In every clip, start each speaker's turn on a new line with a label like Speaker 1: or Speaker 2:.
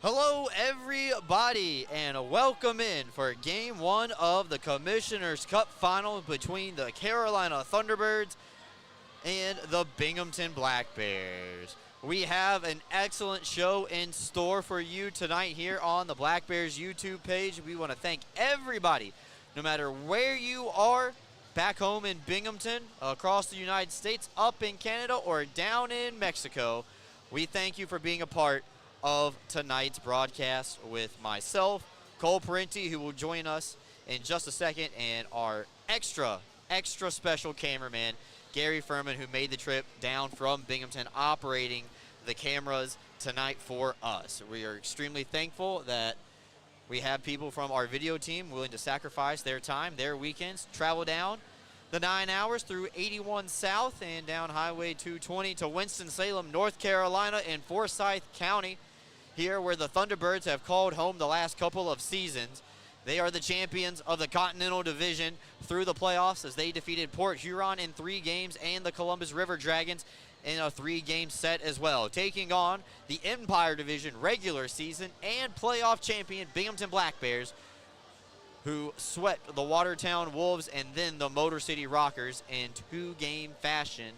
Speaker 1: Hello, everybody, and welcome in for Game 1 of the Commissioners Cup Final between the Carolina Thunderbirds and the Binghamton Black Bears. We have an excellent show in store for you tonight here on the Black Bears YouTube page. We want to thank everybody, no matter where you are, back home in Binghamton, across the United States, up in Canada, or down in Mexico. We thank you for being a part of tonight's broadcast with myself, Cole Parenti, who will join us in just a second, and our extra special cameraman, Gary Furman, who made the trip down from Binghamton operating the cameras tonight for us. We are extremely thankful that we have people from our video team willing to sacrifice their time, their weekends, travel down the 9 hours through 81 South and down Highway 220 to Winston-Salem, North Carolina, in Forsyth County, here where the Thunderbirds have called home the last couple of seasons. They are the champions of the Continental Division through the playoffs as they defeated Port Huron in 3 games and the Columbus River Dragons in a 3-game set as well, taking on the Empire Division regular season and playoff champion Binghamton Black Bears, who swept the Watertown Wolves and then the Motor City Rockers in 2-game fashion,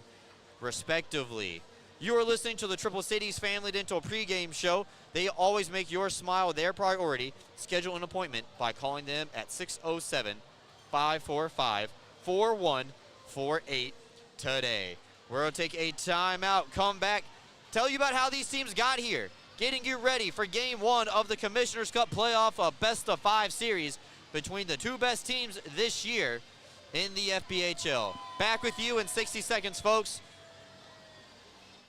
Speaker 1: respectively. You are listening to the Triple Cities Family Dental pregame show. They always make your smile their priority. Schedule an appointment by calling them at 607-545-4148 today. We're going to take a timeout, come back, tell you about how these teams got here, getting you ready for Game 1 of the Commissioners Cup Playoff, a best-of-5 series between the 2 best teams this year in the FBHL. Back with you in 60 seconds, folks.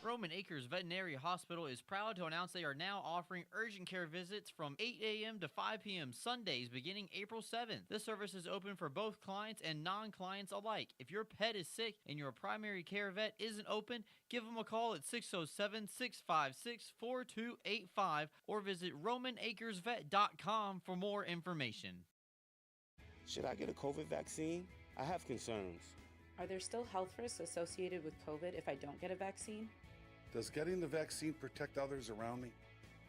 Speaker 2: Roman Acres Veterinary Hospital is proud to announce they are now offering urgent care visits from 8 a.m. to 5 p.m. Sundays beginning April 7th. This service is open for both clients and non-clients alike. If your pet is sick and your primary care vet isn't open, give them a call at 607-656-4285 or visit RomanAcresVet.com for more information.
Speaker 3: Should I get a COVID vaccine? I have concerns.
Speaker 4: Are there still health risks associated with COVID if I don't get a vaccine?
Speaker 5: Does getting the vaccine protect others around me?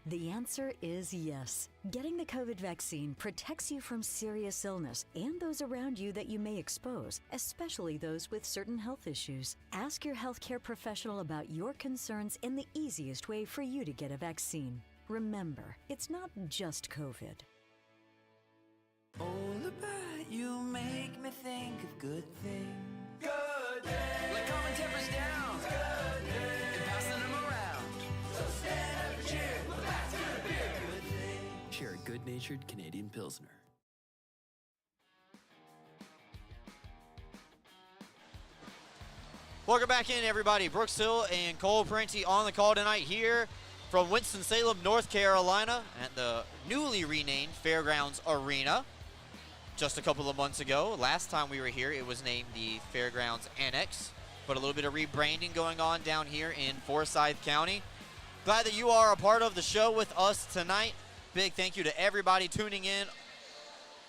Speaker 6: The answer is yes. Getting the COVID vaccine protects you from serious illness and those around you that you may expose, especially those with certain health issues. Ask your healthcare professional about your concerns and the easiest way for you to get a vaccine. Remember, it's not just COVID.
Speaker 7: All about you make me think of good things. Good things. Like calming tempers down. Good things. And passing them around. So stand up and cheer. We're back to the beer. Good things. Share a good-natured Canadian Pilsner.
Speaker 1: Welcome back in, everybody. Brooks Hill and Cole Parenti on the call tonight here from Winston-Salem, North Carolina at the newly renamed Fairgrounds Arena. Just a couple of months ago, last time we were here, it was named the Fairgrounds Annex, but a little bit of rebranding going on down here in Forsyth County. Glad that you are a part of the show with us tonight. Big thank you to everybody tuning in,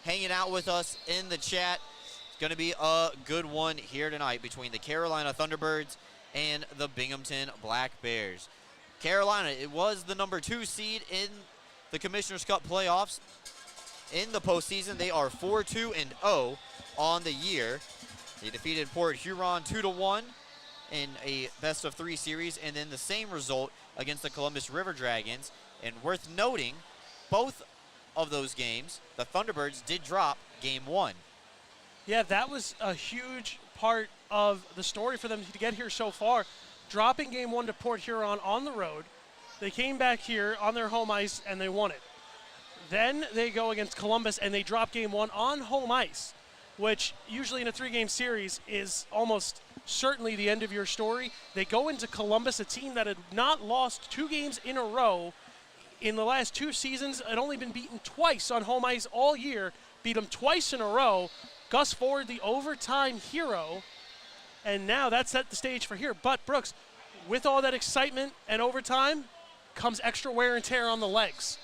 Speaker 1: hanging out with us in the chat. It's going to be a good one here tonight between the Carolina Thunderbirds and the Binghamton Black Bears. Carolina, it was the number 2 seed in the Commissioners Cup playoffs. In the postseason, they are 4-2-0 on the year. They defeated Port Huron 2-1 in a best-of-3 series, and then the same result against the Columbus River Dragons. And worth noting, both of those games, the Thunderbirds did drop Game 1.
Speaker 8: Yeah, that was a huge part of the story for them to get here so far. Dropping Game 1 to Port Huron on the road, they came back here on their home ice and they won it. Then they go against Columbus and they drop Game 1 on home ice, which usually in a 3-game series is almost certainly the end of your story. They go into Columbus, a team that had not lost 2 games in a row in the last 2 seasons. Had only been beaten twice on home ice all year, beat them twice in a row. Gus Ford, the overtime hero, and now that set the stage for here. But Brooks, with all that excitement and overtime comes extra wear and tear on the legs.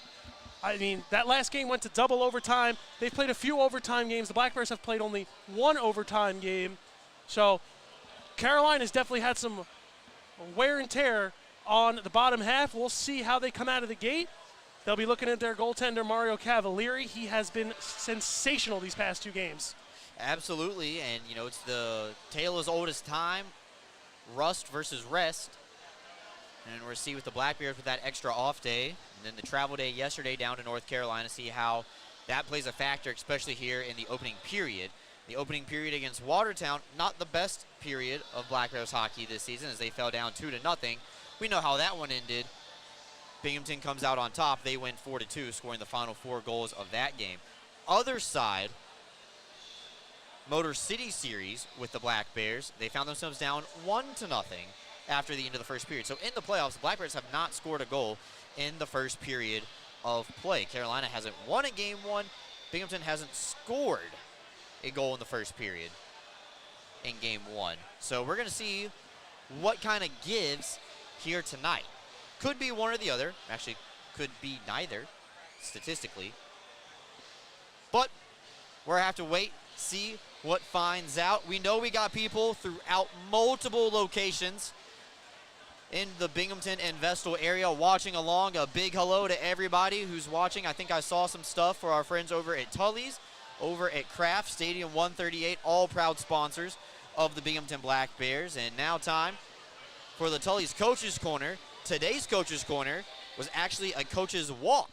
Speaker 8: I mean, that last game went to double overtime. They've played a few overtime games. The Black Bears have played only 1 overtime game. So Carolina's definitely had some wear and tear on the bottom half. We'll see how they come out of the gate. They'll be looking at their goaltender, Mario Cavalieri. He has been sensational these past 2 games.
Speaker 1: Absolutely, and it's the tale as old as time, rust versus rest. And we'll see with the Black Bears with that extra off day, and then the travel day yesterday down to North Carolina, see how that plays a factor, especially here in the opening period. The opening period against Watertown, not the best period of Black Bears hockey this season as they fell down 2-0. We know how that one ended. Binghamton comes out on top. They win 4-2, scoring the final 4 goals of that game. Other side, Motor City series with the Black Bears. They found themselves down 1-0 after the end of the first period. So in the playoffs, the Black Bears have not scored a goal in the first period of play. Carolina hasn't won a game 1. Binghamton hasn't scored a goal in the first period in game 1. So we're going to see what kind of gives here tonight. Could be one or the other. Actually, could be neither, statistically. But we're going to have to wait, see what finds out. We know we got people throughout multiple locations in the Binghamton and Vestal area watching along. A big hello to everybody who's watching. I think I saw some stuff for our friends over at Tully's, over at Kraft, Stadium 138, all proud sponsors of the Binghamton Black Bears. And now time for the Tully's Coaches Corner. Today's Coaches Corner was actually a coach's walk.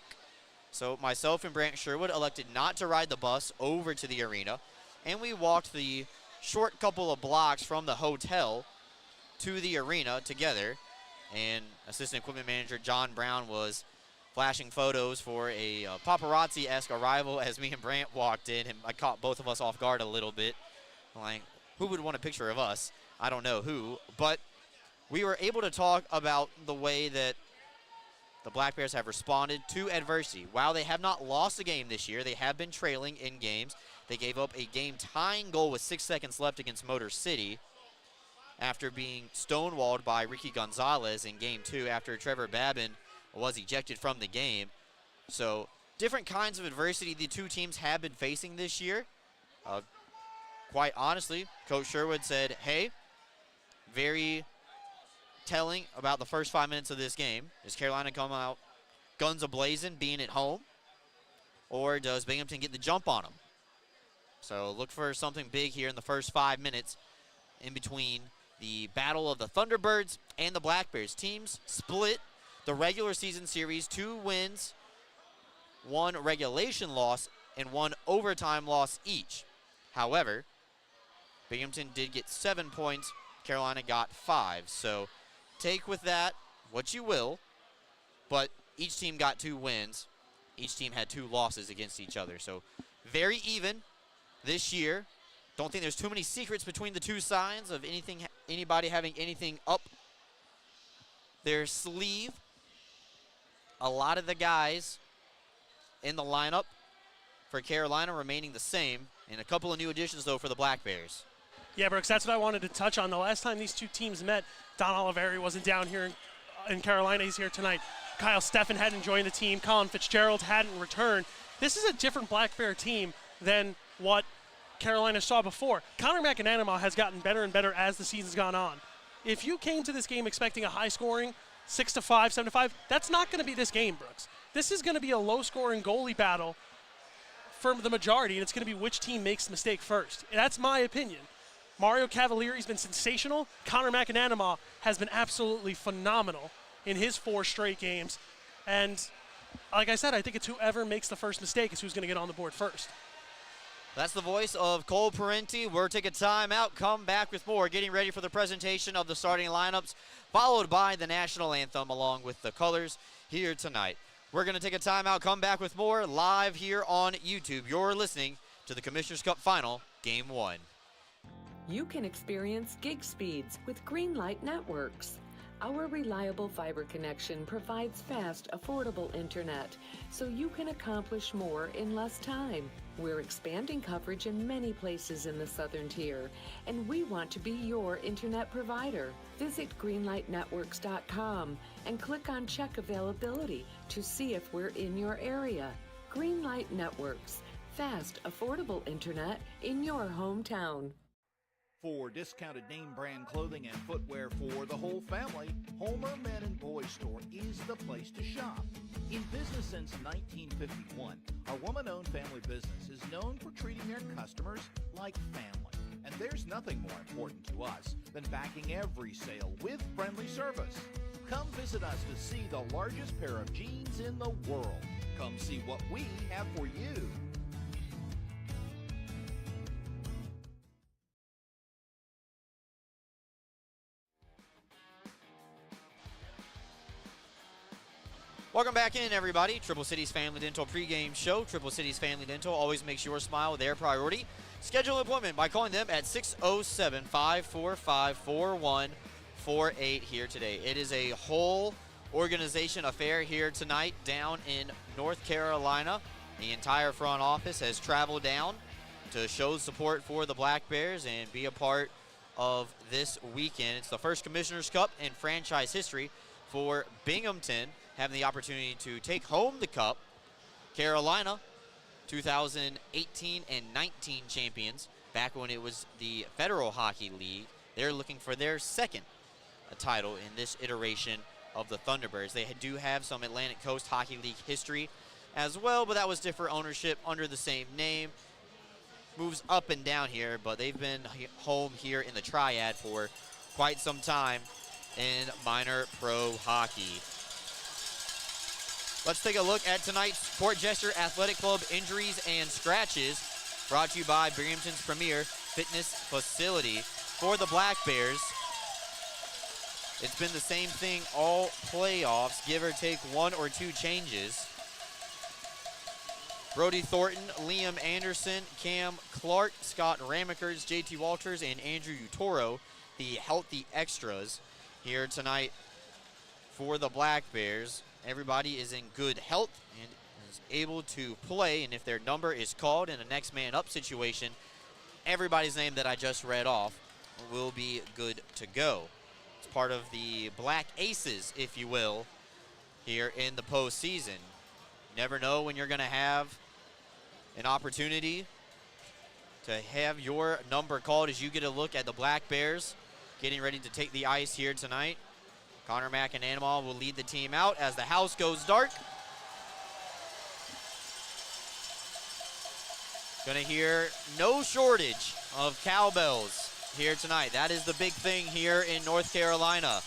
Speaker 1: So myself and Brant Sherwood elected not to ride the bus over to the arena, and we walked the short couple of blocks from the hotel to the arena together. And Assistant Equipment Manager John Brown was flashing photos for a paparazzi-esque arrival as me and Brant walked in, and I caught both of us off guard a little bit. Like, who would want a picture of us? I don't know who, but we were able to talk about the way that the Black Bears have responded to adversity. While they have not lost a game this year, they have been trailing in games. They gave up a game-tying goal with 6 seconds left against Motor City after being stonewalled by Ricky Gonzalez in Game 2 after Trevor Babin was ejected from the game. So different kinds of adversity the two teams have been facing this year. Quite honestly, Coach Sherwood said, hey, very telling about the first 5 minutes of this game. Does Carolina come out guns a-blazing, being at home? Or does Binghamton get the jump on them? So look for something big here in the first 5 minutes in between the battle of the Thunderbirds and the Black Bears. Teams split the regular season series, 2 wins, 1 regulation loss, and 1 overtime loss each. However, Binghamton did get 7 points. Carolina got 5. So take with that what you will, but each team got 2 wins. Each team had 2 losses against each other. So very even this year. Don't think there's too many secrets between the two sides of anybody having anything up their sleeve. A lot of the guys in the lineup for Carolina remaining the same, and a couple of new additions, though, for the Black Bears.
Speaker 8: Yeah, Brooks, that's what I wanted to touch on. The last time these two teams met, Don Oliveri wasn't down here in Carolina. He's here tonight. Kyle Steffen hadn't joined the team. Colin Fitzgerald hadn't returned. This is a different Black Bear team than what Carolina saw before. Connor McAnanima has gotten better and better as the season's gone on. If you came to this game expecting a high-scoring 6-5, 7-5, that's not going to be this game, Brooks. This is going to be a low-scoring goalie battle for the majority, and it's going to be which team makes the mistake first. That's my opinion. Mario Cavalieri's been sensational. Connor McAnanima has been absolutely phenomenal in his 4 straight games. And like I said, I think it's whoever makes the first mistake is who's going to get on the board first.
Speaker 1: That's the voice of Cole Parenti. We're taking time out. Come back with more. Getting ready for the presentation of the starting lineups, followed by the national anthem along with the colors here tonight. We're going to take a time out. Come back with more live here on YouTube. You're listening to the Commissioners Cup Final, Game 1.
Speaker 9: You can experience gig speeds with Greenlight Networks. Our reliable fiber connection provides fast, affordable internet, so you can accomplish more in less time. We're expanding coverage in many places in the Southern Tier, and we want to be your internet provider. Visit greenlightnetworks.com and click on Check Availability to see if we're in your area. Greenlight Networks, fast, affordable internet in your hometown.
Speaker 10: For discounted name brand clothing and footwear for the whole family, Homer Men and Boys Store is the place to shop. In business since 1951, our woman-owned family business is known for treating their customers like family. And there's nothing more important to us than backing every sale with friendly service. Come visit us to see the largest pair of jeans in the world. Come see what we have for you.
Speaker 1: Welcome back in, everybody. Triple Cities Family Dental pregame show. Triple Cities Family Dental always makes your smile their priority. Schedule an appointment by calling them at 607-545-4148 here today. It is a whole organization affair here tonight down in North Carolina. The entire front office has traveled down to show support for the Black Bears and be a part of this weekend. It's the first Commissioners Cup in franchise history for Binghamton, having the opportunity to take home the cup. Carolina, 2018 and 19 champions, back when it was the Federal Hockey League. They're looking for their second title in this iteration of the Thunderbirds. They do have some Atlantic Coast Hockey League history as well, but that was different ownership under the same name. Moves up and down here, but they've been home here in the Triad for quite some time in minor pro hockey. Let's take a look at tonight's Port Jester Athletic Club injuries and scratches, brought to you by Binghamton's premier fitness facility. For the Black Bears, it's been the same thing all playoffs, give or take one or two changes. Brody Thornton, Liam Anderson, Cam Clark, Scott Ramekers, JT Walters, and Andrew Utoro, the healthy extras here tonight for the Black Bears. Everybody is in good health and is able to play, and if their number is called in a next man up situation, everybody's name that I just read off will be good to go. It's part of the Black Aces, if you will, here in the postseason. Never know when you're going to have an opportunity to have your number called as you get a look at the Black Bears getting ready to take the ice here tonight. Connor McAnanimal will lead the team out as the house goes dark. Gonna hear no shortage of cowbells here tonight. That is the big thing here in North Carolina.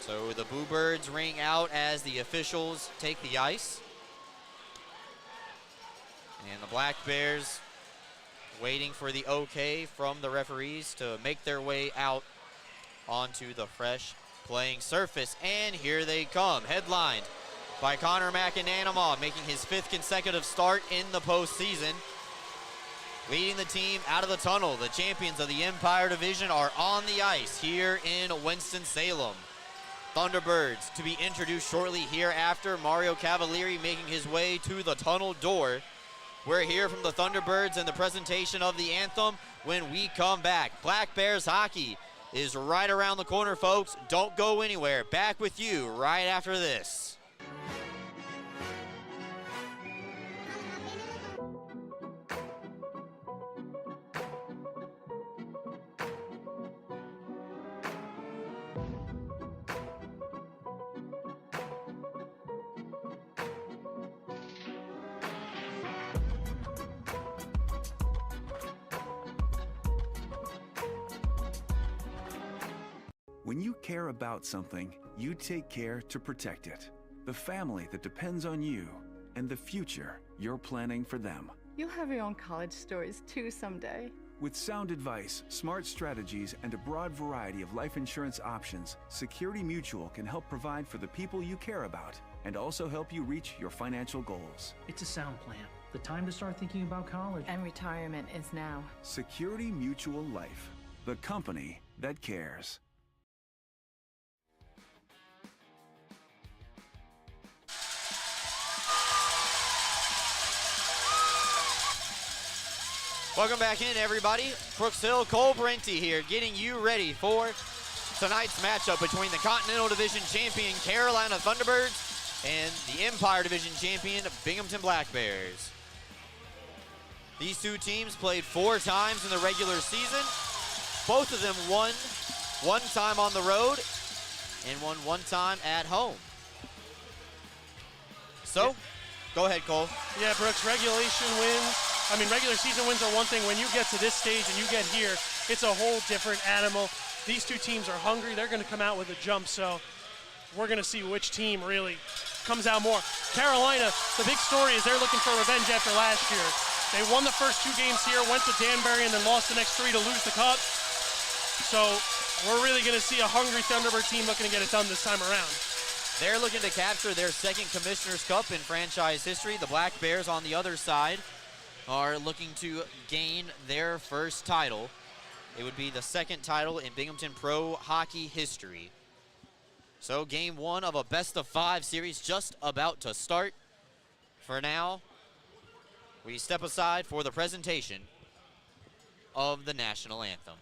Speaker 1: So the Boo Birds ring out as the officials take the ice. And the Black Bears waiting for the okay from the referees to make their way out onto the fresh playing surface. And here they come, headlined by Connor McAnanimal, making his 5th consecutive start in the postseason. Leading the team out of the tunnel, the champions of the Empire Division are on the ice here in Winston-Salem. Thunderbirds to be introduced shortly hereafter. Mario Cavalieri making his way to the tunnel door. We're here from the Thunderbirds and the presentation of the anthem when we come back. Black Bears hockey is right around the corner, folks. Don't go anywhere. Back with you right after this.
Speaker 11: When you care about something, you take care to protect it. The family that depends on you, and the future you're planning for them.
Speaker 12: You'll have your own college stories too someday.
Speaker 11: With sound advice, smart strategies, and a broad variety of life insurance options, Security Mutual can help provide for the people you care about and also help you reach your financial goals.
Speaker 13: It's a sound plan. The time to start thinking about college.
Speaker 12: And retirement is now.
Speaker 11: Security Mutual Life, the company that cares.
Speaker 1: Welcome back in, everybody. Brooks Hill, Cole Brenti here, getting you ready for tonight's matchup between the Continental Division champion Carolina Thunderbirds and the Empire Division champion Binghamton Black Bears. These two teams played 4 times in the regular season. Both of them won one time on the road and won one time at home. So, go ahead, Cole.
Speaker 8: Yeah, Brooks, regular season wins are one thing. When you get to this stage and you get here, it's a whole different animal. These two teams are hungry. They're going to come out with a jump, so we're going to see which team really comes out more. Carolina, the big story is they're looking for revenge after last year. They won the first 2 games here, went to Danbury, and then lost the next 3 to lose the cup. So we're really going to see a hungry Thunderbird team looking to get it done this time around.
Speaker 1: They're looking to capture their second Commissioners Cup in franchise history. The Black Bears on the other side are looking to gain their first title. It would be the second title in Binghamton Pro Hockey history. So game 1 of a best-of-5 series just about to start. For now, we step aside for the presentation of the national anthem.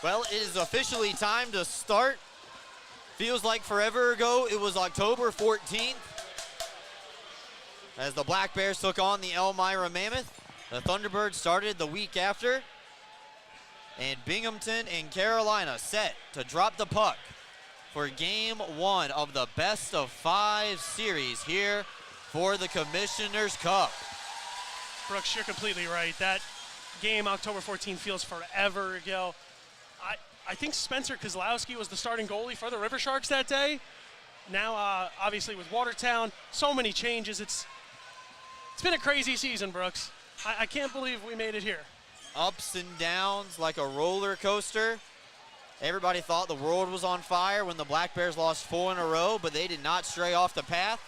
Speaker 1: Well, it is officially time to start. Feels like forever ago. It was October 14th as the Black Bears took on the Elmira Mammoth. The Thunderbirds started the week after. And Binghamton and Carolina set to drop the puck for game 1 of the best-of-5 series here for the Commissioners Cup.
Speaker 8: Brooks, you're completely right. That game, October 14th, feels forever ago. I think Spencer Kozlowski was the starting goalie for the River Sharks that day. Now, obviously, with Watertown, so many changes. It's been a crazy season, Brooks. I can't believe we made it here.
Speaker 1: Ups and downs like a roller coaster. Everybody thought the world was on fire when the Black Bears lost 4 in a row, but they did not stray off the path.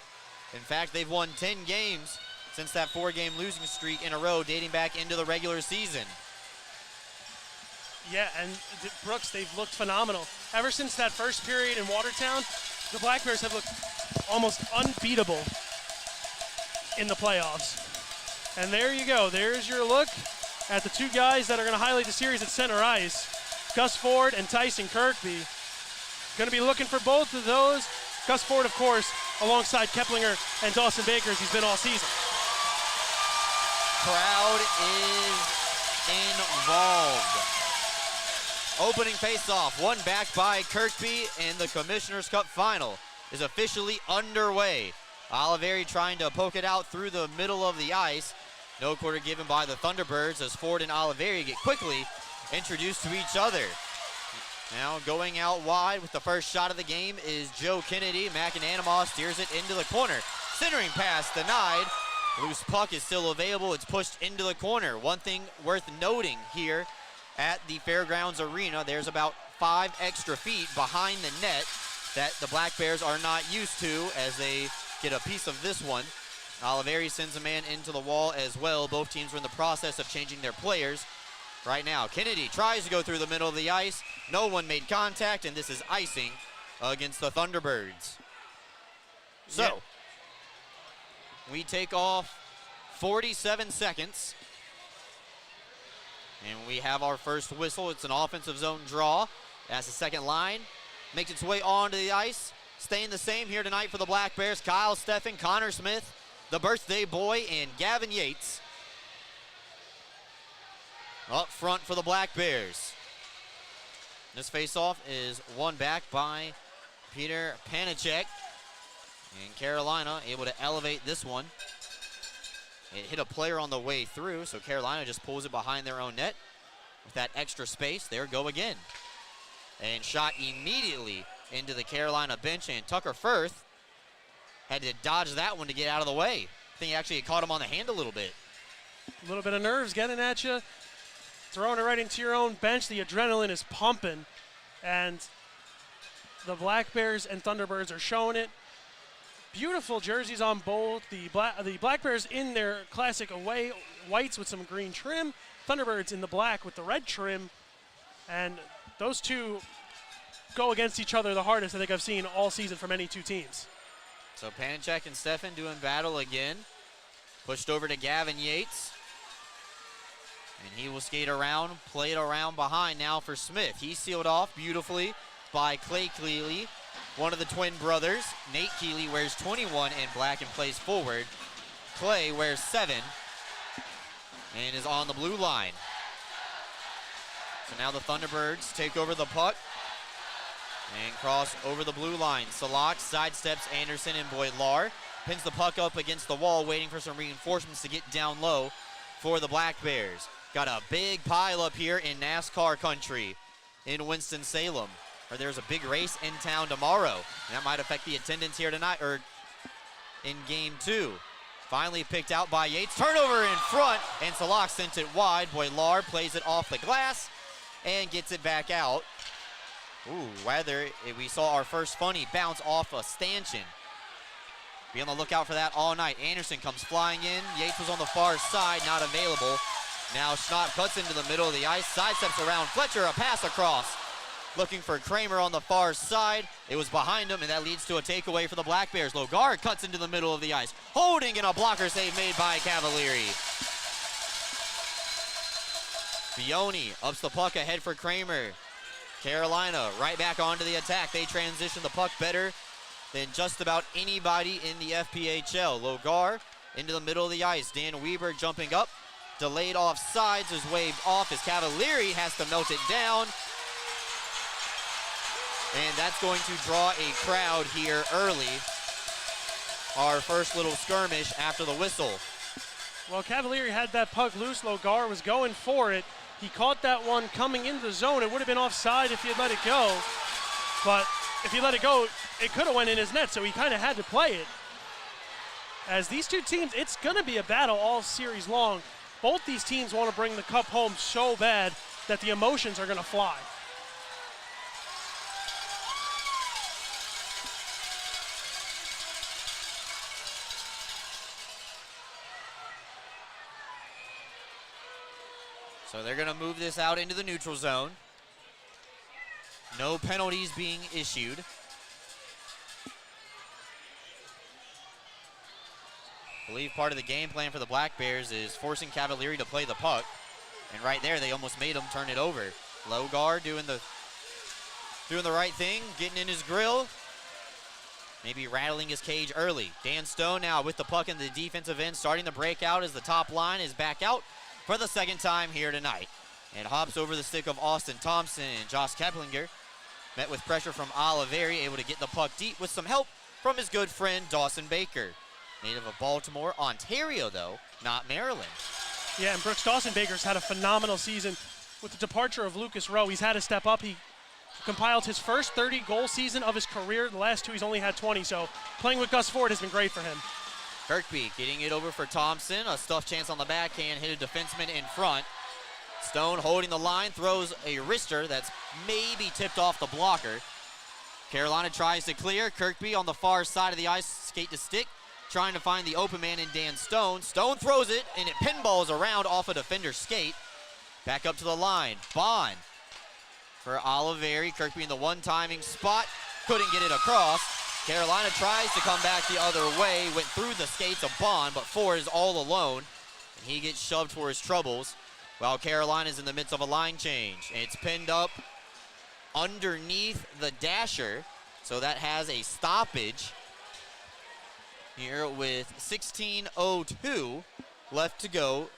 Speaker 1: In fact, they've won 10 games since that 4-game losing streak in a row dating back into the regular season.
Speaker 8: Yeah, and Brooks, they've looked phenomenal. Ever since that first period in Watertown, the Black Bears have looked almost unbeatable. in the playoffs. And there you go. There's your look at the two guys that are going to highlight the series at center ice. Gus Ford and Tyson Kirkby. Going to be looking for both of those. Gus Ford, of course, alongside Keplinger and Dawson Baker as he's been all season.
Speaker 1: Crowd is involved. Opening faceoff, one back by Kirkby, and the Commissioners Cup final is officially underway. Oliveri trying to poke it out through the middle of the ice. No quarter given by the Thunderbirds as Ford and Oliveri get quickly introduced to each other. Now going out wide with the first shot of the game is Joe Kennedy. McAnanamaw steers it into the corner. Centering pass denied. Loose puck is still available. It's pushed into the corner. One thing worth noting here at the Fairgrounds Arena, there's about 5 extra feet behind the net that the Black Bears are not used to as they get a piece of this one. Oliveri sends a man into the wall as well. Both teams are in the process of changing their players right now. Kennedy tries to go through the middle of the ice. No one made contact, and this is icing against the Thunderbirds. So, we take off 47 seconds. And we have our first whistle. It's an offensive zone draw. As the second line makes its way onto the ice. Staying the same here tonight for the Black Bears. Kyle Steffen, Connor Smith, the birthday boy, and Gavin Yates. Up front for the Black Bears. This faceoff is won back by Peter Panicek. And Carolina able to elevate this one. It hit a player on the way through, so Carolina just pulls it behind their own net. With that extra space, there go again. And shot immediately into the Carolina bench, and Tucker Firth had to dodge that one to get out of the way. I think he actually caught him on the hand a little bit.
Speaker 8: A little bit of nerves getting at you. Throwing it right into your own bench. The adrenaline is pumping. And the Black Bears and Thunderbirds are showing it. Beautiful jerseys on both. The Black Bears in their classic away whites with some green trim. Thunderbirds in the black with the red trim. And those two go against each other the hardest I think I've seen all season from any two teams.
Speaker 1: So Panicek and Steffen doing battle again. Pushed over to Gavin Yates. And he will skate around, play it around behind now for Smith. He's sealed off beautifully by Clay Keeley, one of the twin brothers. Nate Keeley wears 21 in black and plays forward. Clay wears 7 and is on the blue line. So now the Thunderbirds take over the puck and cross over the blue line. Salak sidesteps Anderson and Boydlar. Pins the puck up against the wall, waiting for some reinforcements to get down low for the Black Bears. Got a big pile up here in NASCAR country in Winston-Salem, where there's a big race in town tomorrow. And that might affect the attendance here tonight, or in game 2. Finally picked out by Yates. Turnover in front, and Salak sent it wide. Boydlar plays it off the glass and gets it back out. Ooh, whether we saw our first funny bounce off a stanchion. Be on the lookout for that all night. Anderson comes flying in. Yates was on the far side, not available. Now Schnott cuts into the middle of the ice, sidesteps around Fletcher, a pass across. Looking for Kramer on the far side. It was behind him, and that leads to a takeaway for the Black Bears. Logar cuts into the middle of the ice. Holding, and a blocker save made by Cavalieri. Fione ups the puck ahead for Kramer. Carolina right back onto the attack. They transition the puck better than just about anybody in the FPHL. Logar into the middle of the ice. Dan Weber jumping up. Delayed offsides is waved off as Cavalieri has to melt it down. And that's going to draw a crowd here early. Our first little skirmish after the whistle.
Speaker 8: Well, Cavalieri had that puck loose. Logar was going for it. He caught that one coming into the zone. It would have been offside if he had let it go. But if he let it go, it could have went in his net, so he kind of had to play it. As these two teams, it's going to be a battle all series long. Both these teams want to bring the cup home so bad that the emotions are going to fly.
Speaker 1: So they're going to move this out into the neutral zone. No penalties being issued. believe part of the game plan for the Black Bears is forcing Cavalieri to play the puck. And right there, they almost made him turn it over. Logar doing the right thing, getting in his grill. Maybe rattling his cage early. Dan Stone now with the puck in the defensive end, starting to break out as the top line is back out for the second time here tonight. And hops over the stick of Austin Thompson and Josh Keplinger. Met with pressure from Oliveri, able to get the puck deep with some help from his good friend Dawson Baker. Native of Baltimore, Ontario though, not Maryland.
Speaker 8: Yeah, and Brooks Dawson Baker's had a phenomenal season. With the departure of Lucas Rowe, he's had to step up. He compiled his first 30-goal season of his career. The last two, he's only had 20, so playing with Gus Ford has been great for him.
Speaker 1: Kirkby getting it over for Thompson. A stuff chance on the backhand, hit a defenseman in front. Stone holding the line, throws a wrister that's maybe tipped off the blocker. Carolina tries to clear. Kirkby on the far side of the ice, skate to stick, trying to find the open man in Dan Stone. Stone throws it, and it pinballs around off a defender's skate. Back up to the line. Bond for Oliveri. Kirkby in the one-timing spot. Couldn't get it across. Carolina tries to come back the other way. Went through the skates of Bond, but Ford is all alone. And he gets shoved for his troubles while Carolina's in the midst of a line change. And it's pinned up underneath the dasher. So that has a stoppage here with 16:02 left to go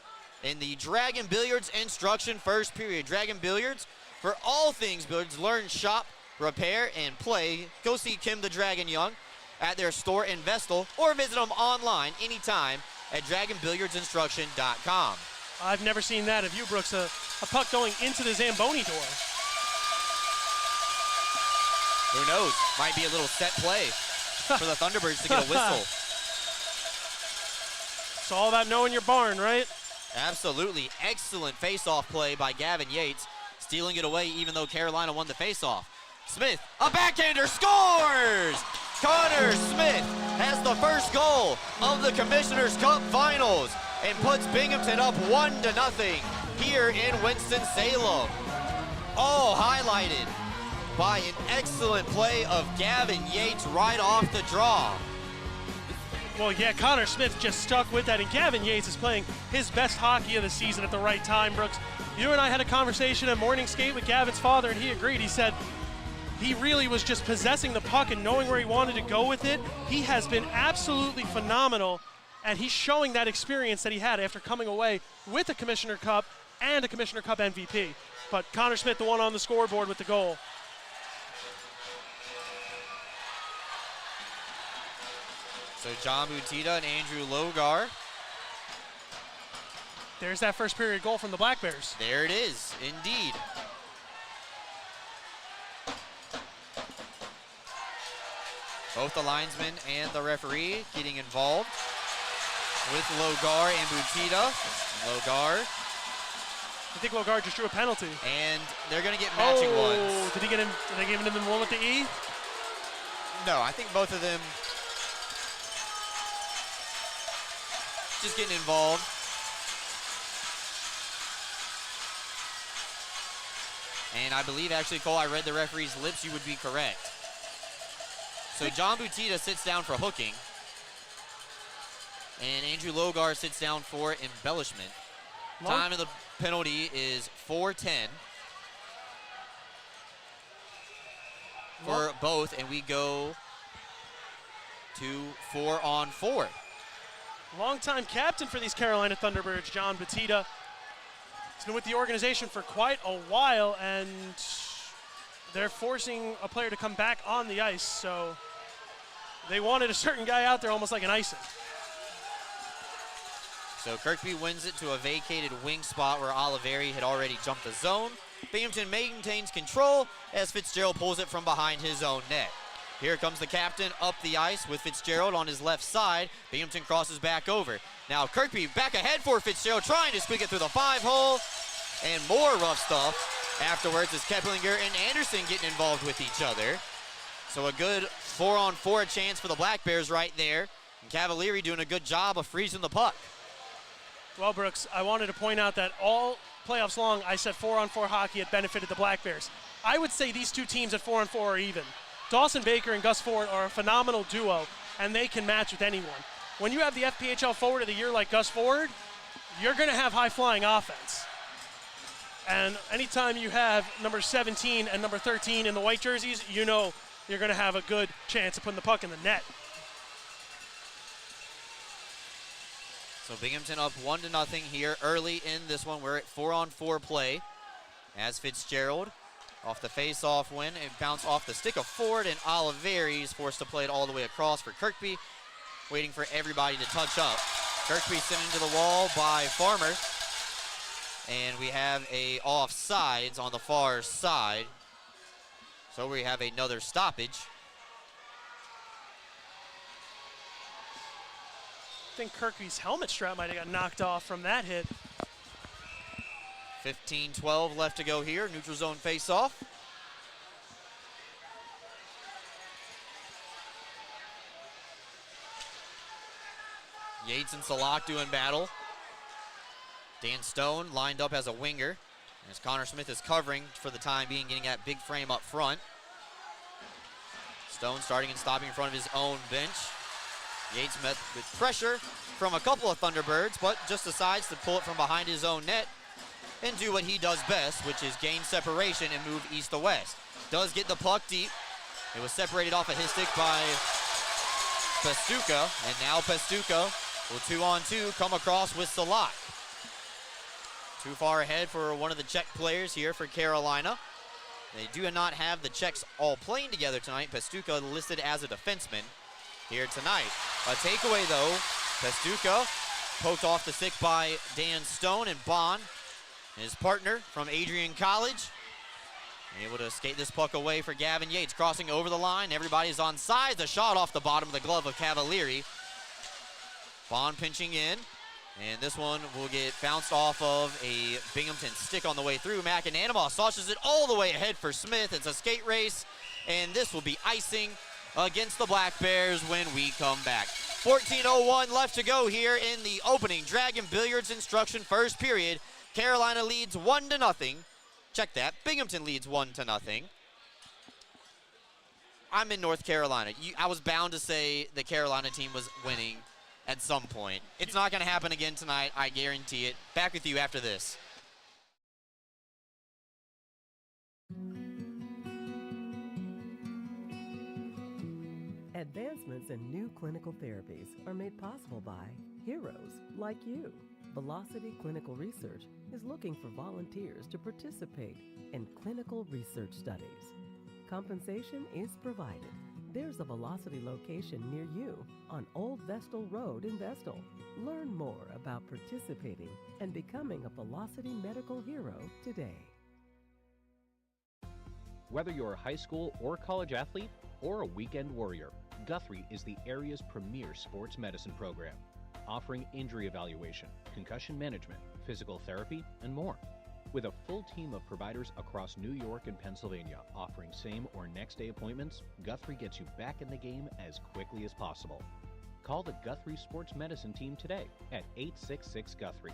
Speaker 1: in the Dragon Billiards instruction first period. Dragon Billiards, for all things billiards, learn, shop, repair, and play. Go see Kim the Dragon Young at their store in Vestal or visit them online anytime at dragonbilliardsinstruction.com.
Speaker 8: I've never seen that of you, Brooks. A puck going into the Zamboni door.
Speaker 1: Who knows? Might be a little set play for the Thunderbirds to get a whistle.
Speaker 8: It's all about knowing your barn, right?
Speaker 1: Absolutely. Excellent face-off play by Gavin Yates, stealing it away even though Carolina won the face-off. Smith, a backhander, scores! Connor Smith has the first goal of the Commissioners Cup Finals and puts Binghamton up 1-0 here in Winston-Salem. All highlighted by an excellent play of Gavin Yates right off the draw.
Speaker 8: Well, yeah, Connor Smith just stuck with that, and Gavin Yates is playing his best hockey of the season at the right time, Brooks. You and I had a conversation at morning skate with Gavin's father, and he agreed. He said he really was just possessing the puck and knowing where he wanted to go with it. He has been absolutely phenomenal, and he's showing that experience that he had after coming away with a Commissioner Cup and a Commissioner Cup MVP. But Connor Smith, the one on the scoreboard with the goal.
Speaker 1: So John Butita and Andrew Logar.
Speaker 8: There's that first period goal from the Black Bears.
Speaker 1: There it is, indeed. Both the linesman and the referee getting involved with Logar and Butita. Logar.
Speaker 8: I think Logar just drew a penalty.
Speaker 1: And they're going to get matching ones.
Speaker 8: Did they give him the one with the E?
Speaker 1: No, I think both of them just getting involved. And I believe, actually, Cole, I read the referee's lips, you would be correct. So John Butita sits down for hooking. And Andrew Logar sits down for embellishment. Time of the penalty is 4:10 for both, and we go to 4-on-4.
Speaker 8: Longtime captain for these Carolina Thunderbirds, John Butita. He's been with the organization for quite a while, and they're forcing a player to come back on the ice, so they wanted a certain guy out there almost like an icing.
Speaker 1: So Kirkby wins it to a vacated wing spot where Oliveri had already jumped the zone. Binghamton maintains control as Fitzgerald pulls it from behind his own net. Here comes the captain up the ice with Fitzgerald on his left side. Binghamton crosses back over. Now Kirkby back ahead for Fitzgerald, trying to squeak it through the 5-hole. And more rough stuff afterwards as Keplinger and Anderson getting involved with each other. So a good 4-on-4 chance for the Black Bears right there. And Cavalieri doing a good job of freezing the puck.
Speaker 8: Well, Brooks, I wanted to point out that all playoffs long, I said 4-on-4 hockey had benefited the Black Bears. I would say these two teams at 4-on-4 are even. Dawson Baker and Gus Ford are a phenomenal duo, and they can match with anyone. when you have the FPHL Forward of the Year like Gus Ford, you're going to have high-flying offense. And anytime you have number 17 and number 13 in the white jerseys, you know you're going to have a good chance of putting the puck in the net.
Speaker 1: So Binghamton up 1-0 here early in this one. We're at 4-on-4 play. As Fitzgerald off the face-off win, it bounced off the stick of Ford, and Oliveri is forced to play it all the way across for Kirkby, waiting for everybody to touch up. Kirkby sent into the wall by Farmer, and we have a offsides on the far side. So we have another stoppage.
Speaker 8: I think Kirkby's helmet strap might have got knocked off from that hit.
Speaker 1: 15-12 left to go here. Neutral zone face-off. Yates and Salak doing battle. Dan Stone lined up as a winger, as Connor Smith is covering for the time being, getting that big frame up front. Stone starting and stopping in front of his own bench. Yates met with pressure from a couple of Thunderbirds, but just decides to pull it from behind his own net and do what he does best, which is gain separation and move east to west. Does get the puck deep. It was separated off of his stick by Pestuka, and now Pestuka will 2-on-2 come across with Salak. Too far ahead for one of the Czech players here for Carolina. They do not have the Czechs all playing together tonight. Pestuka listed as a defenseman here tonight. A takeaway though, Pestuka poked off the stick by Dan Stone, and Bond, his partner from Adrian College, able to skate this puck away for Gavin Yates, crossing over the line. Everybody's on sides. A shot off the bottom of the glove of Cavalieri. Bond pinching in, and this one will get bounced off of a Binghamton stick on the way through. McAnanima sauces it all the way ahead for Smith. It's a skate race, and this will be icing against the Black Bears when we come back. 14:01 left to go here in the opening Dragon Billiards Instruction first period. Carolina leads 1-0. Check that. Binghamton leads 1-0. I'm in North Carolina. I was bound to say the Carolina team was winning at some point. It's not going to happen again tonight. I guarantee it. Back with you after this.
Speaker 14: Advancements in new clinical therapies are made possible by heroes like you. Velocity Clinical Research is looking for volunteers to participate in clinical research studies. Compensation is provided. There's a Velocity location near you on Old Vestal Road in Vestal. Learn more about participating and becoming a Velocity medical hero today.
Speaker 15: Whether you're a high school or college athlete or a weekend warrior, Guthrie is the area's premier sports medicine program, offering injury evaluation, concussion management, physical therapy, and more. With a full team of providers across New York and Pennsylvania offering same or next day appointments, Guthrie gets you back in the game as quickly as possible. Call the Guthrie Sports Medicine team today at 866-GUTHRIE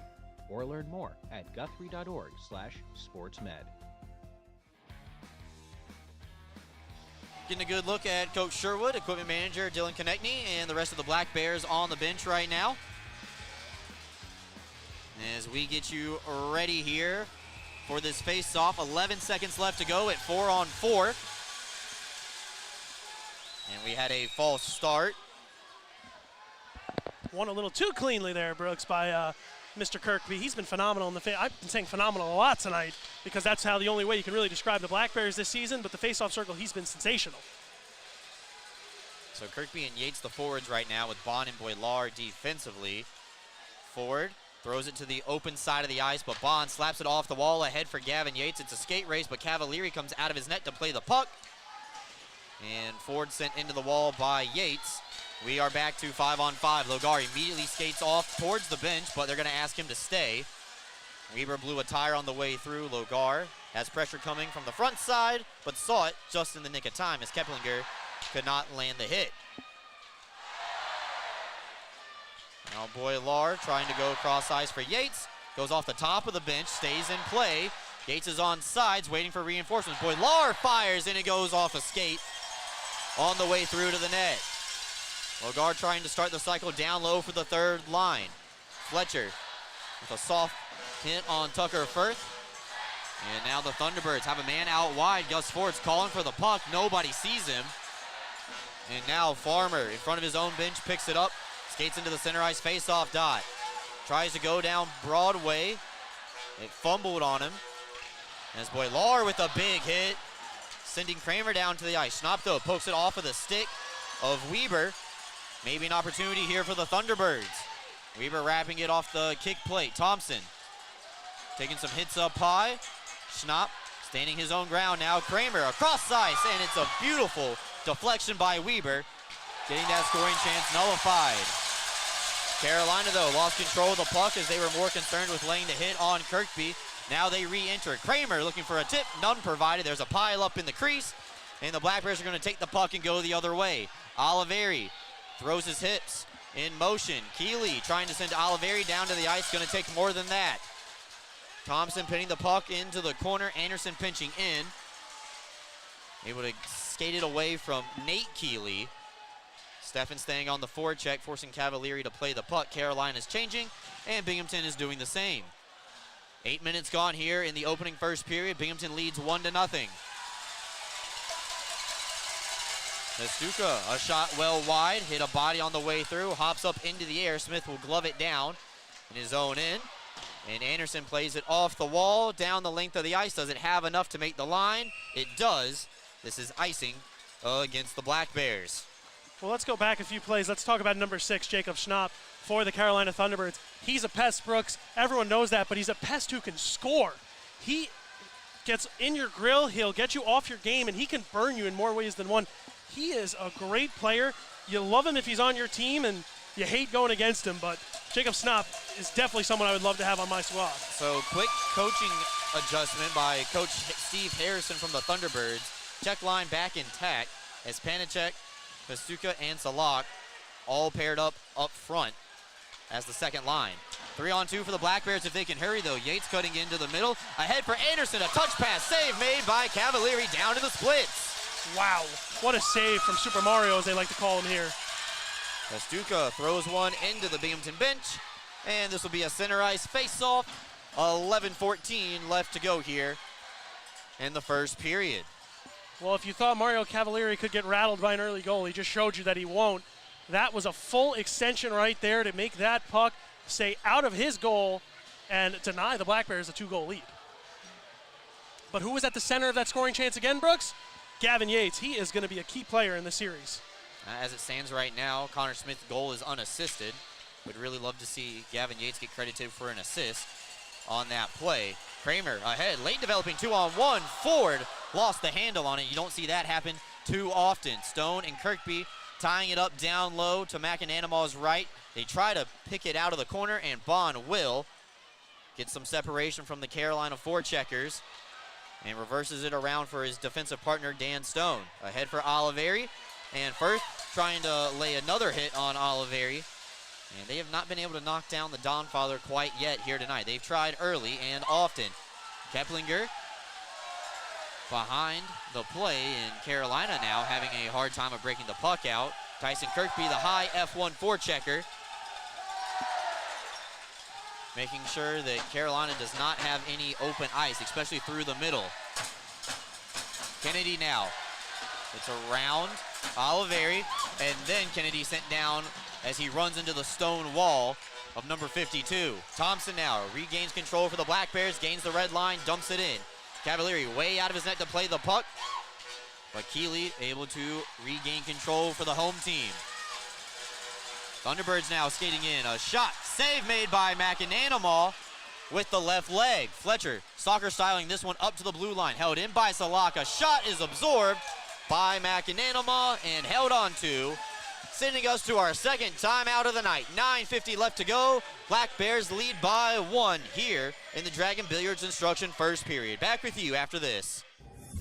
Speaker 15: or learn more at guthrie.org/sportsmed.
Speaker 1: Getting a good look at Coach Sherwood, equipment manager Dylan Konechny, and the rest of the Black Bears on the bench right now. As we get you ready here for this face-off, 11 seconds left to go at 4-on-4. And we had a false start.
Speaker 8: Won a little too cleanly there, Brooks, by Mr. Kirkby. He's been phenomenal in the I've been saying phenomenal a lot tonight because that's how the only way you can really describe the Black Bears this season, but the face-off circle, he's been sensational.
Speaker 1: So Kirkby and Yates the forwards right now with Bond and Boilar defensively. Ford throws it to the open side of the ice, but Bond slaps it off the wall ahead for Gavin Yates. It's a skate race, but Cavalieri comes out of his net to play the puck. And Ford sent into the wall by Yates. We are back to 5-on-5. Logar immediately skates off towards the bench, but they're going to ask him to stay. Weber blew a tire on the way through. Logar has pressure coming from the front side, but saw it just in the nick of time as Keplinger could not land the hit. Now Boilar trying to go across ice for Yates. Goes off the top of the bench, stays in play. Yates is on sides, waiting for reinforcements. Boilar fires, and it goes off a skate on the way through to the net. Logar trying to start the cycle down low for the third line. Fletcher with a soft hit on Tucker Firth. And now the Thunderbirds have a man out wide. Gus Ford's calling for the puck. Nobody sees him. And now Farmer in front of his own bench picks it up. Skates into the center ice face-off dot. Tries to go down Broadway. It fumbled on him. As Boilar with a big hit, sending Kramer down to the ice. Schnapp, though, pokes it off of the stick of Weber. Maybe an opportunity here for the Thunderbirds. Weber wrapping it off the kick plate. Thompson taking some hits up high. Schnapp standing his own ground now. Kramer across the ice, and it's a beautiful deflection by Weber, getting that scoring chance nullified. Carolina, though, lost control of the puck as they were more concerned with laying the hit on Kirkby. Now they re-enter. Kramer looking for a tip, none provided. There's a pile up in the crease, and the Black Bears are going to take the puck and go the other way. Oliveri throws his hips in motion. Keeley trying to send Oliveri down to the ice, going to take more than that. Thompson pinning the puck into the corner. Anderson pinching in. Able to skate it away from Nate Keeley. Steffen staying on the forecheck, forcing Cavalieri to play the puck. Carolina's changing, and Binghamton is doing the same. 8 minutes gone here in the opening first period. Binghamton leads 1-0. Nestuka, a shot well wide, hit a body on the way through, hops up into the air. Smith will glove it down in his own end. And Anderson plays it off the wall, down the length of the ice. Does it have enough to make the line? It does. This is icing against the Black Bears.
Speaker 8: Well, let's go back a few plays. Let's talk about number 6, Jacob Schnapp, for the Carolina Thunderbirds. He's a pest, Brooks. Everyone knows that, but he's a pest who can score. He gets in your grill, he'll get you off your game, and he can burn you in more ways than one. He is a great player. You love him if he's on your team, and you hate going against him, but Jacob Schnapp is definitely someone I would love to have on my squad.
Speaker 1: So quick coaching adjustment by Coach Steve Harrison from the Thunderbirds. Check line back intact as Panicek, Pasuka, and Salak all paired up front as the second line. 3-on-2 for the Black Bears if they can hurry, though. Yates cutting into the middle. Ahead for Anderson. A touch pass save made by Cavalieri down to the splits.
Speaker 8: Wow. What a save from Super Mario, as they like to call him here.
Speaker 1: Pastuka throws one into the Binghamton bench, and this will be a center ice face-off. 11:14 left to go here in the first period.
Speaker 8: Well, if you thought Mario Cavalieri could get rattled by an early goal, he just showed you that he won't. That was a full extension right there to make that puck stay out of his goal and deny the Black Bears a 2-goal lead. But who was at the center of that scoring chance again, Brooks? Gavin Yates. He is going to be a key player in the series.
Speaker 1: As it stands right now, Connor Smith's goal is unassisted. Would really love to see Gavin Yates get credited for an assist on that play. Kramer ahead, late developing 2-on-1. Ford lost the handle on it. You don't see that happen too often. Stone and Kirkby tying it up down low to McAnanamaw's right. They try to pick it out of the corner, and Bond will get some separation from the Carolina forecheckers and reverses it around for his defensive partner, Dan Stone. Ahead for Oliveri, and Firth trying to lay another hit on Oliveri. And they have not been able to knock down the Donfather quite yet here tonight. They've tried early and often. Keplinger behind the play, in Carolina now having a hard time of breaking the puck out. Tyson Kirkby, the high F1 forechecker, making sure that Carolina does not have any open ice, especially through the middle. Kennedy now. It's around Oliveri, and then Kennedy sent down as he runs into the stone wall of number 52. Thompson now regains control for the Black Bears, gains the red line, dumps it in. Cavalieri way out of his net to play the puck, but Keeley able to regain control for the home team. Thunderbirds now skating in. A shot, save made by McAnanamaw with the left leg. Fletcher soccer styling this one up to the blue line, held in by Salak. A shot is absorbed by McAnanamaw and held on to, sending us to our second timeout of the night. 9:50 left to go. Black Bears lead by 1 here in the Dragon Billiards Instruction first period. Back with you after this.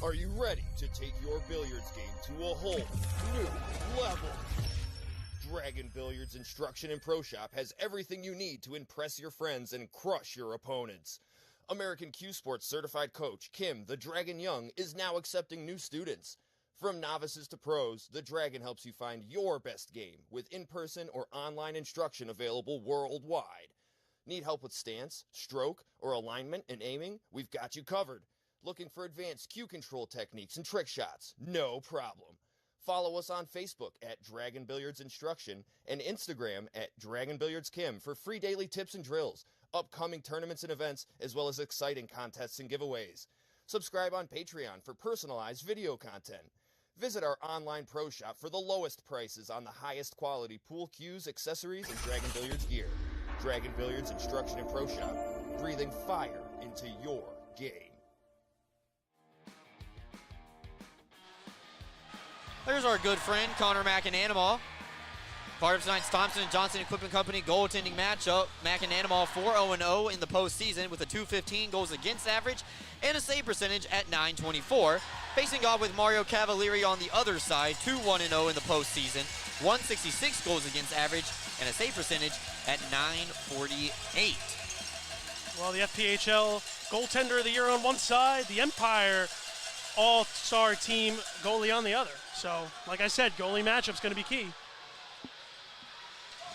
Speaker 16: Are you ready to take your billiards game to a whole new level? Dragon Billiards Instruction and Pro Shop has everything you need to impress your friends and crush your opponents. American Q Sports certified coach Kim the Dragon Young is now accepting new students. From novices to pros, the Dragon helps you find your best game with in-person or online instruction available worldwide. Need help with stance, stroke, or alignment and aiming? We've got you covered. Looking for advanced cue control techniques and trick shots? No problem. Follow us on Facebook at Dragon Billiards Instruction and Instagram at Dragon Billiards Kim for free daily tips and drills, upcoming tournaments and events, as well as exciting contests and giveaways. Subscribe on Patreon for personalized video content. Visit our online pro shop for the lowest prices on the highest quality pool cues, accessories, and Dragon Billiards gear. Dragon Billiards Instruction and Pro Shop, breathing fire into your game.
Speaker 1: There's our good friend, Connor McAnanimal. Part of tonight's Thompson & Johnson Equipment Company goaltending matchup. McAnanimal 4-0-0 in the postseason with a .215 goals against average and a save percentage at .924. Facing off with Mario Cavalieri on the other side, 2-1-0 in the postseason, 166 goals against average and a save percentage at .948.
Speaker 8: Well, the FPHL goaltender of the year on one side, the Empire all-star team goalie on the other. So, like I said, goalie matchup's going to be key.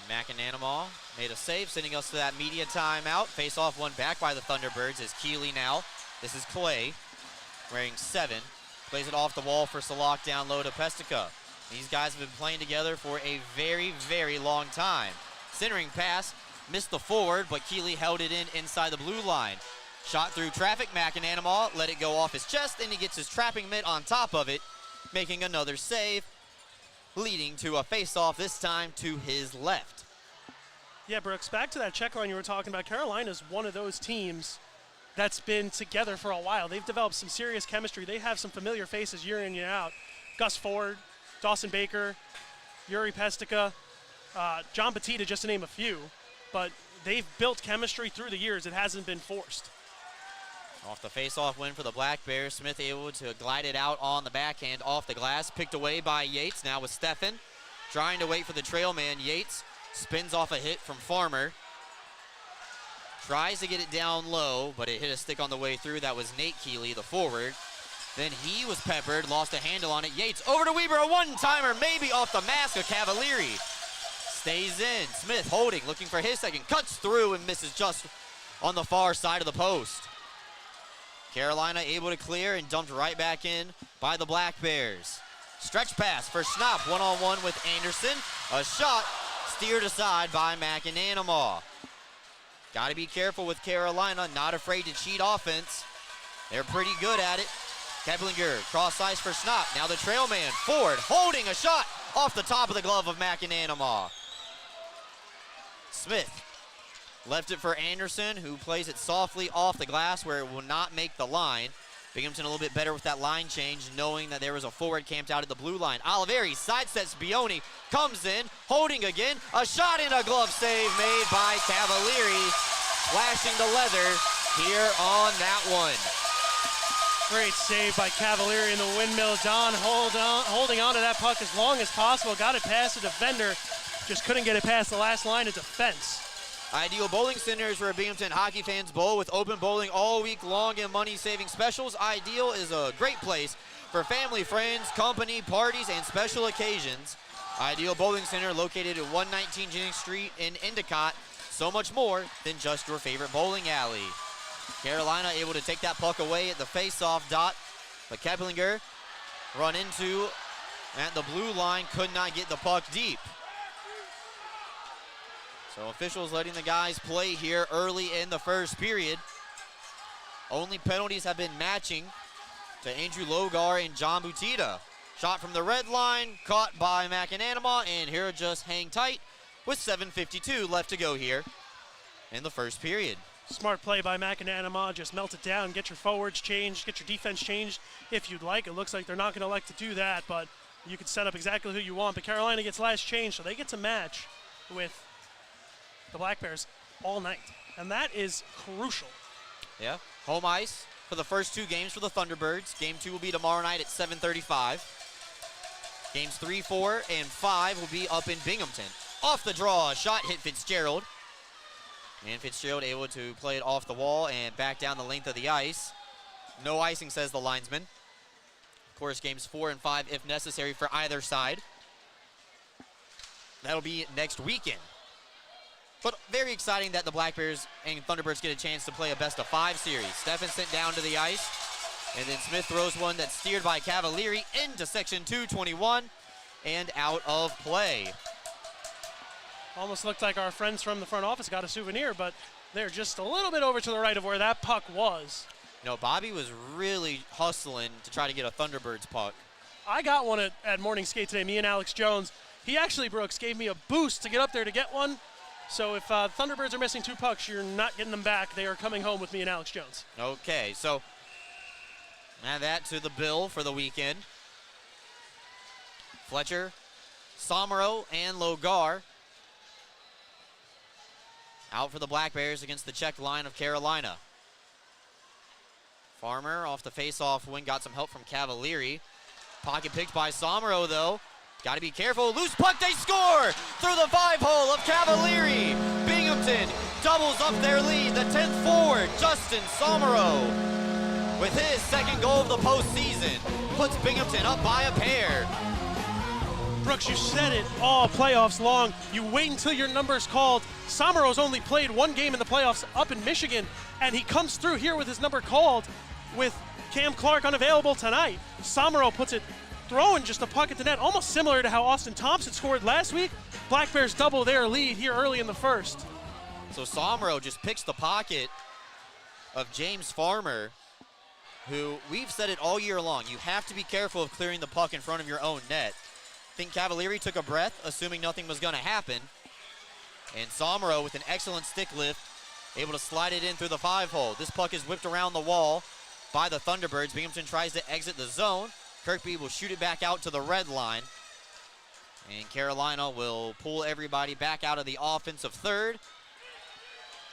Speaker 1: McAnanimal made a save, sending us to that media timeout. Face-off won back by the Thunderbirds is Keeley now. This is Clay, wearing 7. Plays it off the wall for Salak down low to Pestica. These guys have been playing together for a very, very long time. Centering pass, missed the forward, but Keeley held it in inside the blue line. Shot through traffic, McAnanimal let it go off his chest, and he gets his trapping mitt on top of it, making another save, leading to a face-off this time to his left.
Speaker 8: Yeah, Brooks, back to that check line you were talking about. Carolina's one of those teams that's been together for a while. They've developed some serious chemistry. They have some familiar faces year in, year out. Gus Ford, Dawson Baker, Yuri Pestica, John Batista, just to name a few. But they've built chemistry through the years. It hasn't been forced.
Speaker 1: Off the face-off win for the Black Bears. Smith able to glide it out on the backhand off the glass. Picked away by Yates. Now with Steffen. Trying to wait for the trail man. Yates spins off a hit from Farmer. Tries to get it down low, but it hit a stick on the way through. That was Nate Keeley, the forward. Then he was peppered, lost a handle on it. Yates over to Weber, a one-timer, maybe off the mask of Cavalieri. Stays in. Smith holding, looking for his second. Cuts through and misses just on the far side of the post. Carolina able to clear and dumped right back in by the Black Bears. Stretch pass for Schnapp, one-on-one with Anderson. A shot steered aside by McAnanimal. Got to be careful with Carolina, not afraid to cheat offense. They're pretty good at it. Keplinger, cross ice for Schnapp. Now the trail man, Ford, holding a shot off the top of the glove of McAnanimal. Smith left it for Anderson, who plays it softly off the glass where it will not make the line. Binghamton a little bit better with that line change, knowing that there was a forward camped out at the blue line. Oliveri sidesteps Bioni, comes in, holding again. A shot and a glove save made by Cavalieri, flashing the leather here on that one.
Speaker 8: Great save by Cavalieri in the windmill. Don holding on to that puck as long as possible. Got it past the defender, just couldn't get it past the last line of defense.
Speaker 1: Ideal Bowling Center is where Binghamton hockey fans bowl with open bowling all week long and money-saving specials. Ideal is a great place for family, friends, company, parties, and special occasions. Ideal Bowling Center located at 119 Jennings Street in Endicott. So much more than just your favorite bowling alley. Carolina able to take that puck away at the face-off dot, but Keplinger run into at the blue line, could not get the puck deep. So officials letting the guys play here early in the first period. Only penalties have been matching to Andrew Logar and John Butita. Shot from the red line, caught by McAnanimal, and here just hang tight with 7:52 left to go here in the first period.
Speaker 8: Smart play by McAnanimal, just melt it down, get your forwards changed, get your defense changed if you'd like. It looks like they're not going to like to do that, but you can set up exactly who you want. But Carolina gets last change, so they get to match with the Black Bears all night, and that is crucial.
Speaker 1: Yeah, home ice for the first 2 games for the Thunderbirds. Game 2 will be tomorrow night at 7:35. Games 3, 4, and 5 will be up in Binghamton. Off the draw, a shot hit Fitzgerald. And Fitzgerald able to play it off the wall and back down the length of the ice. No icing, says the linesman. Of course, games 4 and 5 if necessary for either side. That'll be next weekend. But very exciting that the Black Bears and Thunderbirds get a chance to play a best-of-5 series. Steffen sent down to the ice, and then Smith throws one that's steered by Cavalieri into section 221 and out of play.
Speaker 8: Almost looked like our friends from the front office got a souvenir, but they're just a little bit over to the right of where that puck was.
Speaker 1: You know, Bobby was really hustling to try to get a Thunderbirds puck.
Speaker 8: I got one at morning skate today, me and Alex Jones. He actually, Brooks, gave me a boost to get up there to get one. So if Thunderbirds are missing 2 pucks, you're not getting them back. They are coming home with me and Alex Jones.
Speaker 1: Okay, so add that to the bill for the weekend. Fletcher, Somero, and Logar out for the Black Bears against the check line of Carolina. Farmer off the face-off wing, got some help from Cavalieri. Pocket picked by Somero, though. Got to be careful. Loose puck, they score through the 5-hole of Cavalieri. Binghamton doubles up their lead. The 10th forward, Justin Somero, with his second goal of the postseason, puts Binghamton up by a pair.
Speaker 8: Brooks, you said it all playoffs long. You wait until your number's called. Somero's only played 1 game in the playoffs up in Michigan, and he comes through here with his number called with Cam Clark unavailable tonight. Somero puts it, throwing just a puck at the net, almost similar to how Austin Thompson scored last week. Black Bears double their lead here early in the first.
Speaker 1: So Somero just picks the pocket of James Farmer, who we've said it all year long. You have to be careful of clearing the puck in front of your own net. I think Cavalieri took a breath, assuming nothing was going to happen. And Somero, with an excellent stick lift, able to slide it in through the 5-hole. This puck is whipped around the wall by the Thunderbirds. Binghamton tries to exit the zone. Kirkby will shoot it back out to the red line. And Carolina will pull everybody back out of the offensive third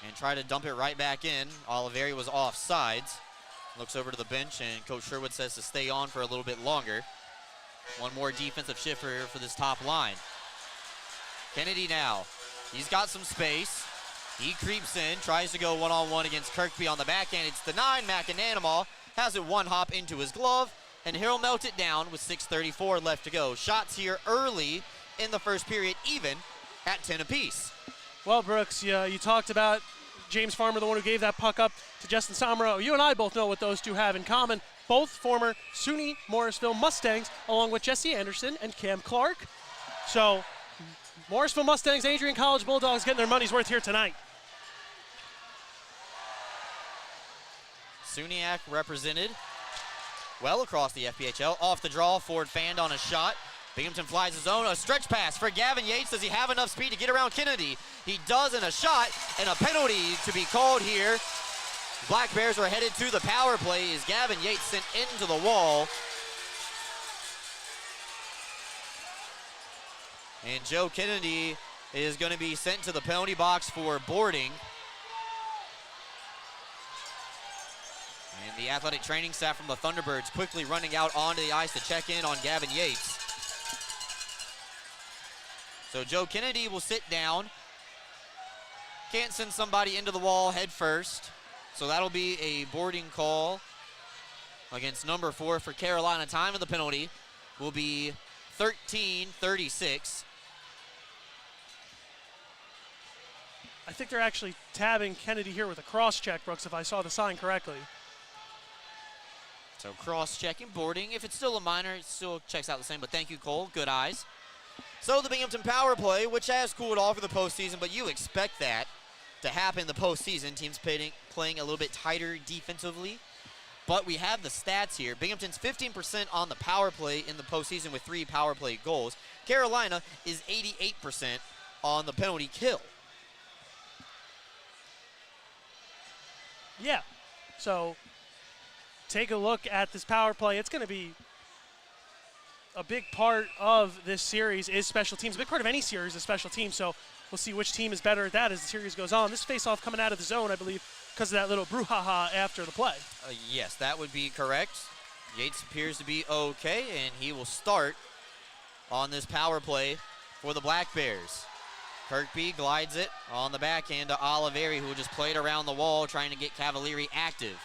Speaker 1: and try to dump it right back in. Oliveri was off sides. Looks over to the bench, and Coach Sherwood says to stay on for a little bit longer. One more defensive shift for this top line. Kennedy now. He's got some space. He creeps in, tries to go one-on-one against Kirkby on the backhand. It's denied. McAnanima has it one hop into his glove, and he'll melt it down with 6:34 left to go. Shots here early in the first period, even at 10 apiece.
Speaker 8: Well, Brooks, you talked about James Farmer, the one who gave that puck up to Justin Somero. You and I both know what those two have in common. Both former SUNY Morrisville Mustangs, along with Jesse Anderson and Cam Clark. So, Morrisville Mustangs, Adrian College Bulldogs getting their money's worth here tonight.
Speaker 1: Suniac represented well across the FPHL. Off the draw, Ford fanned on a shot. Binghamton flies his own. A stretch pass for Gavin Yates. Does he have enough speed to get around Kennedy? He does, in a shot, and a penalty to be called here. Black Bears are headed to the power play as Gavin Yates sent into the wall. And Joe Kennedy is going to be sent to the penalty box for boarding. And the athletic training staff from the Thunderbirds quickly running out onto the ice to check in on Gavin Yates. So Joe Kennedy will sit down. Can't send somebody into the wall head first. So that'll be a boarding call against number 4 for Carolina. Time of the penalty will be 13:36.
Speaker 8: I think they're actually tabbing Kennedy here with a cross-check, Brooks, if I saw the sign correctly.
Speaker 1: So cross-checking, boarding. If it's still a minor, it still checks out the same. But thank you, Cole. Good eyes. So the Binghamton power play, which has cooled off for the postseason, but you expect that to happen in the postseason. Teams playing a little bit tighter defensively. But we have the stats here. Binghamton's 15% on the power play in the postseason with 3 power play goals. Carolina is 88% on the penalty kill.
Speaker 8: Yeah. So take a look at this power play. It's going to be a big part of this series is special teams. A big part of any series is special teams. So we'll see which team is better at that as the series goes on. This face-off coming out of the zone, I believe, because of that little brouhaha after the play.
Speaker 1: Yes, that would be correct. Yates appears to be okay, and he will start on this power play for the Black Bears. Kirkby glides it on the backhand to Oliveri, who just played around the wall trying to get Cavalieri active.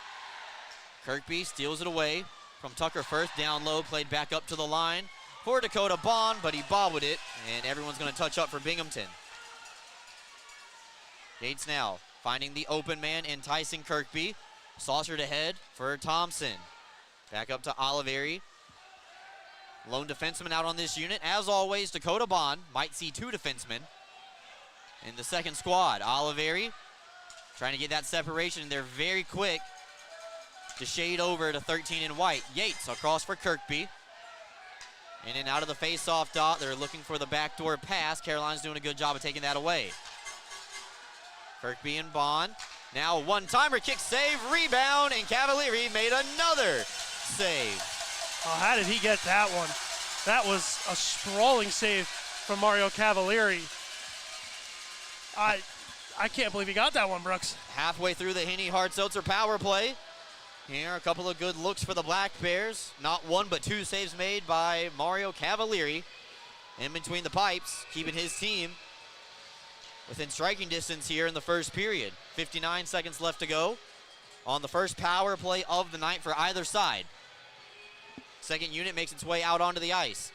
Speaker 1: Kirkby steals it away, from Tucker Firth. Down low, played back up to the line for Dakota Bond, but he bobbled it, and everyone's going to touch up for Binghamton. Yates now finding the open man in Tyson Kirkby. Saucered ahead for Thompson. Back up to Oliveri. Lone defenseman out on this unit. As always, Dakota Bond might see two defensemen in the second squad. Oliveri trying to get that separation. They're very quick to shade over to 13 in white. Yates across for Kirkby. In and out of the face-off dot. They're looking for the backdoor pass. Carolina's doing a good job of taking that away. Kirkby and Bond. Now a one-timer, kick save, rebound, and Cavalieri made another save.
Speaker 8: Oh, how did he get that one? That was a sprawling save from Mario Cavalieri. I can't believe he got that one, Brooks.
Speaker 1: Halfway through the Hart-Seltzer power play. Here, a couple of good looks for the Black Bears. Not one, but two saves made by Mario Cavalieri in between the pipes, keeping his team within striking distance here in the first period. 59 seconds left to go on the first power play of the night for either side. Second unit makes its way out onto the ice.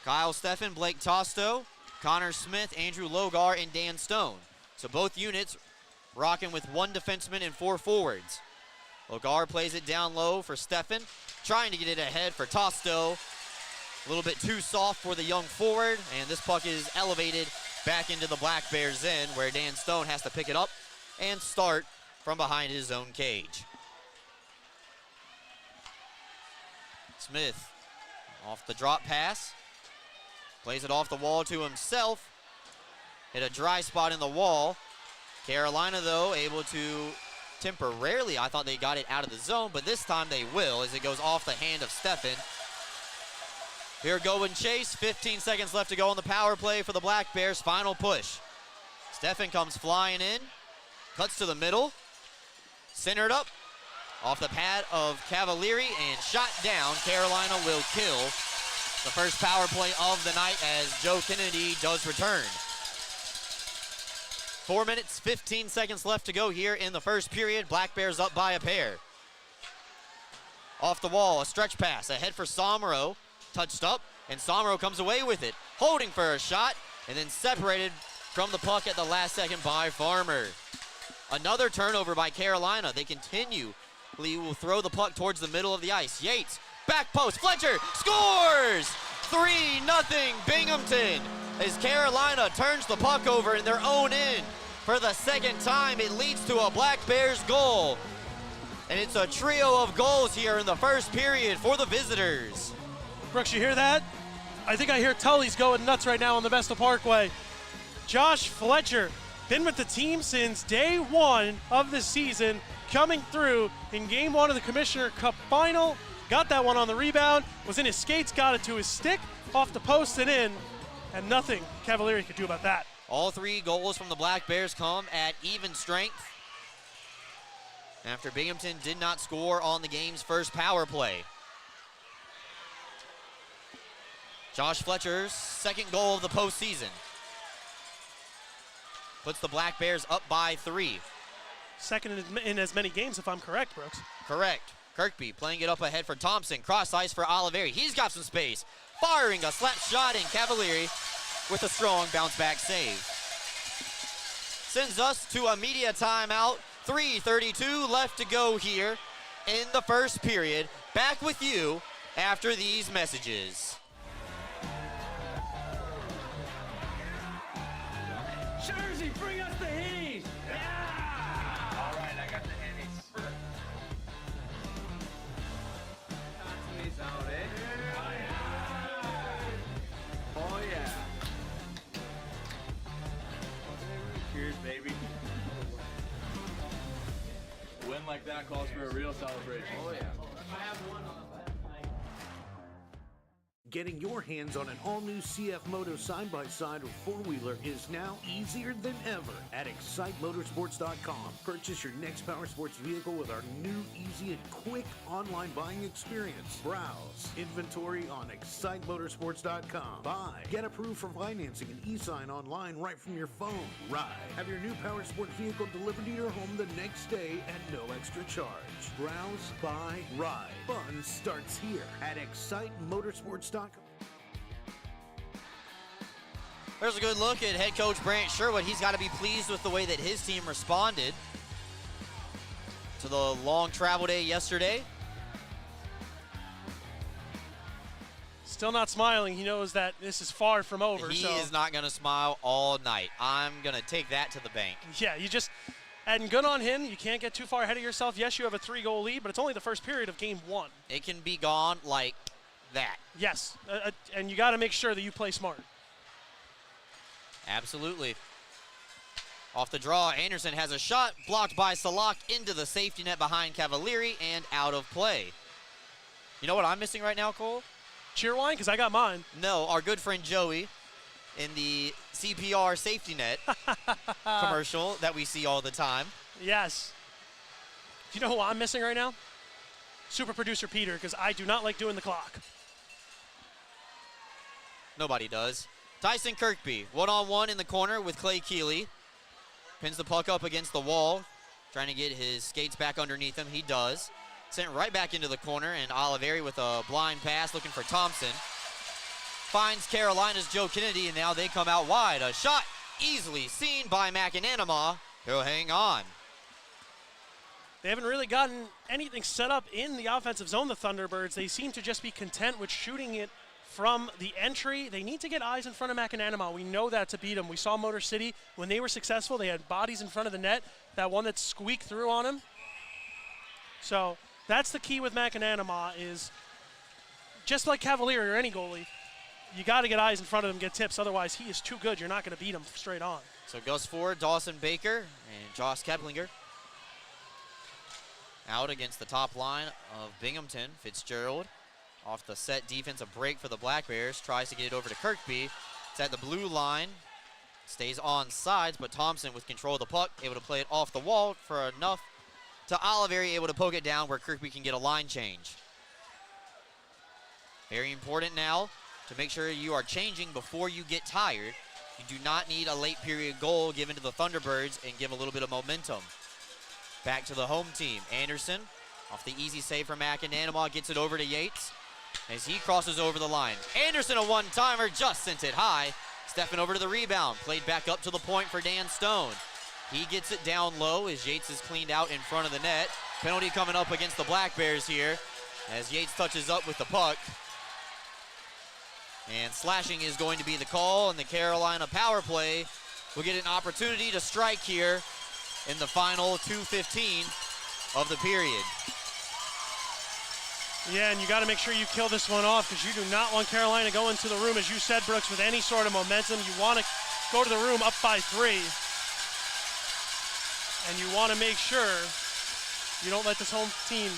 Speaker 1: Kyle Steffen, Blake Tosto, Connor Smith, Andrew Logar, and Dan Stone. So both units rocking with one defenseman and four forwards. Logar plays it down low for Steffen, trying to get it ahead for Tosto. A little bit too soft for the young forward, and this puck is elevated back into the Black Bears' end, where Dan Stone has to pick it up and start from behind his own cage. Smith off the drop pass, plays it off the wall to himself, hit a dry spot in the wall. Carolina, though, able to temporarily, I thought they got it out of the zone, but this time they will as it goes off the hand of Steffen. Here go and chase, 15 seconds left to go on the power play for the Black Bears. Final push. Steffen comes flying in, cuts to the middle, centered up, off the pad of Cavalieri, and shot down. Carolina will kill the first power play of the night as Joe Kennedy does return. 4 minutes, 15 seconds left to go here in the first period. Black Bears up by a pair. Off the wall, a stretch pass ahead for Somro. Touched up, and Somro comes away with it. Holding for a shot, and then separated from the puck at the last second by Farmer. Another turnover by Carolina. They continually will throw the puck towards the middle of the ice. Yates, back post, Fletcher scores! 3-0 Binghamton as Carolina turns the puck over in their own end. For the second time, it leads to a Black Bears goal. And it's a trio of goals here in the first period for the visitors.
Speaker 8: Brooks, you hear that? I think I hear Tully's going nuts right now on the Vestal Parkway. Josh Fletcher, been with the team since day one of the season, coming through in game one of the Commissioner Cup final. Got that one on the rebound, was in his skates, got it to his stick, off the post and in, and nothing Cavalieri could do about that.
Speaker 1: All three goals from the Black Bears come at even strength after Binghamton did not score on the game's first power play. Josh Fletcher's second goal of the postseason puts the Black Bears up by 3.
Speaker 8: Second in as many games, if I'm correct, Brooks.
Speaker 1: Correct. Kirkby playing it up ahead for Thompson. Cross ice for Oliveri. He's got some space. Firing a slap shot, and Cavalieri with a strong bounce back save. Sends us to a media timeout. 3:32 left to go here in the first period. Back with you after these messages.
Speaker 7: Jersey, bring us the Hennies! Yeah! All right, I got the Hennies. Hennies out, eh? Oh, yeah. Cheers, baby. A win like that calls for a real celebration. Oh, yeah.
Speaker 17: Getting your hands on an all-new CF Moto side-by-side or four-wheeler is now easier than ever at ExciteMotorsports.com. Purchase your next power sports vehicle with our new, easy, and quick online buying experience. Browse inventory on ExciteMotorsports.com. Buy, get approved for financing and e-sign online right from your phone. Ride, have your new power sport vehicle delivered to your home the next day at no extra charge. Browse, buy, ride. Fun starts here at ExciteMotorsports.com.
Speaker 1: There's a good look at head coach Brant Sherwood. He's got to be pleased with the way that his team responded to the long travel day yesterday.
Speaker 8: Still not smiling. He knows that this is far from over.
Speaker 1: He is not going to smile all night. I'm going to take that to the bank.
Speaker 8: Yeah, and good on him. You can't get too far ahead of yourself. Yes, you have a 3-goal lead, but it's only the first period of game 1.
Speaker 1: It can be gone like that.
Speaker 8: Yes, and you got to make sure that you play smart.
Speaker 1: Absolutely. Off the draw, Anderson has a shot blocked by Salak into the safety net behind Cavalieri and out of play. You know what I'm missing right now, Cole?
Speaker 8: Cheerwine, because I got mine.
Speaker 1: No, our good friend Joey in the CPR safety net commercial that we see all the time.
Speaker 8: Yes. Do you know who I'm missing right now? Super producer Peter, because I do not like doing the clock.
Speaker 1: Nobody does. Tyson Kirkby, one-on-one in the corner with Clay Keeley. Pins the puck up against the wall, trying to get his skates back underneath him. He does. Sent right back into the corner, and Oliveri with a blind pass looking for Thompson. Finds Carolina's Joe Kennedy, and now they come out wide. A shot easily seen by McAnanama. He'll hang on.
Speaker 8: They haven't really gotten anything set up in the offensive zone, the Thunderbirds. They seem to just be content with shooting it from the entry. They need to get eyes in front of McAnanama. We know that to beat them. We saw Motor City. When they were successful, they had bodies in front of the net. That one that squeaked through on him. So that's the key with McAnanama is just like Cavalieri or any goalie, you got to get eyes in front of him, get tips. Otherwise, he is too good. You're not going to beat him straight on.
Speaker 1: So Gus Ford, Dawson Baker, and Josh Keplinger out against the top line of Binghamton. Fitzgerald off the set defensive break for the Black Bears. Tries to get it over to Kirkby. It's at the blue line. Stays on sides, but Thompson with control of the puck, able to play it off the wall for enough to Oliveri, able to poke it down where Kirkby can get a line change. Very important now to make sure you are changing before you get tired. You do not need a late period goal given to the Thunderbirds and give a little bit of momentum. Back to the home team. Anderson off the easy save from McAnanama, gets it over to Yates as he crosses over the line. Anderson, a one-timer, just sent it high. Stepping over to the rebound. Played back up to the point for Dan Stone. He gets it down low as Yates is cleaned out in front of the net. Penalty coming up against the Black Bears here as Yates touches up with the puck. And slashing is going to be the call, and the Carolina power play will get an opportunity to strike here in the final 2:15 of the period.
Speaker 8: Yeah, and you got to make sure you kill this one off because you do not want Carolina to go into the room, as you said, Brooks, with any sort of momentum. You want to go to the room up by 3. And you want to make sure you don't let this home team,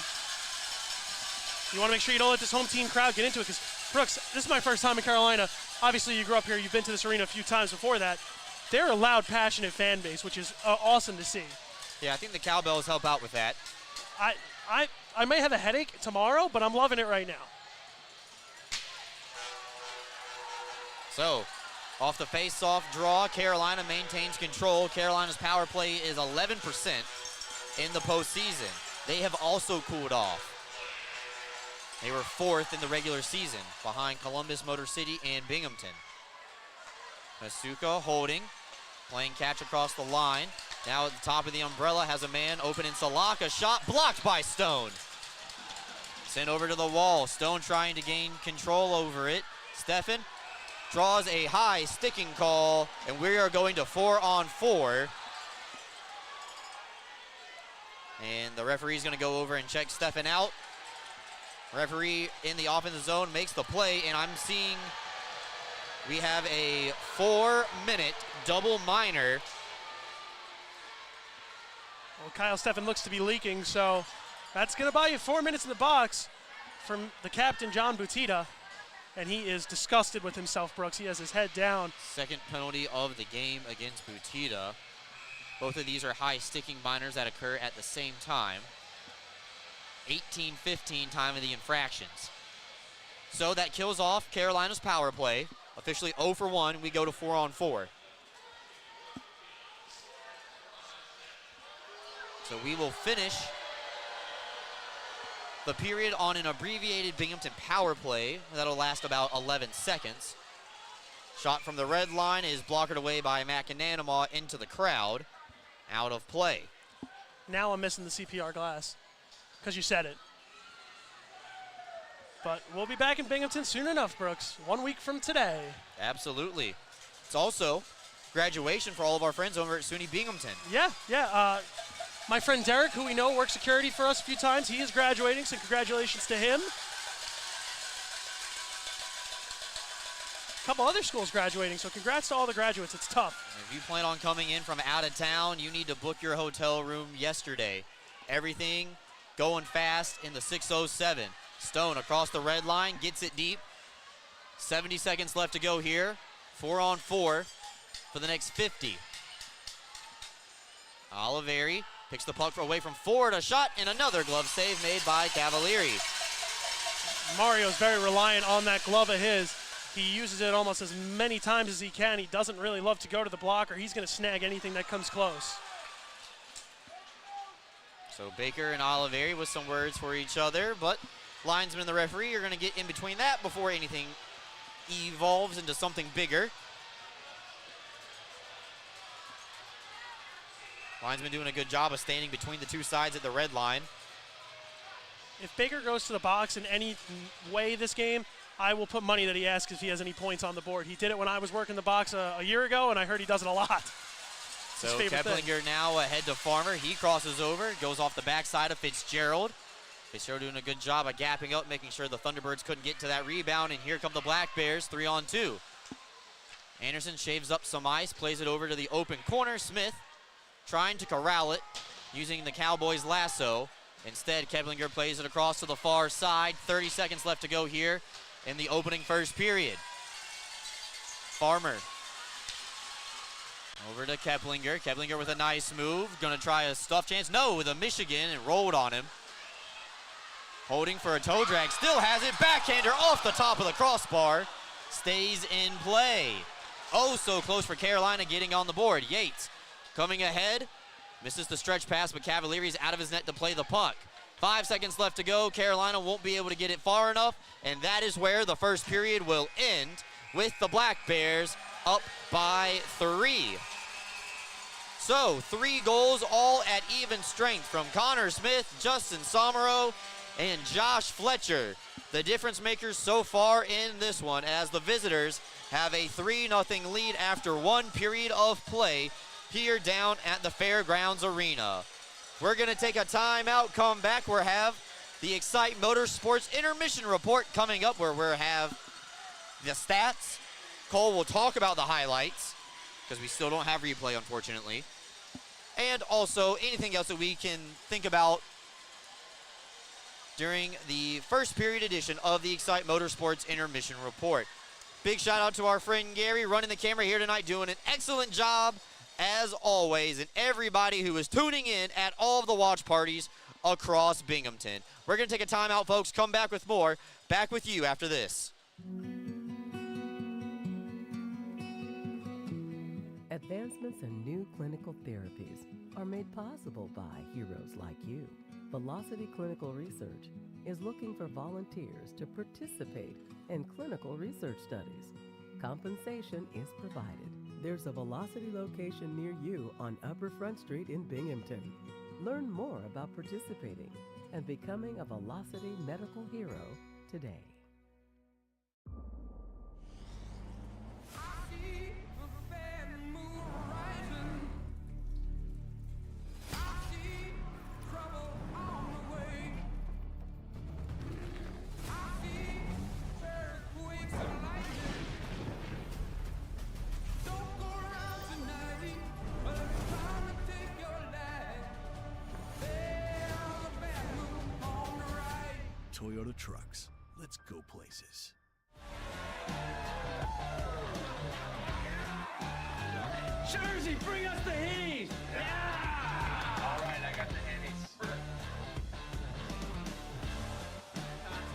Speaker 8: crowd get into it because, Brooks, this is my first time in Carolina. Obviously, you grew up here. You've been to this arena a few times before that. They're a loud, passionate fan base, which is awesome to see.
Speaker 1: Yeah, I think the cowbells help out with that.
Speaker 8: I may have a headache tomorrow, but I'm loving it right now.
Speaker 1: So, off the face-off draw, Carolina maintains control. Carolina's power play is 11% in the postseason. They have also cooled off. They were 4th in the regular season, behind Columbus, Motor City, and Binghamton. Masuka holding, playing catch across the line. Now at the top of the umbrella, has a man open in Salak. A shot blocked by Stone. Sent over to the wall. Stone trying to gain control over it. Steffen draws a high sticking call, and we are going to 4-on-4. And the referee's going to go over and check Steffen out. Referee in the offensive zone makes the play, and I'm seeing we have a 4-minute double minor.
Speaker 8: Well, Kyle Steffen looks to be leaking, so that's going to buy you 4 minutes in the box from the captain, John Butita. and he is disgusted with himself, Brooks. He has his head down.
Speaker 1: Second penalty of the game against Butita. Both of these are high sticking minors that occur at the same time. 18-15 time of the infractions. So that kills off Carolina's power play. Officially 0 for 1. We go to 4 on 4. So we will finish the period on an abbreviated Binghamton power play. That'll last about 11 seconds. Shot from the red line is blockered away by McAnanama into the crowd. Out of play.
Speaker 8: Now I'm missing the CPR glass because you said it. But we'll be back in Binghamton soon enough, Brooks. 1 week from today.
Speaker 1: Absolutely. It's also graduation for all of our friends over at SUNY Binghamton.
Speaker 8: Yeah. My friend Derek, who we know works security for us a few times, he is graduating, so congratulations to him. A couple other schools graduating, so congrats to all the graduates. It's tough.
Speaker 1: If you plan on coming in from out of town, you need to book your hotel room yesterday. Everything going fast in the 607. Stone across the red line, gets it deep. 70 seconds left to go here. 4 on 4 for the next 50. Oliveri picks the puck away from Ford. A shot and another glove save made by Cavalieri.
Speaker 8: Mario's very reliant on that glove of his. He uses it almost as many times as he can. He doesn't really love to go to the blocker. He's going to snag anything that comes close.
Speaker 1: So Baker and Oliveri with some words for each other, but linesman and the referee are going to get in between that before anything evolves into something bigger. Linesman doing a good job of standing between the two sides at the red line.
Speaker 8: If Baker goes to the box in any way this game, I will put money that he asks if he has any points on the board. He did it when I was working the box a year ago, and I heard he does it a lot.
Speaker 1: So Keplinger now ahead to Farmer. He crosses over, goes off the backside of Fitzgerald. Fitzgerald doing a good job of gapping up, making sure the Thunderbirds couldn't get to that rebound, and here come the Black Bears, 3 on 2. Anderson shaves up some ice, plays it over to the open corner. Smith trying to corral it using the Cowboys lasso. Instead, Keplinger plays it across to the far side. 30 seconds left to go here in the opening first period. Farmer over to Keplinger. Keplinger with a nice move. Gonna try a stuff chance. No, with a Michigan and rolled on him. Holding for a toe drag. Still has it. Backhander off the top of the crossbar. Stays in play. Oh, so close for Carolina getting on the board. Yates coming ahead. Misses the stretch pass, but Cavalieri's out of his net to play the puck. 5 seconds left to go. Carolina won't be able to get it far enough, and that is where the first period will end with the Black Bears up by 3. So 3 goals, all at even strength from Connor Smith, Justin Somero, and Josh Fletcher. The difference makers so far in this one, as the visitors have a 3-0 lead after 1 period of play here down at the Fairgrounds Arena. We're going to take a timeout, come back. We'll have the Excite Motorsports Intermission Report coming up, where we'll have the stats. Cole will talk about the highlights, because we still don't have replay, unfortunately. And also anything else that we can think about during the first period edition of the Excite Motorsports Intermission Report. Big shout out to our friend Gary running the camera here tonight, doing an excellent job as always, and everybody who is tuning in at all of the watch parties across Binghamton. We're going to take a timeout, folks. Come back with more. Back with you after this.
Speaker 14: Advancements in new clinical therapies are made possible by heroes like you. Velocity Clinical Research is looking for volunteers to participate in clinical research studies. Compensation is provided. There's a Velocity location near you on Upper Front Street in Binghamton. Learn more about participating and becoming a Velocity medical hero today.
Speaker 17: Toyota trucks. Let's go places.
Speaker 18: Jersey, bring us the Hennies! Yeah!
Speaker 19: All right, I got the Hennies.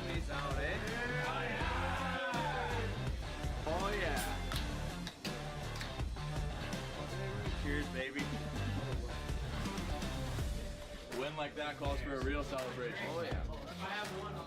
Speaker 19: Sweets out, eh? Oh, yeah. Cheers, baby. A win like that calls for a real celebration. Oh, yeah.
Speaker 18: I have one on that.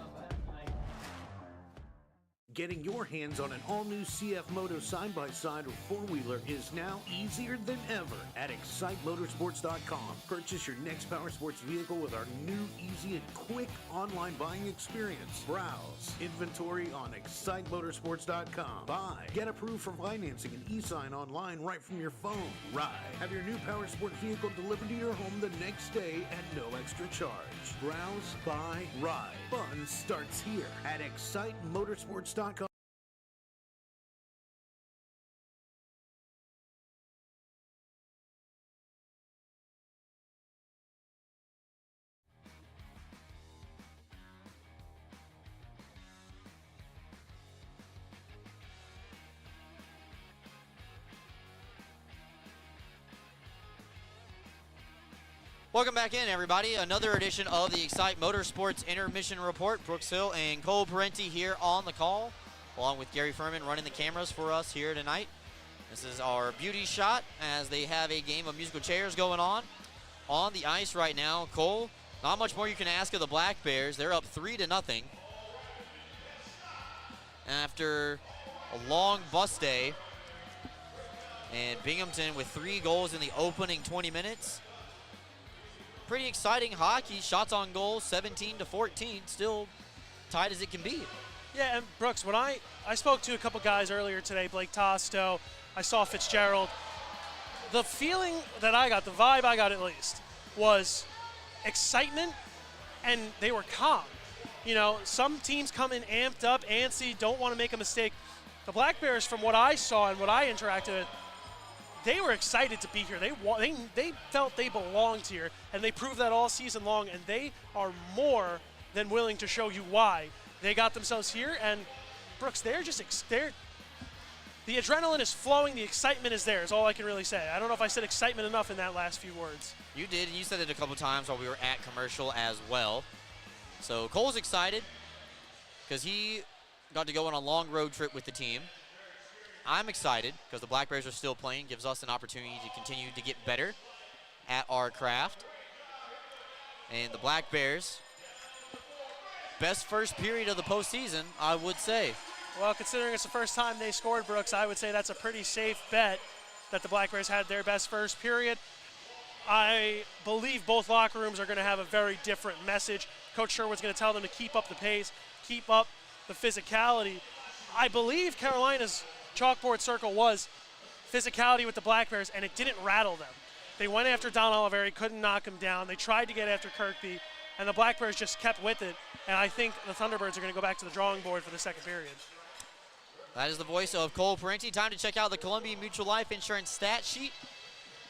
Speaker 17: Getting your hands on an all-new CF Moto side-by-side or four-wheeler is now easier than ever at ExciteMotorsports.com. Purchase your next power sports vehicle with our new, easy, and quick online buying experience. Browse inventory on ExciteMotorsports.com. Buy, get approved for financing and e-sign online right from your phone. Ride, have your new power sport vehicle delivered to your home the next day at no extra charge. Browse, buy, ride. Fun starts here at ExciteMotorsports.com.
Speaker 1: Welcome back in, everybody. Another edition of the Excite Motorsports Intermission Report. Brooks Hill and Cole Parenti here on the call, along with Gary Furman running the cameras for us here tonight. This is our beauty shot as they have a game of musical chairs going on the ice right now. Cole, not much more you can ask of the Black Bears. They're up 3-0 after a long bus day. And Binghamton with 3 goals in the opening 20 minutes. Pretty exciting hockey. Shots on goal, 17-14. Still tight as it can be.
Speaker 8: Yeah, and Brooks, when I spoke to a couple guys earlier today, Blake Tosto, I saw Fitzgerald. The feeling that I got, the vibe I got at least, was excitement, and they were calm. You know, some teams come in amped up, antsy, don't want to make a mistake. The Black Bears, from what I saw and what I interacted with, they were excited to be here. They felt they belonged here, and they proved that all season long, and they are more than willing to show you why they got themselves here. And, Brooks, the adrenaline is flowing, the excitement is there, is all I can really say. I don't know if I said excitement enough in that last few words.
Speaker 1: You did, and you said it a couple times while we were at commercial as well. So Cole's excited because he got to go on a long road trip with the team. I'm excited because the Black Bears are still playing, gives us an opportunity to continue to get better at our craft. And the Black Bears, best first period of the postseason, I would say.
Speaker 8: Well, considering it's the first time they scored, Brooks, I would say that's a pretty safe bet that the Black Bears had their best first period. I believe both locker rooms are going to have a very different message. Coach Sherwood's going to tell them to keep up the pace, keep up the physicality. I believe Carolina's chalkboard circle was physicality with the Black Bears, and it didn't rattle them. They went after Don Oliveri, couldn't knock him down. They tried to get after Kirkby, and the Black Bears just kept with it. And I think the Thunderbirds are going to go back to the drawing board for the second period.
Speaker 1: That is the voice of Cole Parenti. Time to check out the Columbia Mutual Life Insurance stat sheet.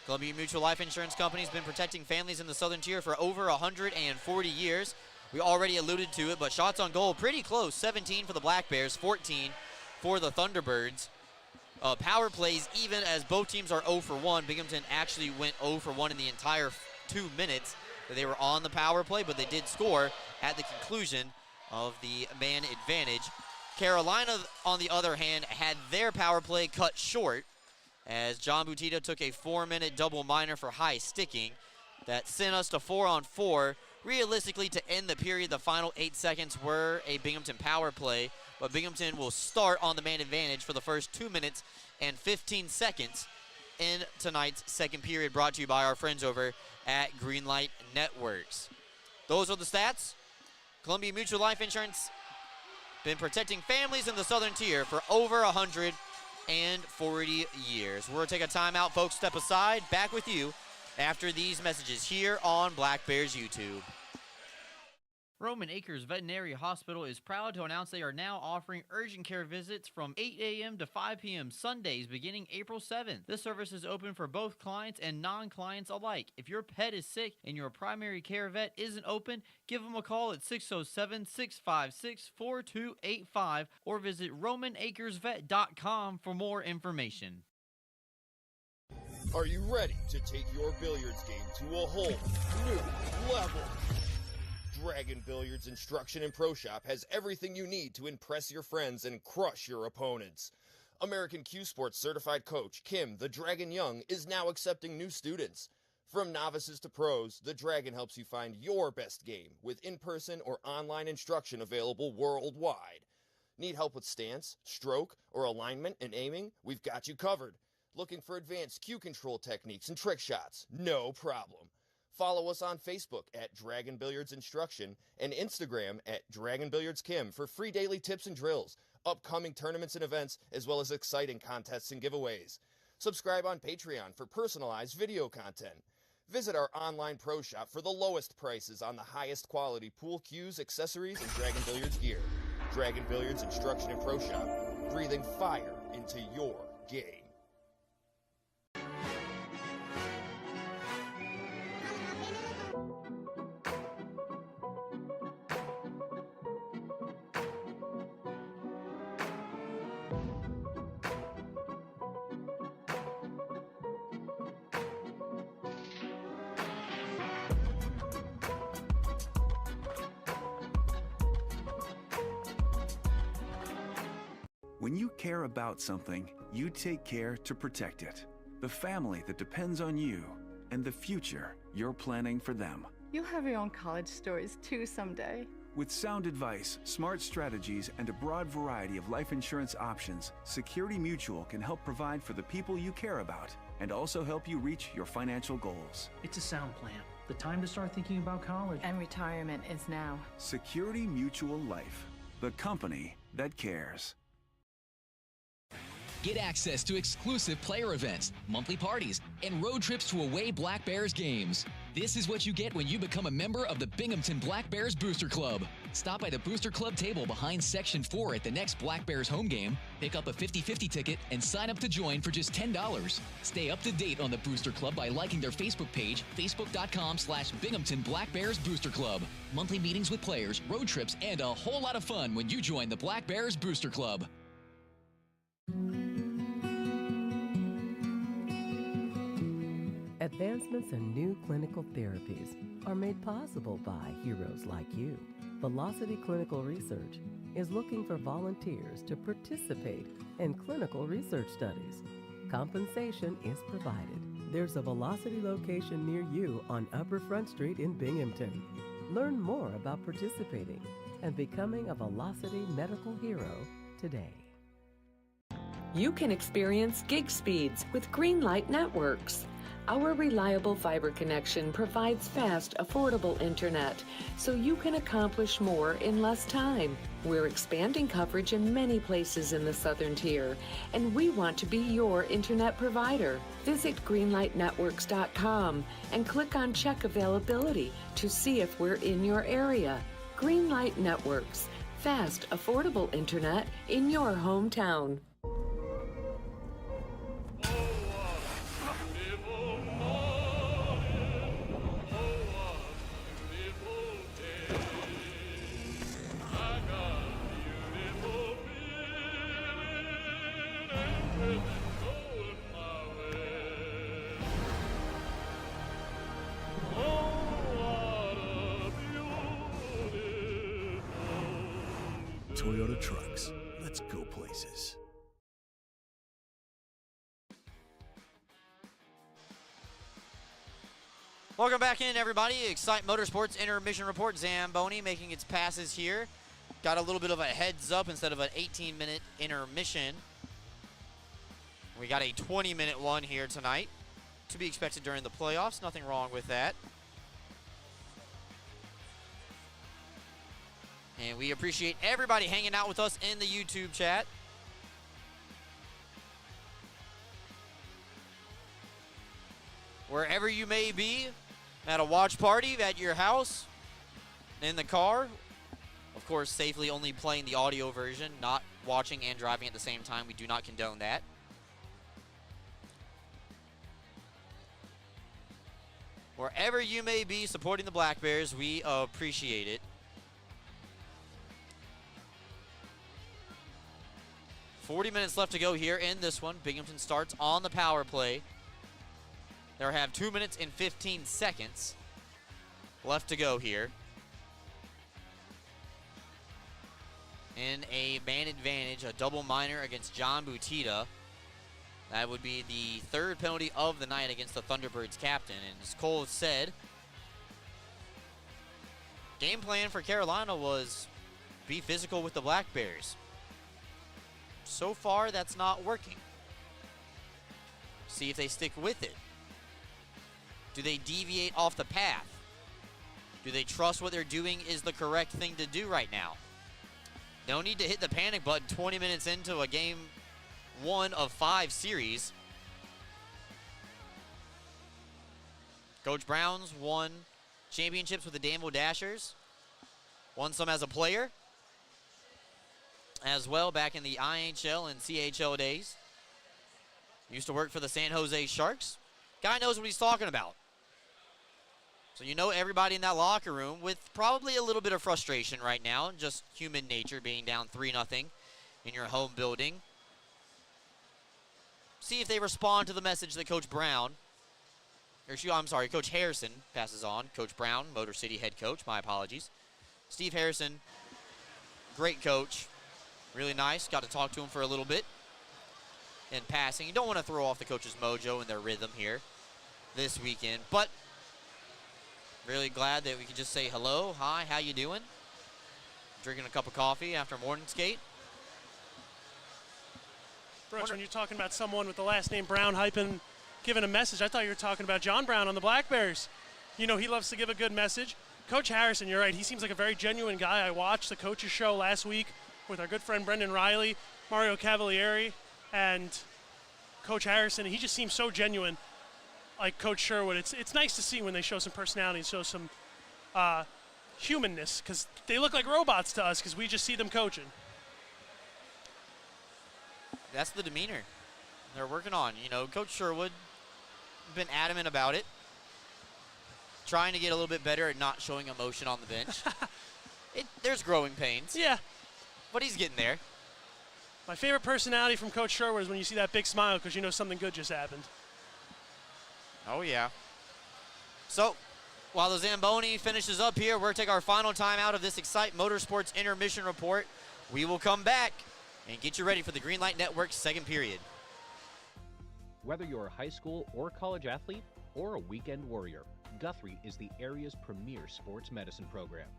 Speaker 1: Columbia Mutual Life Insurance Company has been protecting families in the Southern Tier for over 140 years. We already alluded to it, but shots on goal pretty close. 17 for the Black Bears, 14 for the Thunderbirds. Power plays, even as both teams are 0 for 1. Binghamton actually went 0 for 1 in the entire 2 minutes that they were on the power play, but they did score at the conclusion of the man advantage. Carolina, on the other hand, had their power play cut short as John Butita took a 4-minute double minor for high sticking that sent us to 4-on-4. Realistically, to end the period, the final 8 seconds were a Binghamton power play, but Binghamton will start on the man advantage for the first 2 minutes and 15 seconds in tonight's second period, brought to you by our friends over at Greenlight Networks. Those are the stats. Columbia Mutual Life Insurance been protecting families in the Southern Tier for over 140 years. We're going to take a timeout, folks. Step aside. Back with you after these messages here on Black Bears YouTube.
Speaker 2: Roman Acres Veterinary Hospital is proud to announce they are now offering urgent care visits from 8 a.m. to 5 p.m. Sundays beginning April 7th. This service is open for both clients and non-clients alike. If your pet is sick and your primary care vet isn't open, give them a call at 607-656-4285 or visit RomanAcresVet.com for more information.
Speaker 16: Are you ready to take your billiards game to a whole new level? Dragon Billiards Instruction and Pro Shop has everything you need to impress your friends and crush your opponents. American Q Sports certified coach Kim the Dragon Young is now accepting new students. From novices to pros, the Dragon helps you find your best game with in-person or online instruction available worldwide. Need help with stance, stroke, or alignment and aiming? We've got you covered. Looking for advanced cue control techniques and trick shots? No problem. Follow us on Facebook at Dragon Billiards Instruction and Instagram at Dragon Billiards Kim for free daily tips and drills, upcoming tournaments and events, as well as exciting contests and giveaways. Subscribe on Patreon for personalized video content. Visit our online pro shop for the lowest prices on the highest quality pool cues, accessories, and Dragon Billiards gear. Dragon Billiards Instruction and Pro Shop, breathing fire into your game.
Speaker 11: When you care about something, you take care to protect it. The family that depends on you, and the future you're planning for them.
Speaker 12: You'll have your own college stories too someday.
Speaker 11: With sound advice, smart strategies, and a broad variety of life insurance options, Security Mutual can help provide for the people you care about and also help you reach your financial goals.
Speaker 13: It's a sound plan. The time to start thinking about college.
Speaker 12: And retirement is now.
Speaker 11: Security Mutual Life, the company that cares.
Speaker 20: Get access to exclusive player events, monthly parties, and road trips to away Black Bears games. This is what you get when you become a member of the Binghamton Black Bears Booster Club. Stop by the Booster Club table behind Section 4 at the next Black Bears home game, pick up a 50-50 ticket, and sign up to join for just $10. Stay up to date on the Booster Club by liking their Facebook page, facebook.com/Binghamton Black Bears Booster Club. Monthly meetings with players, road trips, and a whole lot of fun when you join the Black Bears Booster Club.
Speaker 14: Advancements in new clinical therapies are made possible by heroes like you. Velocity Clinical Research is looking for volunteers to participate in clinical research studies. Compensation is provided. There's a Velocity location near you on Upper Front Street in Binghamton. Learn more about participating and becoming a Velocity medical hero today.
Speaker 9: You can experience gig speeds with Greenlight Networks. Our reliable fiber connection provides fast, affordable internet, so you can accomplish more in less time. We're expanding coverage in many places in the Southern Tier, and we want to be your internet provider. Visit greenlightnetworks.com and click on Check Availability to see if we're in your area. Greenlight Networks, fast, affordable internet in your hometown.
Speaker 21: Toyota Trucks. Let's go places.
Speaker 1: Welcome back in, everybody. Excite Motorsports Intermission Report. Zamboni making its passes here. Got a little bit of a heads up instead of an 18-minute intermission. We got a 20-minute one here tonight to be expected during the playoffs. Nothing wrong with that. And we appreciate everybody hanging out with us in the YouTube chat. Wherever you may be, at a watch party, at your house, in the car. Of course, safely only playing the audio version, not watching and driving at the same time. We do not condone that. Wherever you may be supporting the Black Bears, we appreciate it. 40 minutes left to go here in this one. Binghamton starts on the power play. They have 2 minutes and 15 seconds left to go here. In a man advantage, a double minor against John Butita. That would be the third penalty of the night against the Thunderbirds captain. And as Cole said, game plan for Carolina was be physical with the Black Bears. So far, that's not working. See if they stick with it. Do they deviate off the path? Do they trust what they're doing is the correct thing to do right now? No need to hit the panic button 20 minutes into a game 1 of 5 series. Coach Brown's won championships with the Danville Dashers. Won some as a player as well back in the IHL and CHL days. Used to work for the San Jose Sharks. Guy knows what he's talking about. So you know everybody in that locker room with probably a little bit of frustration right now, just human nature being down 3-0 in your home building. See if they respond to the message that Coach Brown, Coach Harrison passes on. Coach Brown, Motor City head coach, my apologies. Steve Harrison, great coach, really nice. Got to talk to him for a little bit in passing. You don't want to throw off the coach's mojo and their rhythm here this weekend, but really glad that we could just say hello, hi, how you doing? Drinking a cup of coffee after morning skate.
Speaker 8: Brooks, when you're talking about someone with the last name Brown giving a message, I thought you were talking about John Brown on the Black Bears. You know, he loves to give a good message. Coach Harrison, you're right, he seems like a very genuine guy. I watched the coaches show last week with our good friend Brendan Riley, Mario Cavalieri, and Coach Harrison. He just seems so genuine. Like Coach Sherwood, it's nice to see when they show some personality and show some humanness, because they look like robots to us because we just see them coaching.
Speaker 1: That's the demeanor they're working on. You know, Coach Sherwood been adamant about it, trying to get a little bit better at not showing emotion on the bench. There's growing pains.
Speaker 8: Yeah.
Speaker 1: But he's getting there.
Speaker 8: My favorite personality from Coach Sherwood is when you see that big smile because you know something good just happened.
Speaker 1: Oh, yeah. So, while the Zamboni finishes up here, we're going to take our final time out of this Excite Motorsports Intermission Report. We will come back and get you ready for the Greenlight Network's second period.
Speaker 15: Whether you're a high school or college athlete or a weekend warrior, Guthrie is the area's premier sports medicine program,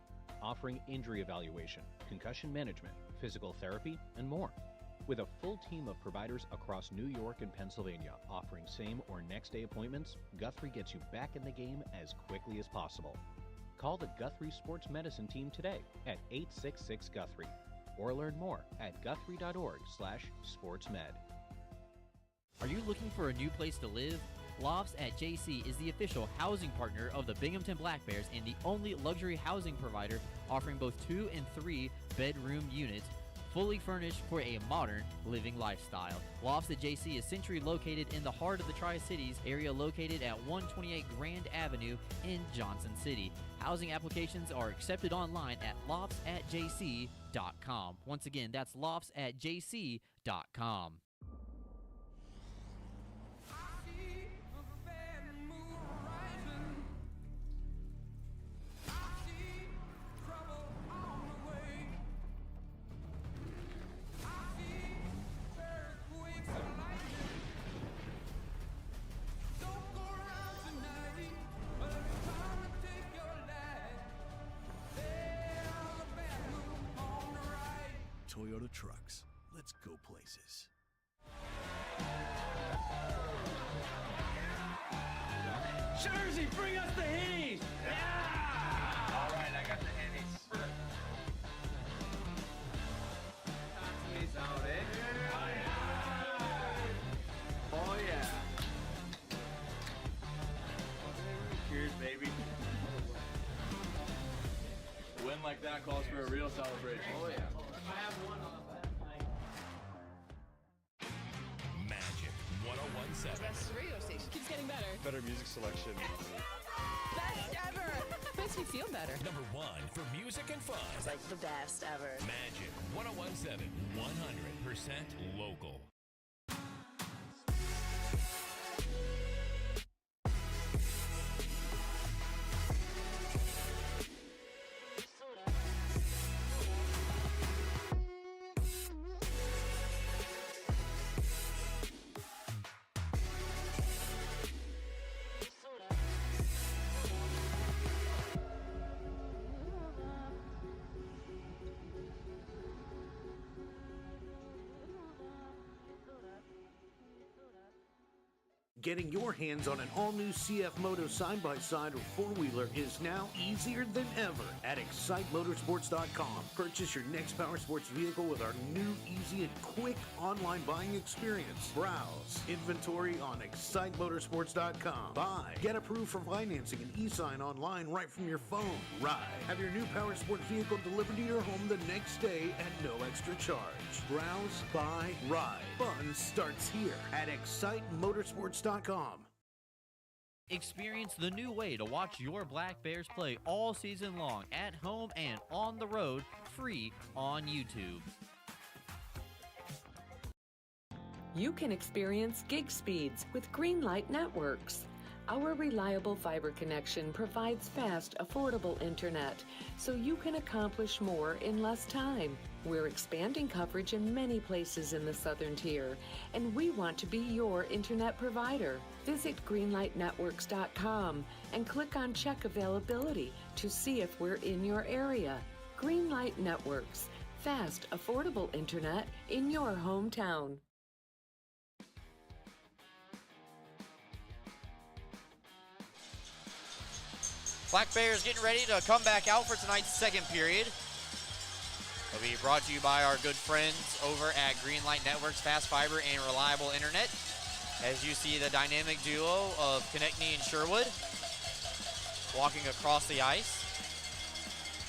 Speaker 15: offering injury evaluation, concussion management, physical therapy, and more. With a full team of providers across New York and Pennsylvania offering same or next day appointments, Guthrie gets you back in the game as quickly as possible. Call the Guthrie Sports Medicine team today at 866-GUTHRIE or learn more at guthrie.org/sportsmed.
Speaker 2: Are you looking for a new place to live? Lofts at JC is the official housing partner of the Binghamton Black Bears and the only luxury housing provider offering both 2 and 3 bedroom units, fully furnished for a modern living lifestyle. Lofts at JC is centrally located in the heart of the Tri-Cities area, located at 128 Grand Avenue in Johnson City. Housing applications are accepted online at loftsatjc.com. Once again, that's loftsatjc.com.
Speaker 21: Toyota Trucks. Let's go places.
Speaker 18: Jersey, bring us the hitties! Yeah! All right, I got the hitties. Out, eh? Oh, yeah. Cheers, baby.
Speaker 19: like that calls for a real celebration. Oh, yeah.
Speaker 3: Magic 1017.
Speaker 22: Best radio station. Keeps getting better.
Speaker 23: Better music selection.
Speaker 22: Best ever. Makes me feel better.
Speaker 3: Number 1 for music and fun.
Speaker 22: It's like the best ever.
Speaker 3: Magic 1017. 100% local.
Speaker 17: Getting your hands on an all-new CF Moto side-by-side or four-wheeler is now easier than ever at ExciteMotorsports.com. Purchase your next power sports vehicle with our new, easy, and quick online buying experience. Browse inventory on ExciteMotorsports.com. Buy, get approved for financing and e-sign online right from your phone. Ride, have your new power sport vehicle delivered to your home the next day at no extra charge. Browse, buy, ride. Fun starts here at ExciteMotorsports.com.
Speaker 2: Experience the new way to watch your Black Bears play all season long, at home and on the road, free on YouTube.
Speaker 9: You can experience gig speeds with Greenlight Networks. Our reliable fiber connection provides fast, affordable internet, so you can accomplish more in less time. We're expanding coverage in many places in the Southern Tier, and we want to be your internet provider. Visit greenlightnetworks.com and click on Check Availability to see if we're in your area. Greenlight Networks, fast, affordable internet in your hometown.
Speaker 1: Black Bears getting ready to come back out for tonight's second period. It'll be brought to you by our good friends over at Greenlight Networks, fast fiber and reliable internet. As you see the dynamic duo of Konechny and Sherwood walking across the ice.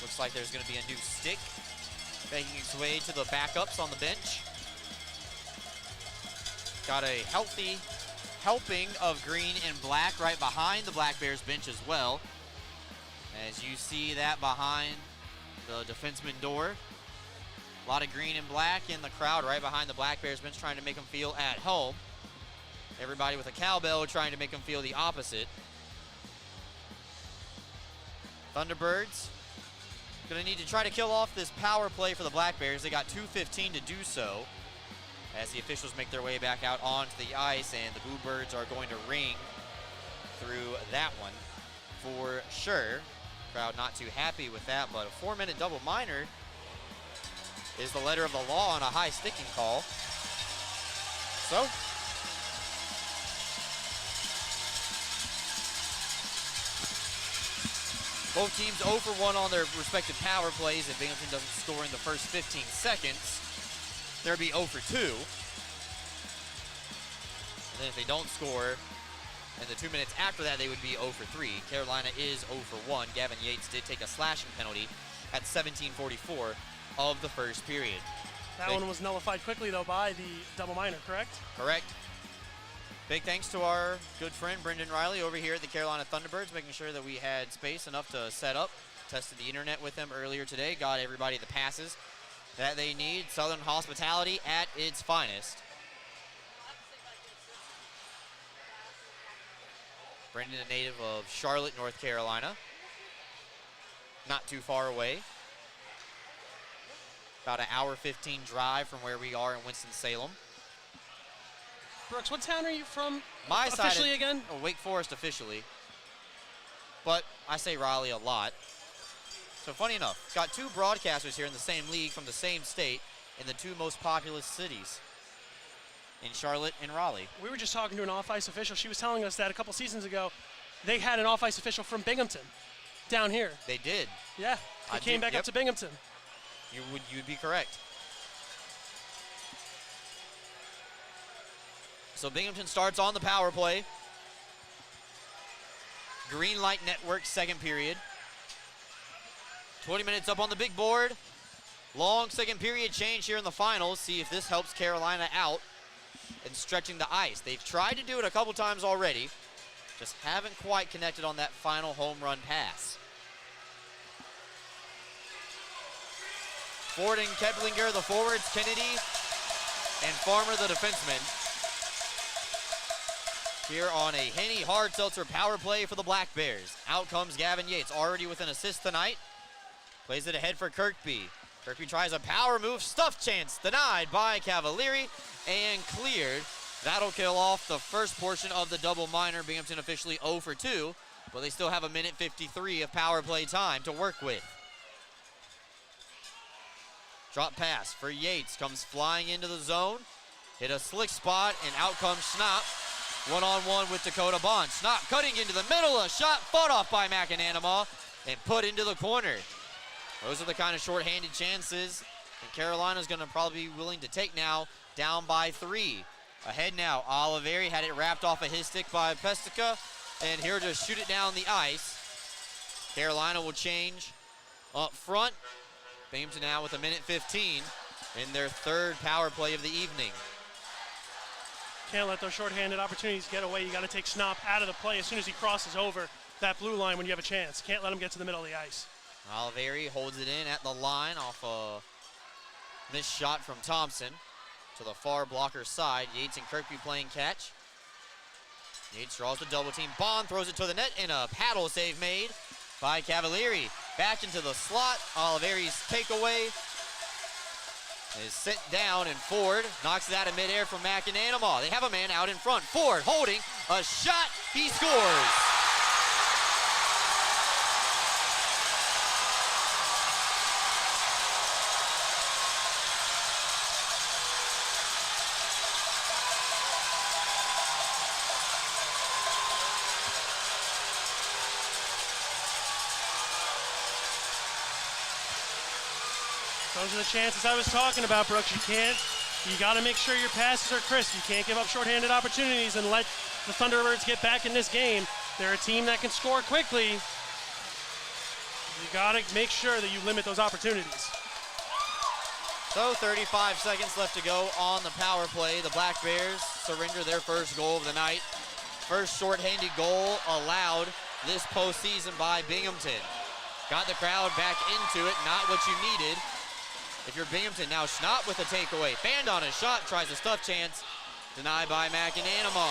Speaker 1: Looks like there's going to be a new stick making its way to the backups on the bench. Got a healthy helping of green and black right behind the Black Bears bench as well. As you see that behind the defenseman door. A lot of green and black in the crowd right behind the Black Bears bench, trying to make them feel at home. Everybody with a cowbell trying to make them feel the opposite. Thunderbirds going to need to try to kill off this power play for the Black Bears. They got 2:15 to do so as the officials make their way back out onto the ice, and the Boo Birds are going to ring through that one for sure. Crowd not too happy with that, but a 4-minute double minor is the letter of the law on a high sticking call. So, both teams 0 for 1 on their respective power plays. If Binghamton doesn't score in the first 15 seconds, they'll be 0 for 2. And then if they don't score in the 2 minutes after that, they would be 0 for 3. Carolina is 0 for 1. Gavin Yates did take a slashing penalty at 17:44 of the first period.
Speaker 8: That one was nullified quickly, though, by the double minor, correct?
Speaker 1: Correct. Big thanks to our good friend Brendan Riley over here at the Carolina Thunderbirds, making sure that we had space enough to set up. Tested the internet with them earlier today, got everybody the passes that they need. Southern hospitality at its finest. Brendan, a native of Charlotte, North Carolina. Not too far away. About an hour 15 drive from where we are in Winston-Salem.
Speaker 8: Brooks, what town are you from?
Speaker 1: My side
Speaker 8: officially again?
Speaker 1: Oh, Wake Forest officially. But I say Raleigh a lot. So funny enough, got two broadcasters here in the same league from the same state in the two most populous cities, in Charlotte and Raleigh.
Speaker 8: We were just talking to an off-ice official. She was telling us that a couple seasons ago, they had an off-ice official from Binghamton down here.
Speaker 1: They did.
Speaker 8: Yeah, they came back up to Binghamton.
Speaker 1: You'd be correct. So Binghamton starts on the power play. Greenlight Network second period. 20 minutes up on the big board. Long second period change here in the finals. See if this helps Carolina out in stretching the ice. They've tried to do it a couple times already, just haven't quite connected on that final home run pass. Ford and Keplinger, the forwards, Kennedy and Farmer, the defenseman. Here on a Henny Hard Seltzer power play for the Black Bears. Out comes Gavin Yates, already with an assist tonight. Plays it ahead for Kirkby. Kirkby tries a power move, stuff chance, denied by Cavalieri, and cleared. That'll kill off the first portion of the double minor. Binghamton officially 0 for 2, but they still have a minute 53 of power play time to work with. Drop pass for Yates, comes flying into the zone. Hit a slick spot, and out comes Schnapp. One-on-one with Dakota Bond. Schnapp cutting into the middle, a shot fought off by McAnanama and put into the corner. Those are the kind of shorthanded chances that Carolina's going to probably be willing to take now, down by 3. Ahead now, Oliveri had it wrapped off of his stick by Pestica, and here to shoot it down the ice. Carolina will change up front. Binghamton now with a minute 15 in their third power play of the evening.
Speaker 8: Can't let those shorthanded opportunities get away. You got to take Schnapp out of the play as soon as he crosses over that blue line when you have a chance. Can't let him get to the middle of the ice.
Speaker 1: Oliveri holds it in at the line off a missed shot from Thompson to the far blocker side. Yates and Kirkby playing catch. Yates draws the double team. Bond throws it to the net, and a paddle save made by Cavalieri. Back into the slot. Oliveri's takeaway is sent down, and Ford knocks it out of midair from McAnanama. They have a man out in front. Ford holding a shot. He scores.
Speaker 8: Those are the chances I was talking about, Brooks. You got to make sure your passes are crisp. You can't give up shorthanded opportunities and let the Thunderbirds get back in this game. They're a team that can score quickly. You got to make sure that you limit those opportunities.
Speaker 1: So 35 seconds left to go on the power play. The Black Bears surrender their first goal of the night. First shorthanded goal allowed this postseason by Binghamton. Got the crowd back into it, not what you needed. If you're Binghamton, now Schnapp with a takeaway. Fanned on a shot, tries a stuff chance. Denied by McAnanama.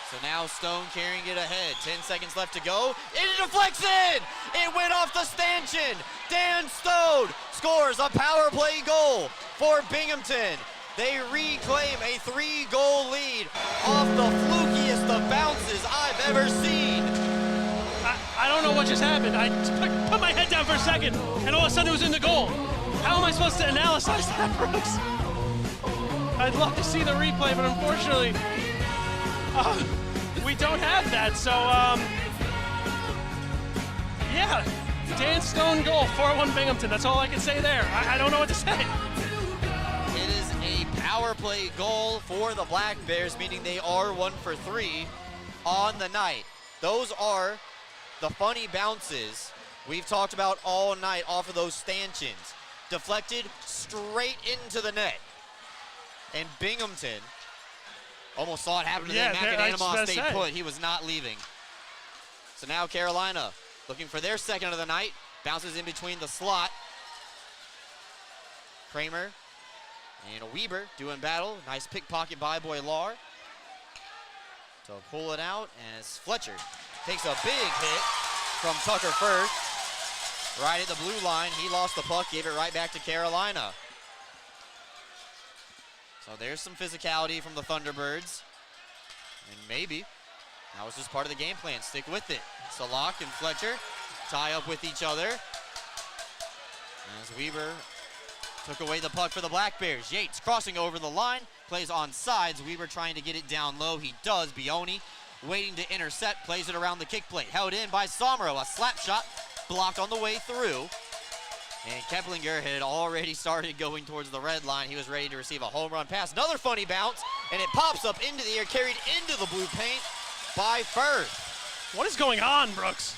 Speaker 1: So now Stone carrying it ahead. 10 seconds left to go. It deflects in! It went off the stanchion. Dan Stone scores a power play goal for Binghamton. They reclaim a 3-goal lead off the flukiest of bounces I've ever seen.
Speaker 8: I don't know what just happened. I put my head down for a second, and all of a sudden it was in the goal. How am I supposed to analyze that, Brooks? I'd love to see the replay, but unfortunately, we don't have that. So, yeah, Dan Stone goal, 4-1 Binghamton. That's all I can say there. I don't know what to say.
Speaker 1: It is a power play goal for the Black Bears, meaning they are 1 for 3 on the night. Those are the funny bounces we've talked about all night off of those stanchions. Deflected straight into the net. And Binghamton almost saw it happen to them. McAnanama stayed put. He was not leaving. So now Carolina looking for their second of the night. Bounces in between the slot. Kramer and Weber doing battle. Nice pickpocket by Boylar. To pull it out as Fletcher takes a big hit from Tucker Firth. Right at the blue line. He lost the puck, gave it right back to Carolina. So there's some physicality from the Thunderbirds. And maybe that was just part of the game plan. Stick with it. Salak and Fletcher tie up with each other. As Weber took away the puck for the Black Bears. Yates crossing over the line. Plays on sides. Weber trying to get it down low. He does. Bioni waiting to intercept. Plays it around the kick plate. Held in by Somero. A slap shot blocked on the way through. And Keplinger had already started going towards the red line. He was ready to receive a home run pass. Another funny bounce. And it pops up into the air. Carried into the blue paint. by Firth.
Speaker 8: What is going on, Brooks?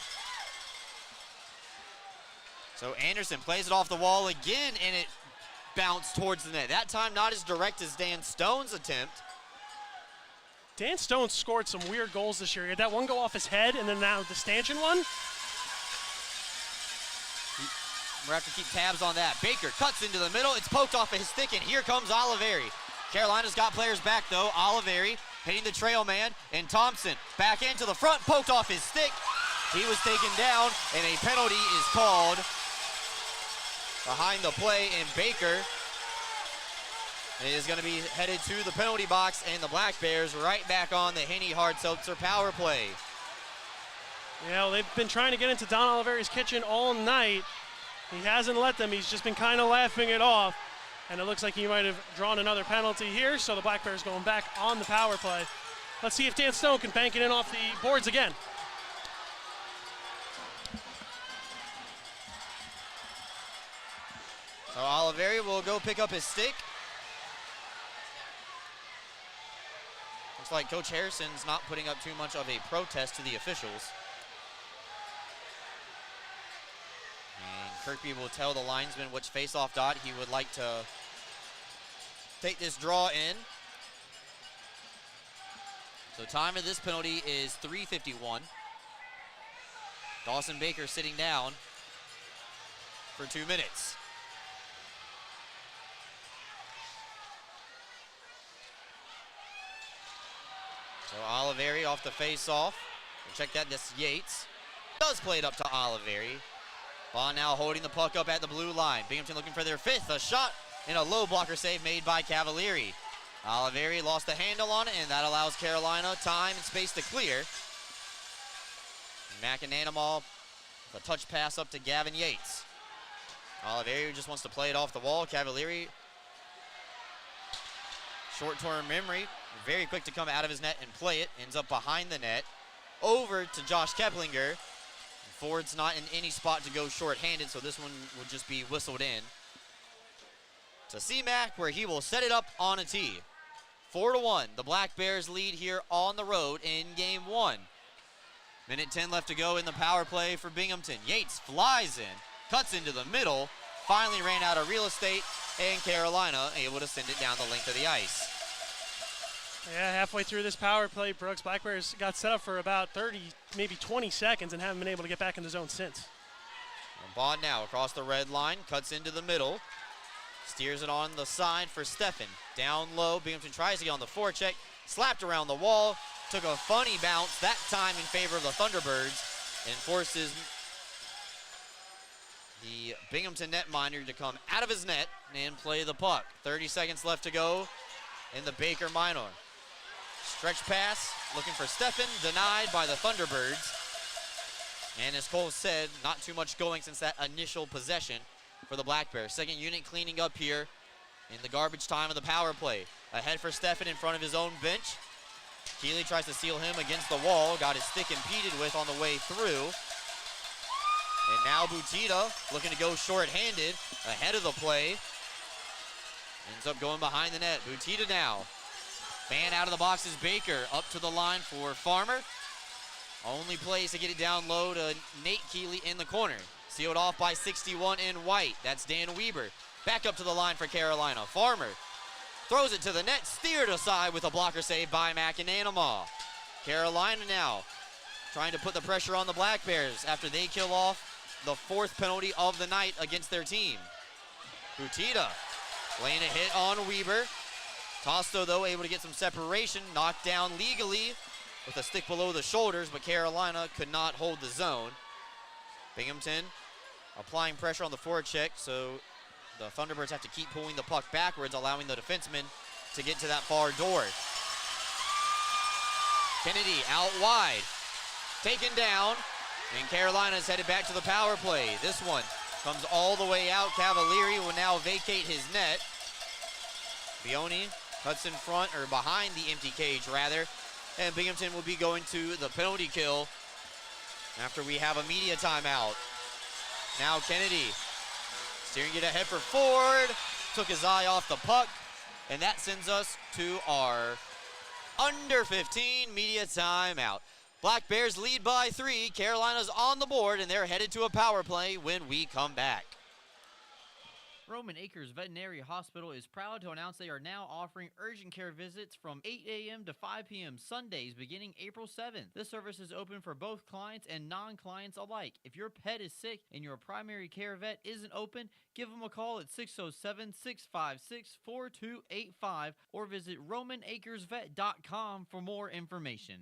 Speaker 1: So Anderson plays it off the wall again, and it bounced towards the net. That time not as direct as Dan Stone's attempt.
Speaker 8: Dan Stone scored some weird goals this year. He had that one go off his head, and then now the stanchion one.
Speaker 1: We're going to have to keep tabs on that. Baker cuts into the middle. It's poked off of his stick, and here comes Oliveri. Carolina's got players back, though. Oliveri hitting the trail man, and Thompson back into the front, poked off his stick. He was taken down, and a penalty is called behind the play, and Baker is going to be headed to the penalty box, and the Black Bears right back on the Henny Hard-Seltzer power play.
Speaker 8: Yeah, well, they've been trying to get into Don Oliveri's kitchen all night. He hasn't let them. He's just been kind of laughing it off. And it looks like he might have drawn another penalty here, so the Black Bears going back on the power play. Let's see if Dan Stone can bank it in off the boards again.
Speaker 1: So Oliveri will go pick up his stick. Looks like Coach Harrison's not putting up too much of a protest to the officials. And Kirkby will tell the linesman which face-off dot he would like to take this draw in. So time of this penalty is 3:51. Dawson Baker sitting down for 2 minutes. So Oliveri off the face-off. Check that, this Yates. Does play it up to Oliveri. Bond now holding the puck up at the blue line. Binghamton looking for their fifth. A shot and a low blocker save made by Cavalieri. Oliveri lost the handle on it, and that allows Carolina time and space to clear. McAnanimal with a touch pass up to Gavin Yates. Oliveri just wants to play it off the wall. Cavalieri, short-term memory, very quick to come out of his net and play it. Ends up behind the net. Over to Josh Keplinger. Ford's not in any spot to go short-handed, so this one will just be whistled in to C-Mac, where he will set it up on a tee. 4-1, the Black Bears lead here on the road in game one. Minute 10 left to go in the power play for Binghamton. Yates flies in, cuts into the middle, finally ran out of real estate, and Carolina able to send it down the length of the ice.
Speaker 8: Yeah, halfway through this power play, Brooks, Black Bears got set up for about 30, maybe 20 seconds and haven't been able to get back in the zone since.
Speaker 1: Bond now across the red line, cuts into the middle, steers it on the side for Steffen. Down low, Binghamton tries to get on the forecheck, slapped around the wall, took a funny bounce, that time in favor of the Thunderbirds, and forces the Binghamton netminder to come out of his net and play the puck. 30 seconds left to go in the Baker minor. Stretch pass, looking for Steffen, denied by the Thunderbirds. And as Cole said, not too much going since that initial possession for the Black Bears. Second unit cleaning up here in the garbage time of the power play. Ahead for Steffen in front of his own bench. Keeley tries to seal him against the wall, got his stick impeded with on the way through. And now Butita looking to go short-handed ahead of the play. Ends up going behind the net. Butita now. Man out of the box is Baker. Up to the line for Farmer. Only plays to get it down low to Nate Keeley in the corner. Sealed off by 61 in white. That's Dan Weber. Back up to the line for Carolina. Farmer throws it to the net. Steered aside with a blocker save by McAnanimal. Carolina now trying to put the pressure on the Black Bears after they kill off the fourth penalty of the night against their team. Butita laying a hit on Weber. Tosto, though, able to get some separation. Knocked down legally with a stick below the shoulders, but Carolina could not hold the zone. Binghamton applying pressure on the forecheck, so the Thunderbirds have to keep pulling the puck backwards, allowing the defenseman to get to that far door. Kennedy out wide. Taken down, and Carolina's headed back to the power play. This one comes all the way out. Cavalieri will now vacate his net. Bioni cuts in front, or behind the empty cage, rather. And Binghamton will be going to the penalty kill after we have a media timeout. Now Kennedy steering it ahead for Ford. Took his eye off the puck. And that sends us to our under 15, media timeout. Black Bears lead by 3. Carolina's on the board, and they're headed to a power play when we come back.
Speaker 2: Roman Acres Veterinary Hospital is proud to announce they are now offering urgent care visits from 8 a.m. to 5 p.m. Sundays beginning April 7th. This service is open for both clients and non-clients alike. If your pet is sick and your primary care vet isn't open, give them a call at 607-656-4285 or visit RomanAcresVet.com for more information.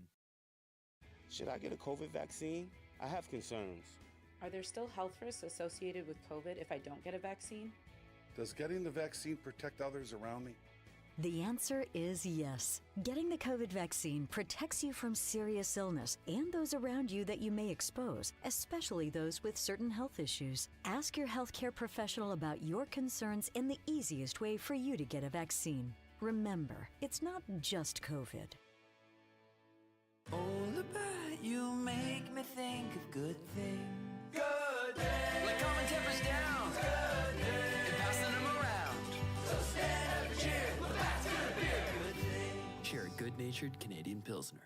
Speaker 4: Should I get a COVID vaccine? I have concerns.
Speaker 5: Are there still health risks associated with COVID if I don't get a vaccine?
Speaker 23: Does getting the vaccine protect others around me?
Speaker 6: The answer is yes. Getting the COVID vaccine protects you from serious illness and those around you that you may expose, especially those with certain health issues. Ask your healthcare professional about your concerns and the easiest way for you to get a vaccine. Remember, it's not just COVID.
Speaker 7: Oh, Lubat, you make me think of good things. Good days. Like calming tempers down. Good days. And passing them around. So stand up and cheer. Lubat's good beer. Good days.
Speaker 24: Share a good-natured Canadian Pilsner.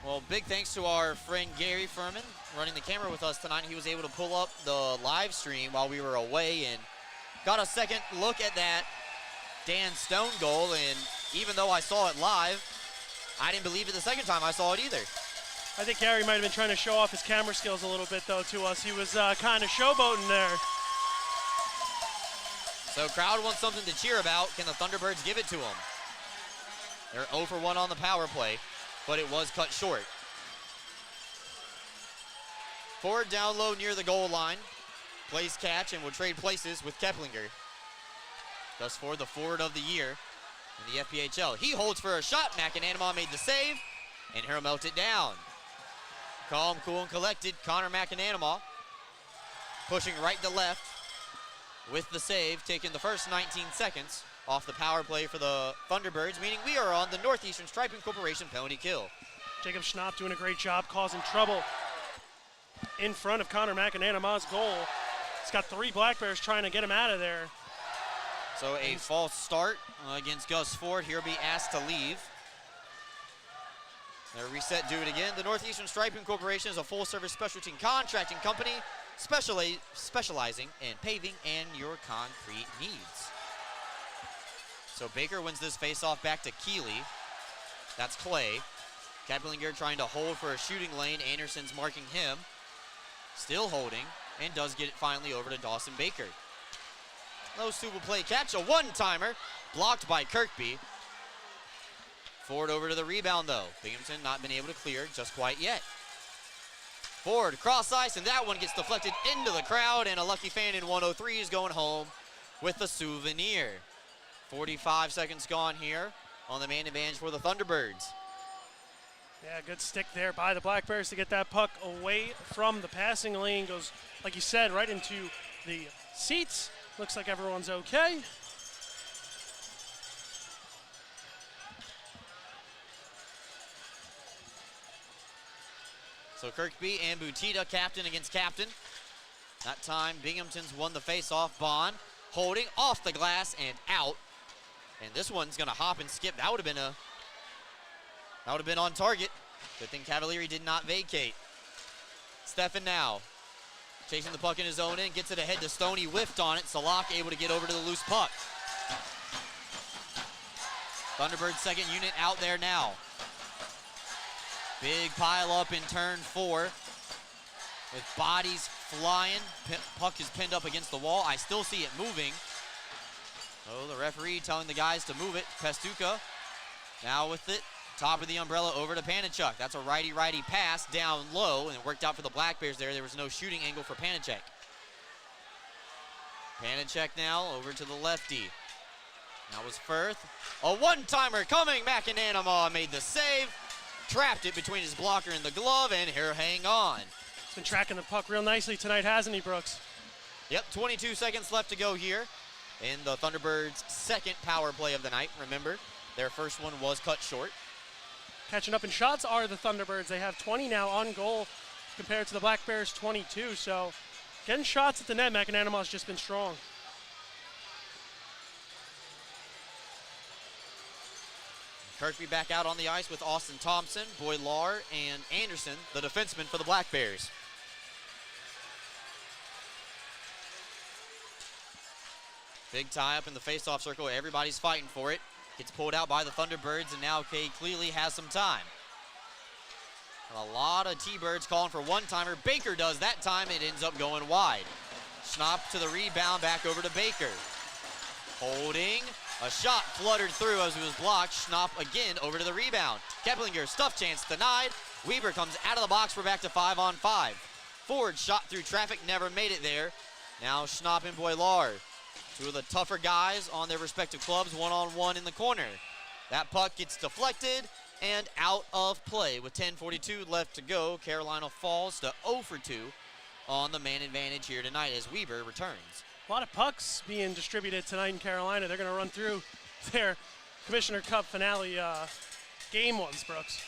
Speaker 1: Well, big thanks to our friend Gary Furman running the camera with us tonight. He was able to pull up the live stream while we were away and got a second look at that Dan Stone goal. And even though I saw it live, I didn't believe it the second time I saw it either.
Speaker 8: I think Gary might have been trying to show off his camera skills a little bit, though, to us. He was kind of showboating there.
Speaker 1: So crowd wants something to cheer about. Can the Thunderbirds give it to them? They're 0 for 1 on the power play, but it was cut short. Ford down low near the goal line. Plays catch and will trade places with Keplinger. Thus Ford, the forward of the year in the FPHL. He holds for a shot. McAnanama made the save, and he'll melt it down. Calm, cool, and collected. Connor McAnanama pushing right to left with the save, taking the first 19 seconds off the power play for the Thunderbirds, meaning we are on the Northeastern Striping Corporation penalty kill.
Speaker 8: Jacob Schnapp doing a great job causing trouble in front of Connor McAnanama's goal. He's got 3 Black Bears trying to get him out of there.
Speaker 1: So a false start against Gus Ford. He'll be asked to leave. They'll reset, do it again. The Northeastern Striping Corporation is a full-service specialty contracting company specializing in paving and your concrete needs. So Baker wins this face-off back to Keeley. That's Clay. Keplinger trying to hold for a shooting lane. Anderson's marking him. Still holding, and does get it finally over to Dawson Baker. Low super play catch, a one-timer, blocked by Kirkby. Ford over to the rebound though. Binghamton not been able to clear just quite yet. Ford cross ice, and that one gets deflected into the crowd, and a lucky fan in 103 is going home with the souvenir. 45 seconds gone here on the man advantage for the Thunderbirds.
Speaker 8: Yeah, good stick there by the Black Bears to get that puck away from the passing lane. Goes, like you said, right into the seats. Looks like everyone's okay.
Speaker 1: So Kirkby and Butita captain against captain. That time Binghamton's won the face-off. Bond holding off the glass and out. And this one's gonna hop and skip. That would have been on target. Good thing Cavalieri did not vacate. Stefan now chasing the puck in his own end, gets it ahead to Stone. He whiffed on it. Salak able to get over to the loose puck. Thunderbird second unit out there now. Big pile up in turn 4 with bodies flying. Puck is pinned up against the wall. I still see it moving. Oh, the referee telling the guys to move it. Pestuka now with it. Top of the umbrella over to Panachuk. That's a righty-righty pass down low, and it worked out for the Black Bears there. There was no shooting angle for Panachuk. Panachuk now over to the lefty. That was Firth. A one-timer coming. McAnanama made the save. Trapped it between his blocker and the glove, and here hang on.
Speaker 8: He's been tracking the puck real nicely tonight, hasn't he, Brooks?
Speaker 1: Yep, 22 seconds left to go here in the Thunderbirds' second power play of the night. Remember, their first one was cut short.
Speaker 8: Catching up in shots are the Thunderbirds. They have 20 now on goal compared to the Black Bears' 22. So getting shots at the net, McAnanama's just been strong.
Speaker 1: Kirkby back out on the ice with Austin Thompson, Boylar, and Anderson, the defenseman for the Black Bears. Big tie up in the face-off circle. Everybody's fighting for it. Gets pulled out by the Thunderbirds, and now Cade Cleely has some time. A lot of T-Birds calling for one-timer. Baker does that time. It ends up going wide. Schnapp to the rebound, back over to Baker. Holding. A shot fluttered through as it was blocked. Schnapp again over to the rebound. Keplinger, stuff chance denied. Weber comes out of the box. We're back to 5-on-5. Ford shot through traffic, never made it there. Now Schnapp and Boylar. Two of the tougher guys on their respective clubs, one-on-one in the corner. That puck gets deflected and out of play. With 10:42 left to go, Carolina falls to 0-for-2 on the man advantage here tonight as Weber returns.
Speaker 8: A lot of pucks being distributed tonight in Carolina. They're going to run through their Commissioner Cup finale game ones, Brooks.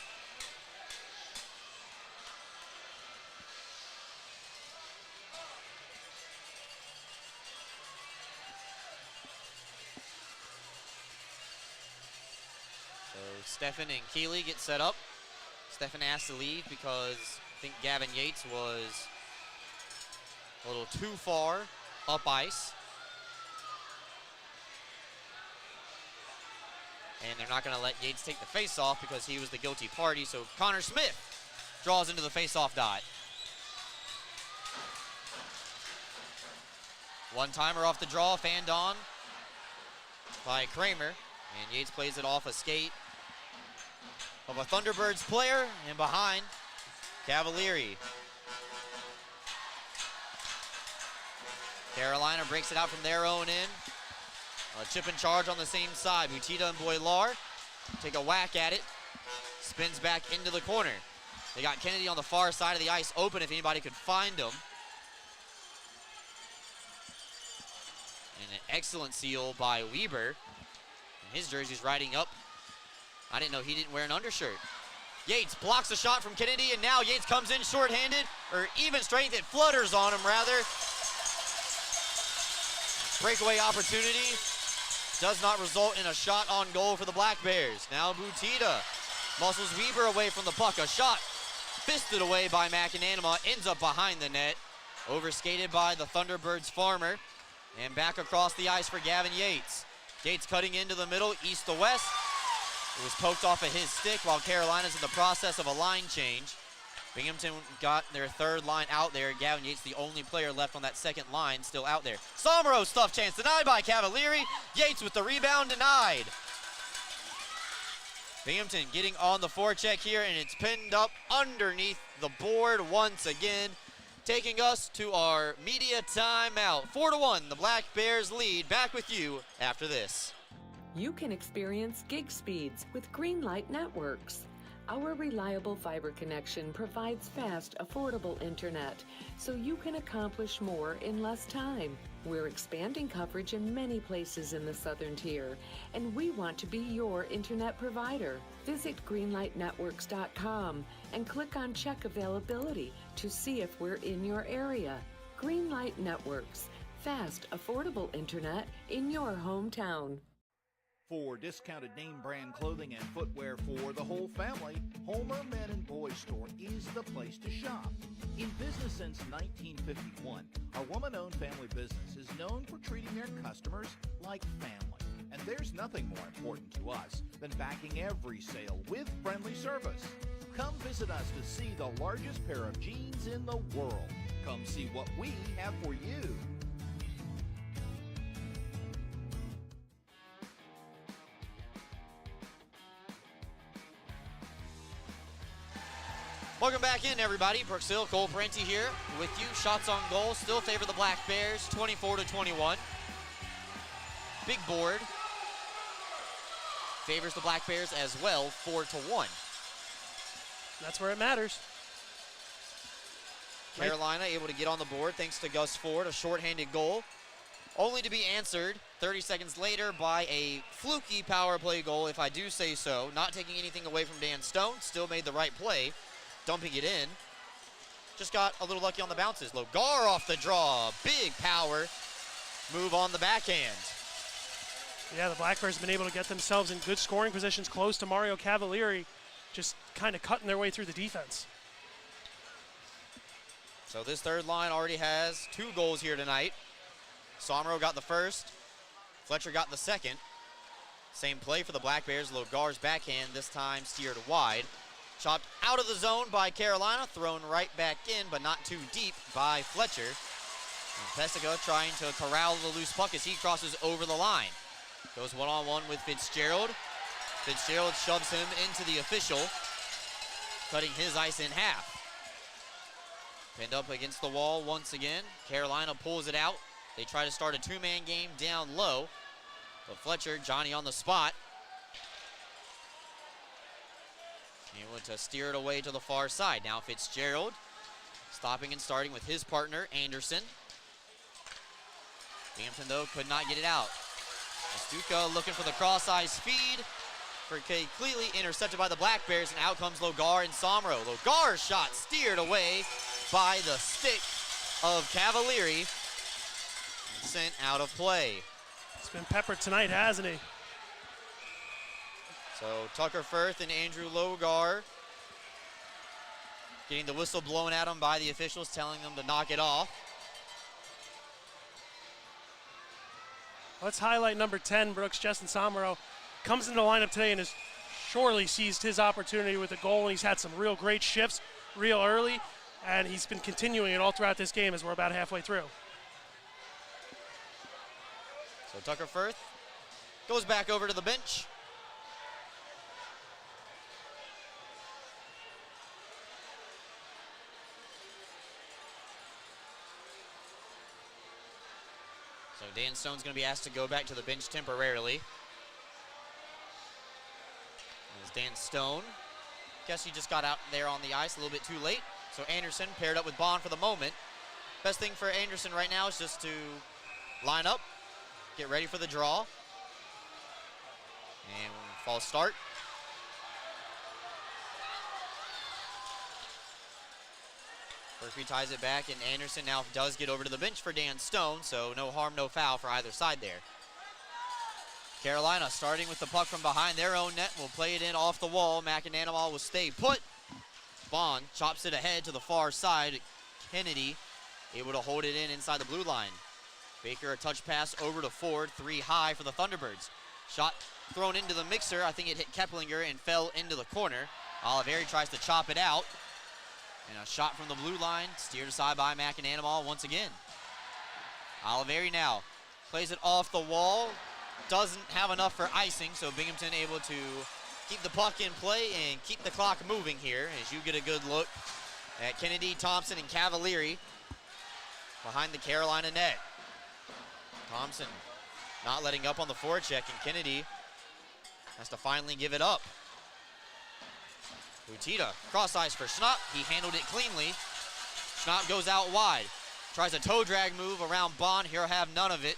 Speaker 1: So Stefan and Keeley get set up. Stefan asked to leave because I think Gavin Yates was a little too far up ice. And they're not going to let Yates take the face-off because he was the guilty party. So Connor Smith draws into the face-off dot. One-timer off the draw, fanned on by Kramer. And Yates plays it off a skate of a Thunderbirds player, and behind, Cavalieri. Carolina breaks it out from their own end. A chip and charge on the same side. Butita and Boylar take a whack at it. Spins back into the corner. They got Kennedy on the far side of the ice open if anybody could find him. And an excellent seal by Weber. And his jersey's riding up. I didn't know he didn't wear an undershirt. Yates blocks a shot from Kennedy, and now Yates comes in shorthanded, or even strength. It flutters on him, rather. Breakaway opportunity does not result in a shot on goal for the Black Bears. Now Butita muscles Weber away from the puck. A shot fisted away by McAnanima, ends up behind the net. Overskated by the Thunderbirds Farmer. And back across the ice for Gavin Yates. Yates cutting into the middle, east to west. It was poked off of his stick while Carolina's in the process of a line change. Binghamton got their third line out there. Gavin Yates, the only player left on that second line, still out there. Somero stuff chance denied by Cavalieri. Yates with the rebound denied. Binghamton getting on the forecheck here, and it's pinned up underneath the board once again, taking us to our media timeout. 4-1, the Black Bears lead. Back with you after this.
Speaker 9: You can experience gig speeds with Greenlight Networks. Our reliable fiber connection provides fast, affordable internet, so you can accomplish more in less time. We're expanding coverage in many places in the southern tier, and we want to be your internet provider. Visit greenlightnetworks.com and click on Check Availability to see if we're in your area. Greenlight Networks, fast, affordable internet in your hometown.
Speaker 10: For discounted name brand clothing and footwear for the whole family, Homer Men and Boys Store is the place to shop. In business since 1951, our woman-owned family business is known for treating their customers like family. And there's nothing more important to us than backing every sale with friendly service. Come visit us to see the largest pair of jeans in the world. Come see what we have for you.
Speaker 1: Welcome back in, everybody. Brooks Hill, Cole Parenti here with you. Shots on goal still favor the Black Bears, 24-21. Big board favors the Black Bears as well, 4-1.
Speaker 8: That's where it matters.
Speaker 1: Carolina able to get on the board thanks to Gus Ford, a shorthanded goal, only to be answered 30 seconds later by a fluky power play goal, if I do say so. Not taking anything away from Dan Stone, still made the right play, dumping it in. Just got a little lucky on the bounces. Logar off the draw, big power move on the backhand.
Speaker 8: Yeah, the Black Bears have been able to get themselves in good scoring positions close to Mario Cavalieri, just kind of cutting their way through the defense.
Speaker 1: So this third line already has 2 goals here tonight. Somro got the first. Fletcher got the second. Same play for the Black Bears. Logar's backhand, this time steered wide. Chopped out of the zone by Carolina, thrown right back in, but not too deep by Fletcher. And Pesica trying to corral the loose puck as he crosses over the line. Goes one-on-one with Fitzgerald. Fitzgerald shoves him into the official, cutting his ice in half. Pinned up against the wall once again. Carolina pulls it out. They try to start a 2-man game down low. But Fletcher, Johnny on the spot. Able to steer it away to the far side. Now Fitzgerald stopping and starting with his partner, Anderson. Binghamton, though, could not get it out. Stuka looking for the cross-ice feed. Completely intercepted by the Black Bears, and out comes Logar and Somro. Logar's shot steered away by the stick of Cavalieri and sent out of play.
Speaker 8: It's been peppered tonight, hasn't he?
Speaker 1: So Tucker Firth and Andrew Logar getting the whistle blown at them by the officials, telling them to knock it off.
Speaker 8: Let's highlight number 10, Brooks Justin Somro. Comes into the lineup today and has surely seized his opportunity with a goal, and he's had some real great shifts real early, and he's been continuing it all throughout this game as we're about halfway through.
Speaker 1: So Tucker Firth goes back over to the bench. So Dan Stone's going to be asked to go back to the bench temporarily. There's Dan Stone. Guess he just got out there on the ice a little bit too late. So Anderson paired up with Bond for the moment. Best thing for Anderson right now is just to line up, get ready for the draw. And false start. Murphy ties it back, and Anderson now does get over to the bench for Dan Stone, so no harm, no foul for either side there. Carolina starting with the puck from behind their own net will play it in off the wall. McAnanimal will stay put. Bond chops it ahead to the far side. Kennedy able to hold it in inside the blue line. Baker a touch pass over to Ford, 3 high for the Thunderbirds. Shot thrown into the mixer. I think it hit Keplinger and fell into the corner. Oliveri tries to chop it out. And a shot from the blue line, steered aside by McAnanimal once again. Oliveri now plays it off the wall. Doesn't have enough for icing, so Binghamton able to keep the puck in play and keep the clock moving here as you get a good look at Kennedy, Thompson, and Cavalieri behind the Carolina net. Thompson not letting up on the forecheck, and Kennedy has to finally give it up. Utita, cross ice for Schnapp. He handled it cleanly. Schnapp goes out wide. Tries a toe drag move around Bond. He'll have none of it.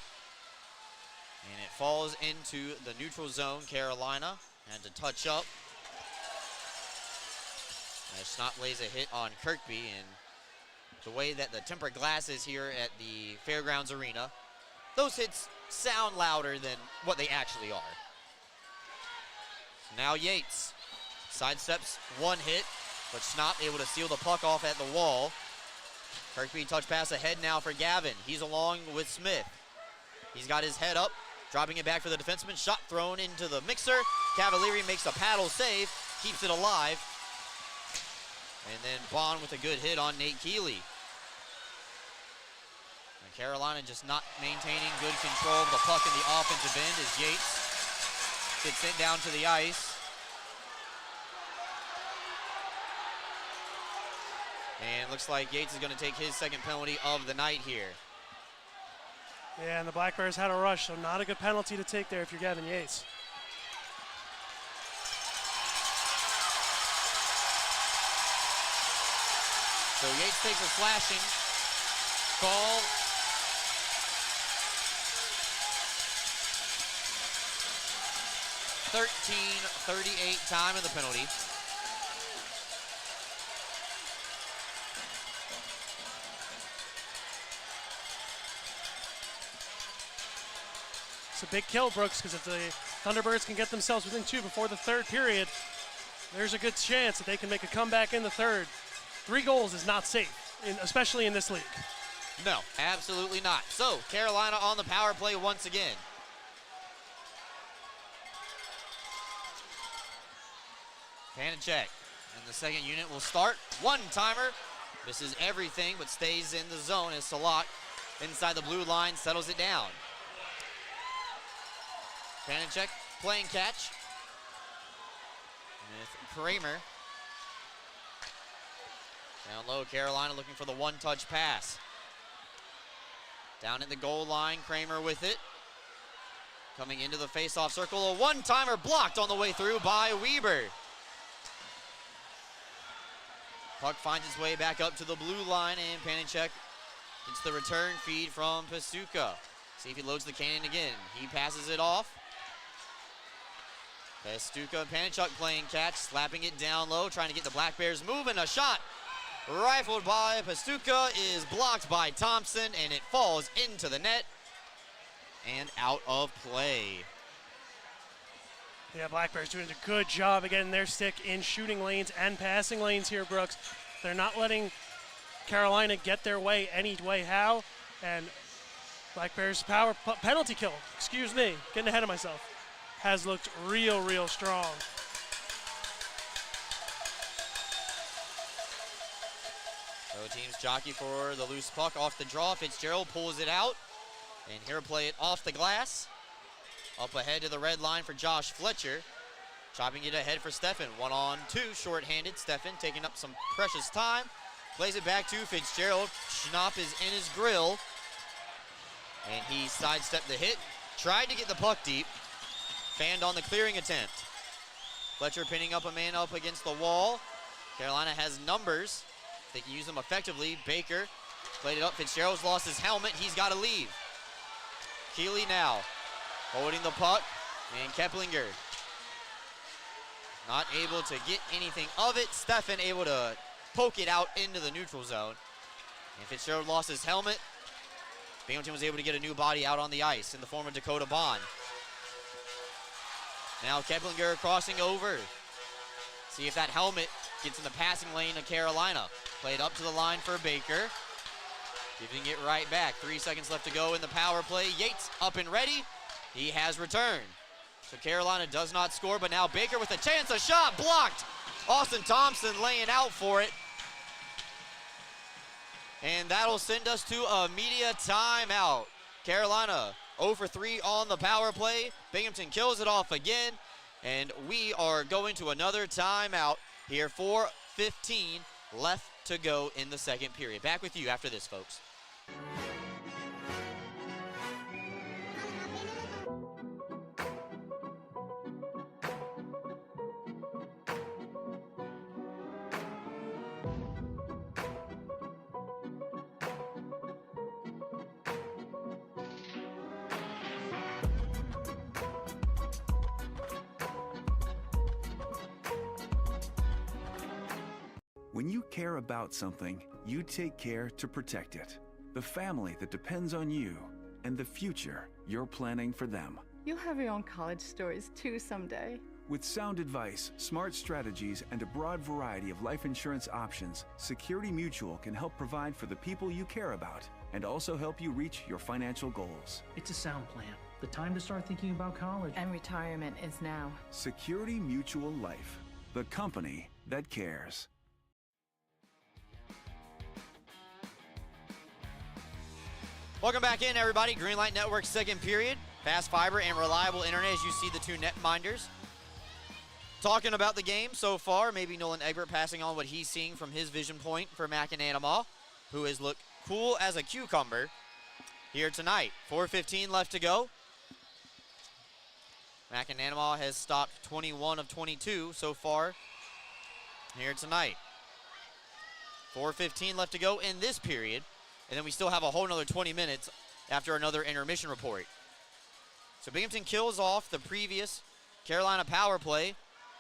Speaker 1: And it falls into the neutral zone. Carolina had to touch up. As Schnapp lays a hit on Kirkby, and the way that the tempered glass is here at the Fairgrounds Arena, those hits sound louder than what they actually are. Now Yates sidesteps one hit, but Schnapp able to seal the puck off at the wall. Kirkby touch pass ahead now for Gavin. He's along with Smith. He's got his head up, dropping it back for the defenseman. Shot thrown into the mixer. Cavalieri makes a paddle save, keeps it alive. And then Bond with a good hit on Nate Keeley. And Carolina just not maintaining good control of the puck in the offensive end as Yates gets sent down to the ice. And looks like Yates is going to take his second penalty of the night here.
Speaker 8: Yeah, and the Black Bears had a rush, so not a good penalty to take there if you're Gavin Yates.
Speaker 1: So Yates takes a slashing call. .13:38 time in the penalty.
Speaker 8: It's a big kill, Brooks, because if the Thunderbirds can get themselves within 2 before the third period, there's a good chance that they can make a comeback in the third. 3 goals is not safe, especially in this league.
Speaker 1: No, absolutely not. So, Carolina on the power play once again. Panicek and the second unit will start. One-timer. Misses everything, but stays in the zone as Salak inside the blue line settles it down. Panicek playing catch with Kramer. Down low, Carolina looking for the one-touch pass. Down at the goal line, Kramer with it. Coming into the face-off circle, a one-timer blocked on the way through by Weber. Puck finds its way back up to the blue line, and Panicek gets the return feed from Pastuca. See if he loads the cannon again. He passes it off. Pastuca and Panicek playing catch, slapping it down low, trying to get the Black Bears moving. A shot rifled by Pastuca is blocked by Thompson, and it falls into the net and out of play.
Speaker 8: Yeah, Black Bears doing a good job of getting their stick in shooting lanes and passing lanes here, Brooks. They're not letting Carolina get their way any way how, and Black Bears penalty kill, excuse me, getting ahead of myself, has looked real strong.
Speaker 1: Both teams jockey for the loose puck off the draw. Fitzgerald pulls it out, and here play it off the glass. Up ahead to the red line for Josh Fletcher. Chopping it ahead for Steffen. 1-on-2, short-handed. Steffen taking up some precious time. Plays it back to Fitzgerald. Schnapp is in his grill. And he sidestepped the hit. Tried to get the puck deep. Fanned on the clearing attempt. Fletcher pinning up a man up against the wall. Carolina has numbers. They can use them effectively. Baker played it up. Fitzgerald's lost his helmet. He's got to leave. Keeley now holding the puck, and Keplinger not able to get anything of it. Steffen able to poke it out into the neutral zone. And Fitzgerald lost his helmet. Binghamton was able to get a new body out on the ice in the form of Dakota Bond. Now Keplinger crossing over. See if that helmet gets in the passing lane of Carolina. Played up to the line for Baker. Giving it right back. 3 seconds left to go in the power play. Yates up and ready. He has returned. So Carolina does not score, but now Baker with a chance, a shot blocked. Austin Thompson laying out for it. And that'll send us to a media timeout. Carolina 0 for 3 on the power play. Binghamton kills it off again. And we are going to another timeout here. 4:15 left to go in the second period. Back with you after this, folks.
Speaker 21: When you care about something, you take care to protect it. The family that depends on you, and the future you're planning for them.
Speaker 11: You'll have your own college stories too someday.
Speaker 21: With sound advice, smart strategies, and a broad variety of life insurance options, Security Mutual can help provide for the people you care about and also help you reach your financial goals.
Speaker 12: It's a sound plan. The time to start thinking about college.
Speaker 11: And retirement is now.
Speaker 21: Security Mutual Life, the company that cares.
Speaker 1: Welcome back in, everybody. Greenlight Network's second period. Fast fiber and reliable internet as you see the two netminders. Talking about the game so far, maybe Nolan Egbert passing on what he's seeing from his vision point for Macananama, who has looked cool as a cucumber here tonight. 4:15 left to go. Macananama has stopped 21 of 22 so far here tonight. 4:15 left to go in this period. And then we still have a whole another 20 minutes after another intermission report. So Binghamton kills off the previous Carolina power play,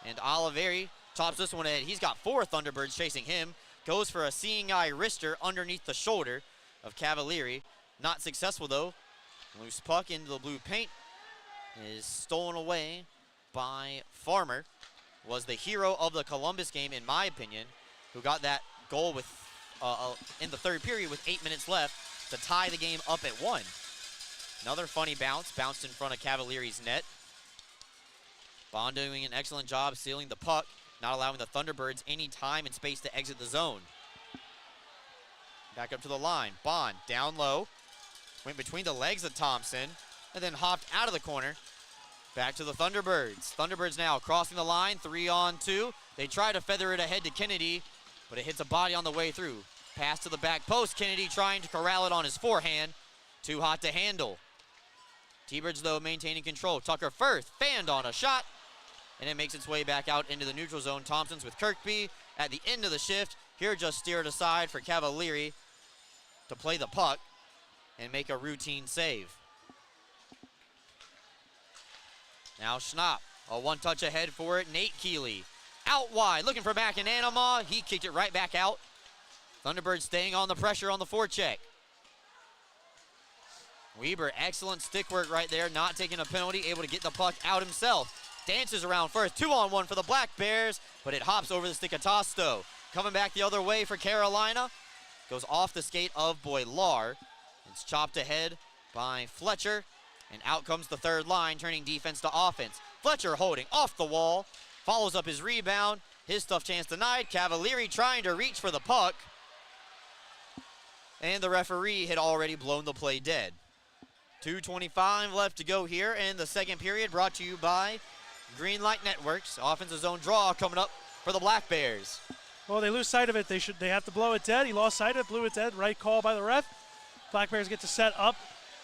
Speaker 1: and Oliveri tops this one ahead. He's got 4 Thunderbirds chasing him. Goes for a seeing eye wrister underneath the shoulder of Cavalieri. Not successful though. Loose puck into the blue paint. is stolen away by Farmer. Was the hero of the Columbus game, in my opinion, who got that goal with in the third period with 8 minutes left to tie the game up at 1. Another funny bounce, bounced in front of Cavalieri's net. Bond doing an excellent job sealing the puck, not allowing the Thunderbirds any time and space to exit the zone. Back up to the line. Bond down low, went between the legs of Thompson, and then hopped out of the corner. Back to the Thunderbirds. Thunderbirds now crossing the line, 3-on-2. They try to feather it ahead to Kennedy, but it hits a body on the way through. Pass to the back post. Kennedy trying to corral it on his forehand. Too hot to handle. T-Birds, though, maintaining control. Tucker Firth fanned on a shot, and it makes its way back out into the neutral zone. Thompson's with Kirkby at the end of the shift. Here just steered aside for Cavalieri to play the puck and make a routine save. Now Schnapp, a one-touch ahead for it. Nate Keeley out wide, looking for McAnanama. He kicked it right back out. Thunderbirds staying on the pressure on the forecheck. Weber, excellent stick work right there, not taking a penalty, able to get the puck out himself. Dances around first, 2-on-1 for the Black Bears, but it hops over the stick of Tosto. Coming back the other way for Carolina. Goes off the skate of Boilar. It's chopped ahead by Fletcher, and out comes the third line, turning defense to offense. Fletcher holding off the wall, follows up his rebound. His tough chance denied. Cavalieri trying to reach for the puck, and the referee had already blown the play dead. 2:25 left to go here in the second period, brought to you by Greenlight Networks. Offensive zone draw coming up for the Black Bears.
Speaker 8: Well, they lose sight of it. They have to blow it dead. He lost sight of it, blew it dead. Right call by the ref. Black Bears get to set up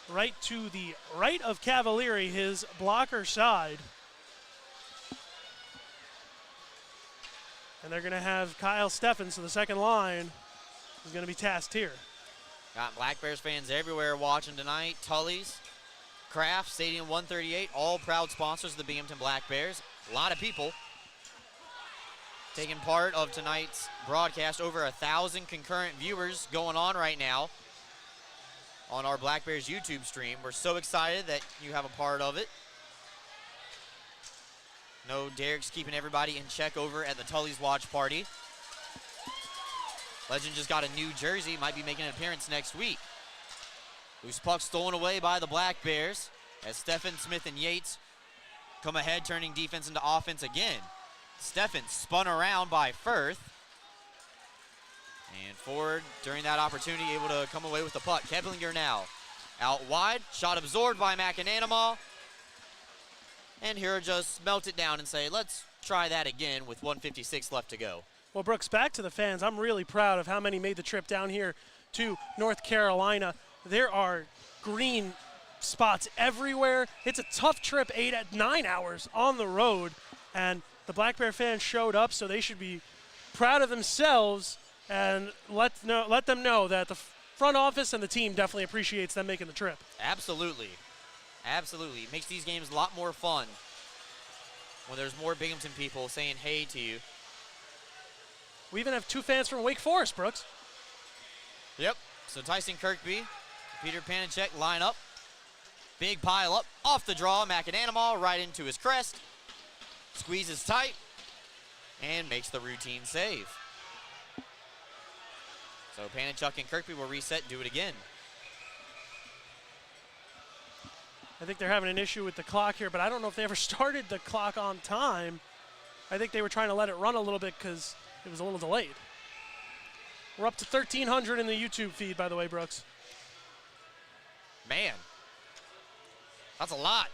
Speaker 8: right to the right of Cavalieri, his blocker side. And they're going to have Kyle Steffens, so the second line is going to be tasked here.
Speaker 1: Got Black Bears fans everywhere watching tonight. Tully's, Kraft, Stadium 138, all proud sponsors of the Binghamton Black Bears. A lot of people taking part of tonight's broadcast. Over 1,000 concurrent viewers going on right now on our Black Bears YouTube stream. We're so excited that you have a part of it. No, Derek's keeping everybody in check over at the Tully's watch party. Legend just got a new jersey, might be making an appearance next week. Loose puck stolen away by the Black Bears as Steffen, Smith, and Yates come ahead, turning defense into offense again. Steffen spun around by Firth. And Ford, during that opportunity, able to come away with the puck. Keblinger now out wide. Shot absorbed by McAnanama. And here just melt it down and say, let's try that again with 1:56 left to go.
Speaker 8: Well, Brooks, back to the fans. I'm really proud of how many made the trip down here to North Carolina. There are green spots everywhere. It's a tough trip, 9 hours on the road. And the Black Bear fans showed up, so they should be proud of themselves and let them know that the front office and the team definitely appreciates them making the trip.
Speaker 1: Absolutely. Absolutely. It makes these games a lot more fun when there's more Binghamton people saying hey to you.
Speaker 8: We even have 2 fans from Wake Forest, Brooks.
Speaker 1: Yep. So Tyson Kirkby, Peter Panicek line up. Big pile up. Off the draw. McAnanama right into his crest. Squeezes tight and makes the routine save. So Panicek and Kirkby will reset and do it again.
Speaker 8: I think they're having an issue with the clock here, but I don't know if they ever started the clock on time. I think they were trying to let it run a little bit because it was a little delayed. We're up to 1,300 in the YouTube feed, by the way, Brooks.
Speaker 1: Man, that's a lot.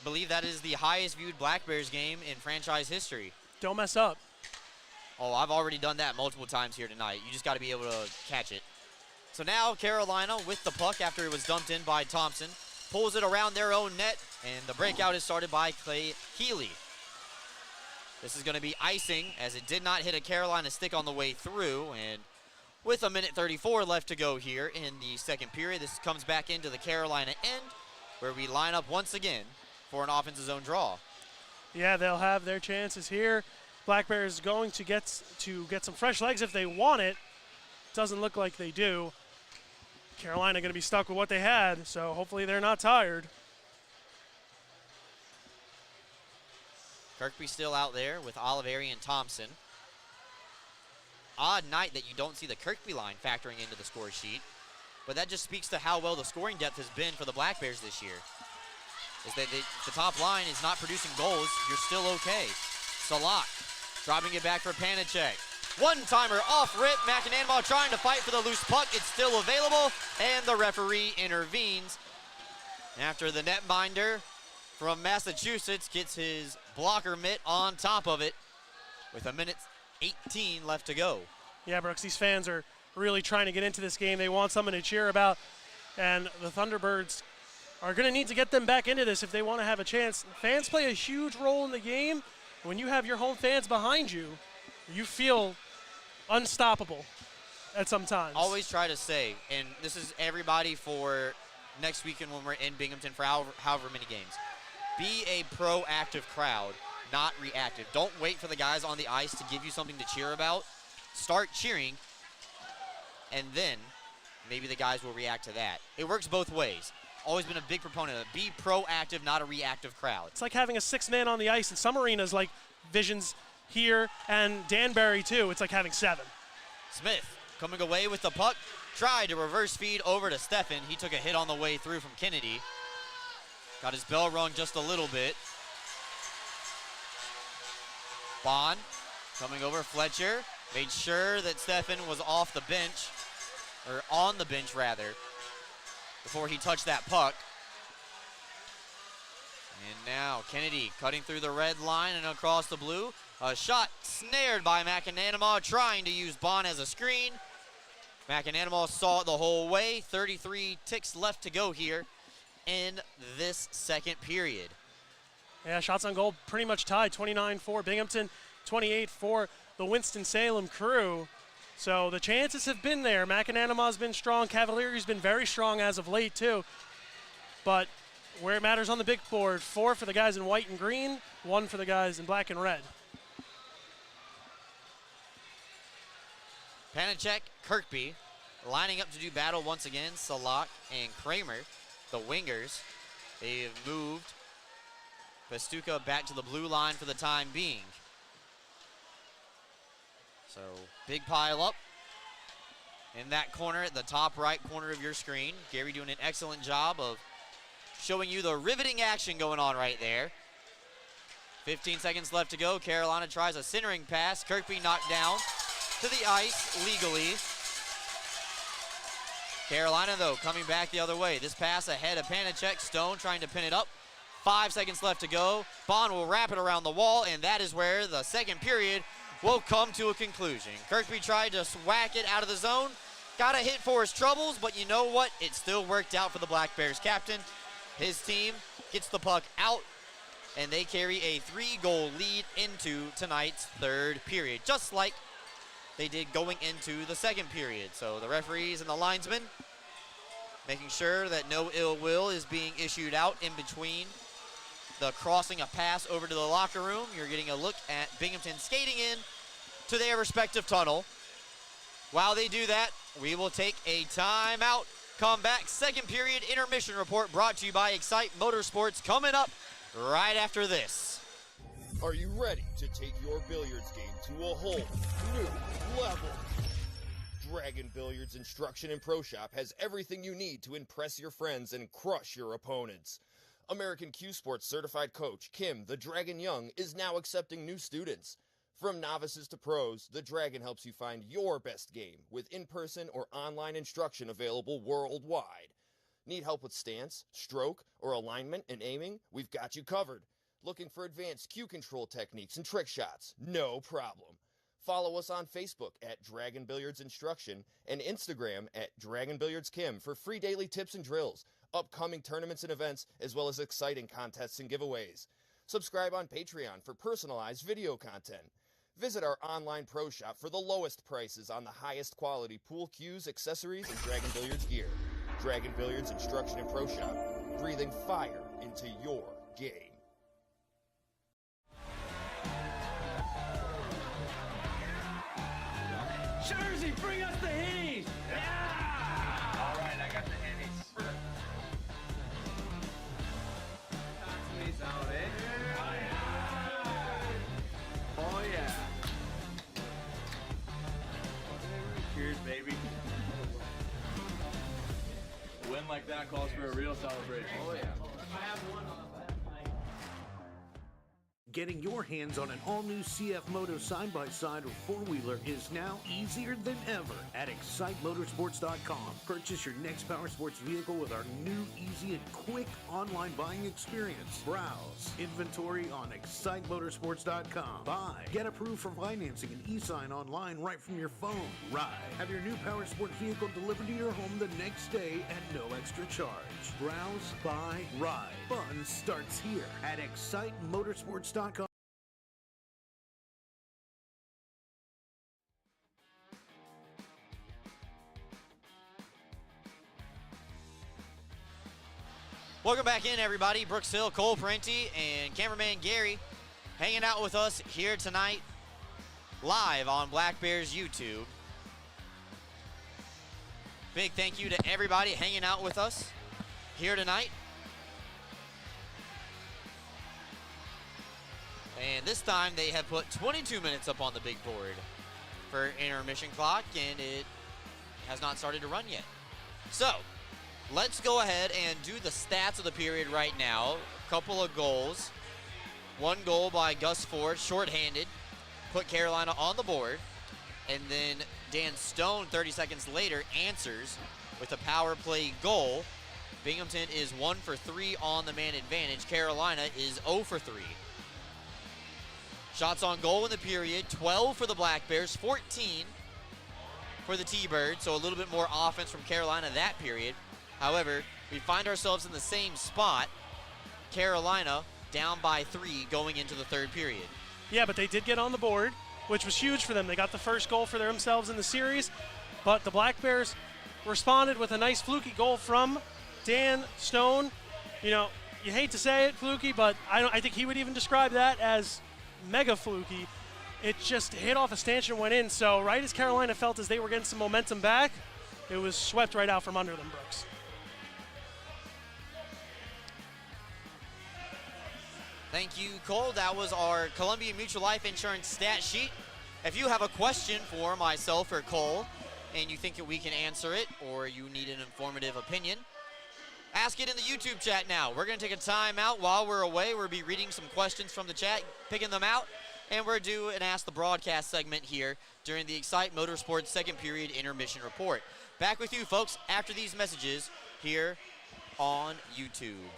Speaker 1: I believe that is the highest viewed Black Bears game in franchise history.
Speaker 8: Don't mess up.
Speaker 1: Oh, I've already done that multiple times here tonight. You just got to be able to catch it. So now Carolina with the puck after it was dumped in by Thompson. Pulls it around their own net, and the breakout is started by Clay Healy. This is going to be icing, as it did not hit a Carolina stick on the way through, and with 1:34 left to go here in the second period, this comes back into the Carolina end, where we line up once again for an offensive zone draw.
Speaker 8: Yeah, they'll have their chances here. Black Bears going to get some fresh legs if they want it. Doesn't look like they do. Carolina going to be stuck with what they had, so hopefully they're not tired.
Speaker 1: Kirkby still out there with Oliveri and Thompson. Odd night that you don't see the Kirkby line factoring into the score sheet, but that just speaks to how well the scoring depth has been for the Black Bears this year. Is that the top line is not producing goals, you're still okay. Salak dropping it back for Panicek. One-timer off rip. McAnanama trying to fight for the loose puck. It's still available, and the referee intervenes after the netminder from Massachusetts gets his blocker mitt on top of it with 1:18 left to go.
Speaker 8: Yeah, Brooks, these fans are really trying to get into this game. They want something to cheer about, and the Thunderbirds are going to need to get them back into this if they want to have a chance. Fans play a huge role in the game. When you have your home fans behind you, you feel unstoppable at some times.
Speaker 1: Always try to say, and this is everybody for next weekend when we're in Binghamton for however many games, be a proactive crowd, not reactive. Don't wait for the guys on the ice to give you something to cheer about. Start cheering, and then maybe the guys will react to that. It works both ways. Always been a big proponent of it. Be proactive, not a reactive crowd.
Speaker 8: It's like having a 6-man on the ice in some arenas like Visions here and Danbury too. It's like having 7.
Speaker 1: Smith coming away with the puck. Tried to reverse feed over to Steffen. He took a hit on the way through from Kennedy. Got his bell rung just a little bit. Bond coming over. Fletcher made sure that Steffen was off the bench, or on the bench rather, before he touched that puck. And now Kennedy cutting through the red line and across the blue. A shot snared by McAnanama, trying to use Bond as a screen. McAnanama saw it the whole way. 33 ticks left to go here in this second period.
Speaker 8: Yeah, shots on goal pretty much tied. 29 for Binghamton, 28 for the Winston-Salem crew. So the chances have been there. McAnanama's been strong. Cavalieri's been very strong as of late too. But where it matters on the big board, 4 for the guys in white and green, 1 for the guys in black and red.
Speaker 1: Panicek, Kirkby lining up to do battle once again. Salak and Kramer, the wingers. They've moved Pastuca back to the blue line for the time being. So big pile up in that corner at the top right corner of your screen. Gary doing an excellent job of showing you the riveting action going on right there. 15 seconds left to go. Carolina tries a centering pass. Kirkby knocked down to the ice legally. Carolina, though, coming back the other way. This pass ahead of Panicek. Stone trying to pin it up. 5 seconds left to go. Bond will wrap it around the wall, and that is where the second period will come to a conclusion. Kirkby tried to whack it out of the zone. Got a hit for his troubles, but you know what? It still worked out for the Black Bears captain. His team gets the puck out, and they carry a 3-goal lead into tonight's third period, just like they did going into the second period. So the referees and the linesmen making sure that no ill will is being issued out in between the crossing a pass over to the locker room. You're getting a look at Binghamton skating in to their respective tunnel. While they do that, we will take a timeout. Come back, second period intermission report brought to you by Excite Motorsports, coming up right after this.
Speaker 13: Are you ready to take your billiards game to a whole new level? Dragon Billiards Instruction and Pro Shop has everything you need to impress your friends and crush your opponents. American Q Sports certified coach Kim the Dragon Young is now accepting new students. From novices to pros, the Dragon helps you find your best game with in-person or online instruction available worldwide. Need help with stance, stroke, or alignment and aiming? We've got you covered. Looking for advanced cue control techniques and trick shots? No problem. Follow us on Facebook at Dragon Billiards Instruction and Instagram at Dragon Billiards Kim for free daily tips and drills, upcoming tournaments and events, as well as exciting contests and giveaways. Subscribe on Patreon for personalized video content. Visit our online pro shop for the lowest prices on the highest quality pool cues, accessories, and Dragon Billiards gear. Dragon Billiards Instruction and Pro Shop, breathing fire into your game.
Speaker 18: Jersey, bring us the hitties! Yeah! All right, I got the hitties. That's me, Saudi.
Speaker 19: that calls for a real celebration. Oh, yeah.
Speaker 17: Getting your hands on an all-new CF Moto side-by-side or four-wheeler is now easier than ever at ExciteMotorsports.com. Purchase your next power sports vehicle with our new, easy, and quick online buying experience. Browse inventory on ExciteMotorsports.com. Buy, get approved for financing and e-sign online right from your phone. Ride, have your new power sport vehicle delivered to your home the next day at no extra charge. Browse, buy, ride. Fun starts here at ExciteMotorsports.com.
Speaker 1: Welcome back in, everybody. Brooks Hill, Cole Parenti, and cameraman Gary hanging out with us here tonight live on Black Bears YouTube. Big thank you to everybody hanging out with us here tonight. And this time they have put 22 minutes up on the big board for intermission clock, and it has not started to run yet. So, let's go ahead and do the stats of the period right now. A couple of goals. One goal by Gus Ford, shorthanded, put Carolina on the board. And then Dan Stone, 30 seconds later, answers with a power play goal. Binghamton is 1 for 3 on the man advantage. Carolina is 0 for 3. Shots on goal in the period, 12 for the Black Bears, 14 for the T-Birds, so a little bit more offense from Carolina that period. However, we find ourselves in the same spot. Carolina down by 3 going into the third period.
Speaker 8: Yeah, but they did get on the board, which was huge for them. They got the first goal for themselves in the series, but the Black Bears responded with a nice fluky goal from Dan Stone. You know, you hate to say it, fluky, but I think he would even describe that as mega fluky. It just hit off a stanchion and went in, so right as Carolina felt as they were getting some momentum back, it was swept right out from under them, Brooks.
Speaker 1: Thank you, Cole. That was our Columbia Mutual Life Insurance stat sheet. If you have a question for myself or Cole and you think that we can answer it, or you need an informative opinion, ask it in the YouTube chat now. We're going to take a time out while we're away. We'll be reading some questions from the chat, picking them out, and we're due an Ask the Broadcast segment here during the Excite Motorsports second period intermission report. Back with you, folks, after these messages here on YouTube.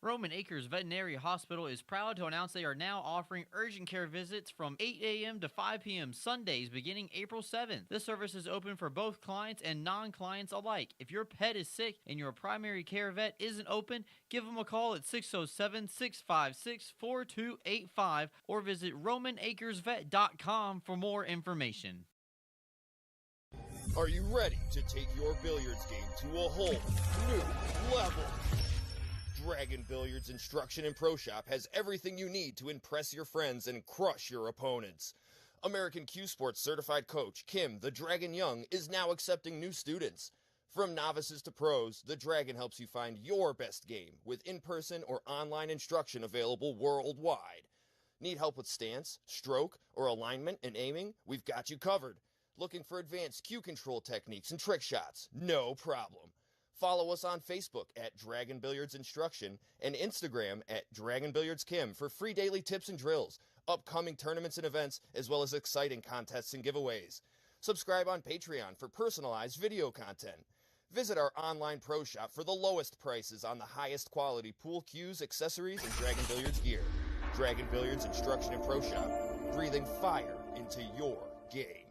Speaker 2: Roman Acres Veterinary Hospital is proud to announce they are now offering urgent care visits from 8 a.m. to 5 p.m. Sundays beginning April 7th. This service is open for both clients and non-clients alike. If your pet is sick and your primary care vet isn't open, give them a call at 607-656-4285 or visit RomanAcresVet.com for more information.
Speaker 13: Are you ready to take your billiards game to a whole new level? Dragon Billiards Instruction and Pro Shop has everything you need to impress your friends and crush your opponents. American Q Sports certified coach Kim the Dragon Young is now accepting new students. From novices to pros, the Dragon helps you find your best game with in-person or online instruction available worldwide. Need help with stance, stroke, or alignment and aiming? We've got you covered. Looking for advanced cue control techniques and trick shots? No problem. Follow us on Facebook at Dragon Billiards Instruction and Instagram at Dragon Billiards Kim for free daily tips and drills, upcoming tournaments and events, as well as exciting contests and giveaways. Subscribe on Patreon for personalized video content. Visit our online pro shop for the lowest prices on the highest quality pool cues, accessories, and Dragon Billiards gear. Dragon Billiards Instruction and Pro Shop, breathing fire into your game.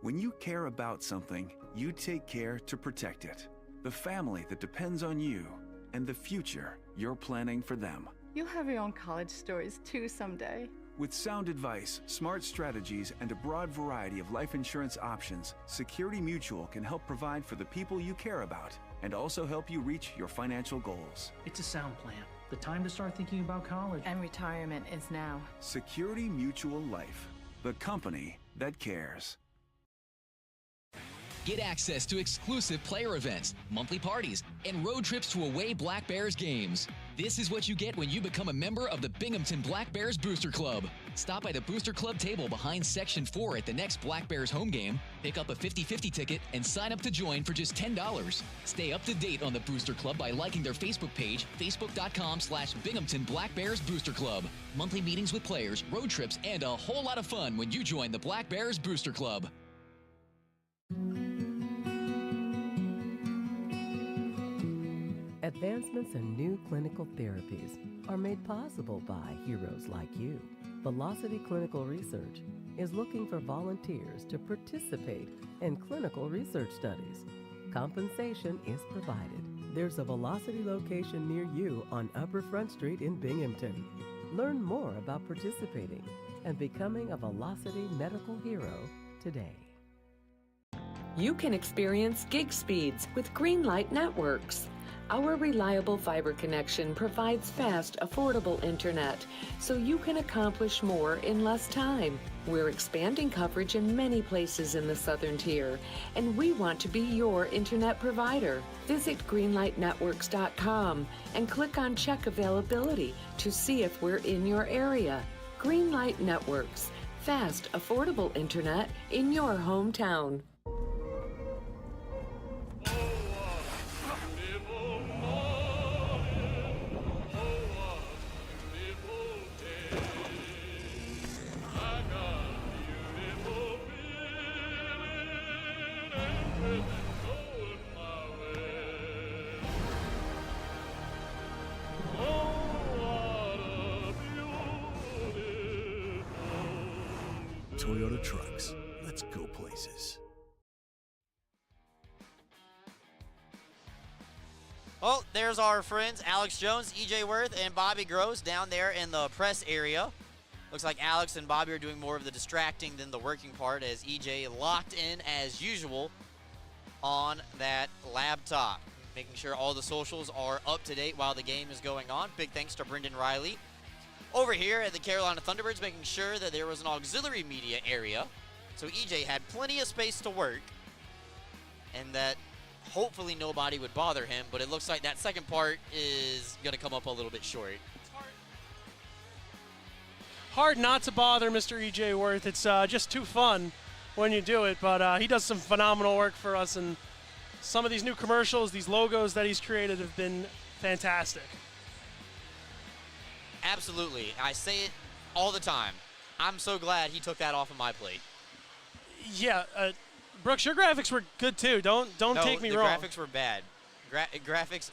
Speaker 21: When you care about something, you take care to protect it. The family that depends on you, and the future you're planning for them.
Speaker 11: You'll have your own college stories too someday.
Speaker 21: With sound advice, smart strategies, and a broad variety of life insurance options, Security Mutual can help provide for the people you care about and also help you reach your financial goals.
Speaker 12: It's a sound plan. The time to start thinking about college.
Speaker 11: And retirement is now.
Speaker 21: Security Mutual Life, the company that cares.
Speaker 14: Get access to exclusive player events, monthly parties, and road trips to away Black Bears games. This is what you get when you become a member of the Binghamton Black Bears Booster Club. Stop by the Booster Club table behind Section 4 at the next Black Bears home game, pick up a 50-50 ticket, and sign up to join for just $10. Stay up to date on the Booster Club by liking their Facebook page, facebook.com/Binghamton Black Bears Booster Club. Monthly meetings with players, road trips, and a whole lot of fun when you join the Black Bears Booster Club.
Speaker 15: Advancements in new clinical therapies are made possible by heroes like you. Velocity Clinical Research is looking for volunteers to participate in clinical research studies. Compensation is provided. There's a Velocity location near you on Upper Front Street in Binghamton. Learn more about participating and becoming a Velocity medical hero today.
Speaker 9: You can experience gig speeds with Greenlight Networks. Our reliable fiber connection provides fast, affordable internet, so you can accomplish more in less time. We're expanding coverage in many places in the Southern Tier, and we want to be your internet provider. Visit greenlightnetworks.com and click on Check Availability to see if we're in your area. Greenlight Networks, fast, affordable internet in your hometown.
Speaker 17: Toyota Trucks. Let's go places.
Speaker 1: Well, there's our friends Alex Jones, EJ Worth, and Bobby Gross down there in the press area. Looks like Alex and Bobby are doing more of the distracting than the working part, as EJ locked in as usual on that laptop, making sure all the socials are up to date while the game is going on. Big thanks to Brendan Riley over here at the Carolina Thunderbirds, making sure that there was an auxiliary media area, so EJ had plenty of space to work, and that hopefully nobody would bother him, but it looks like that second part is going to come up a little bit short.
Speaker 8: Hard not to bother Mr. EJ Worth. It's just too fun when you do it, but he does some phenomenal work for us, and some of these new commercials, these logos that he's created have been fantastic.
Speaker 1: Absolutely. I say it all the time. I'm so glad he took that off of my plate.
Speaker 8: Yeah, Brooks, your graphics were good too. Don't take me wrong.
Speaker 1: The graphics were bad. Graphics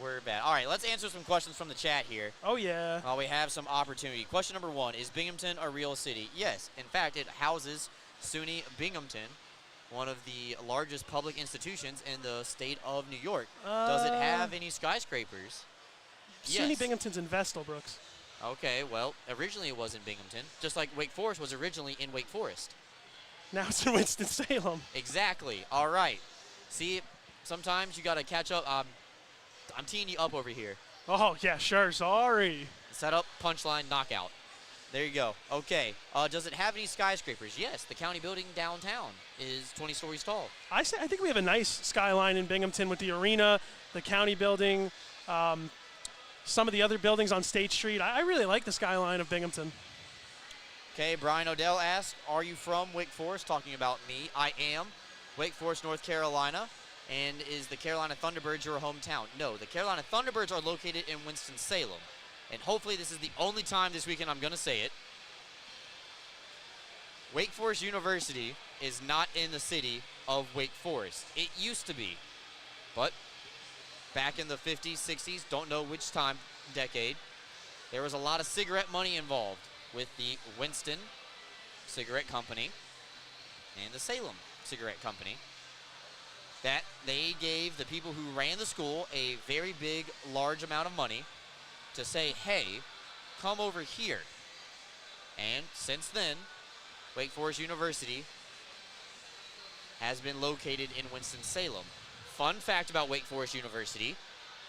Speaker 1: were bad. All right, let's answer some questions from the chat here.
Speaker 8: Oh, yeah.
Speaker 1: While we have some opportunity. Question number 1, is Binghamton a real city? Yes. In fact, it houses SUNY Binghamton, one of the largest public institutions in the state of New York. Does it have any skyscrapers?
Speaker 8: SUNY
Speaker 1: Yes.
Speaker 8: Binghamton's in Vestal, Brooks.
Speaker 1: Okay, well, originally it was in Binghamton, just like Wake Forest was originally in Wake Forest.
Speaker 8: Now it's in Winston-Salem.
Speaker 1: Exactly. All right. See, sometimes you got to catch up. I'm teeing you up over here.
Speaker 8: Oh, yeah, sure. Sorry.
Speaker 1: Set up, punchline, knockout. There you go. Okay. Does it have any skyscrapers? Yes. The county building downtown is 20 stories tall.
Speaker 8: I think we have a nice skyline in Binghamton with the arena, the county building, some of the other buildings on State Street. I really like the skyline of Binghamton.
Speaker 1: Okay, Brian Odell asked, are you from Wake Forest? Talking about me. I am. Wake Forest, North Carolina. And is the Carolina Thunderbirds your hometown? No, the Carolina Thunderbirds are located in Winston-Salem. And hopefully this is the only time this weekend I'm going to say it. Wake Forest University is not in the city of Wake Forest. It used to be. But back in the 50s, 60s, don't know which time, decade, there was a lot of cigarette money involved with the Winston Cigarette Company and the Salem Cigarette Company, that they gave the people who ran the school a very big, large amount of money to say, hey, come over here. And since then, Wake Forest University has been located in Winston-Salem. fun fact about Wake Forest University,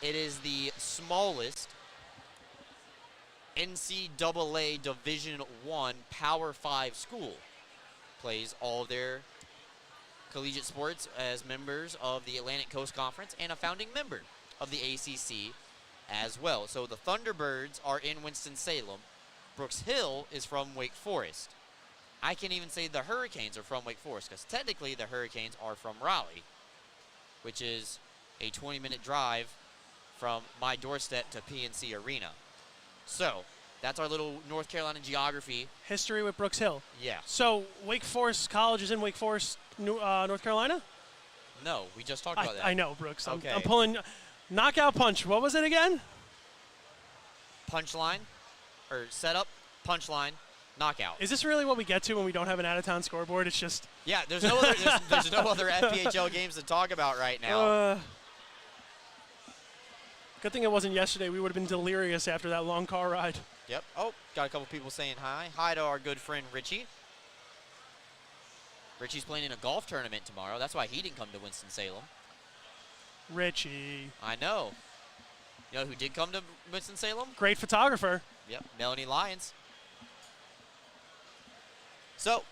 Speaker 1: it is the smallest NCAA Division I Power 5 school. Plays all of their collegiate sports as members of the Atlantic Coast Conference and a founding member of the ACC as well. So the Thunderbirds are in Winston-Salem. Brooks Hill is from Wake Forest. I can even say the Hurricanes are from Wake Forest because technically the Hurricanes are from Raleigh, which is a 20-minute drive from my doorstep to PNC Arena. So that's our little North Carolina geography.
Speaker 8: History with Brooks Hill.
Speaker 1: Yeah.
Speaker 8: So Wake Forest College is in Wake Forest, North Carolina?
Speaker 1: No, we just talked about that.
Speaker 8: I know, Brooks.
Speaker 1: Okay.
Speaker 8: I'm pulling knockout punch. What was it again?
Speaker 1: Punchline, or setup, punchline, knockout.
Speaker 8: Is this really what we get to when we don't have an out-of-town scoreboard? It's just...
Speaker 1: Yeah, there's no other, there's no other FPHL games to talk about right now.
Speaker 8: Good thing it wasn't yesterday. We would have been delirious after that long car ride.
Speaker 1: Yep. Oh, got a couple people saying hi. Hi to our good friend Richie. Richie's playing in a golf tournament tomorrow. That's why he didn't come to Winston-Salem.
Speaker 8: Richie.
Speaker 1: I know. You know who did come to Winston-Salem?
Speaker 8: Great photographer.
Speaker 1: Yep, Melanie Lyons. So,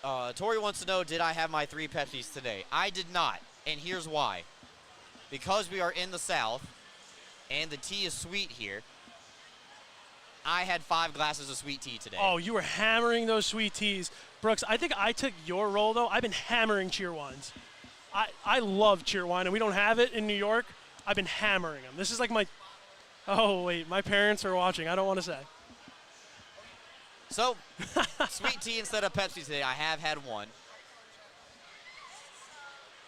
Speaker 1: Tori wants to know, did I have my 3 Pepsis today? I did not, and here's why. Because we are in the South, and the tea is sweet here, I had 5 glasses of sweet tea today.
Speaker 8: Oh, you were hammering those sweet teas. Brooks, I think I took your role, though. I've been hammering cheer wines. I love cheer wine, and we don't have it in New York. I've been hammering them. This is like my... Oh, wait, my parents are watching. I don't want to say.
Speaker 1: So, sweet tea instead of Pepsi today. I have had one.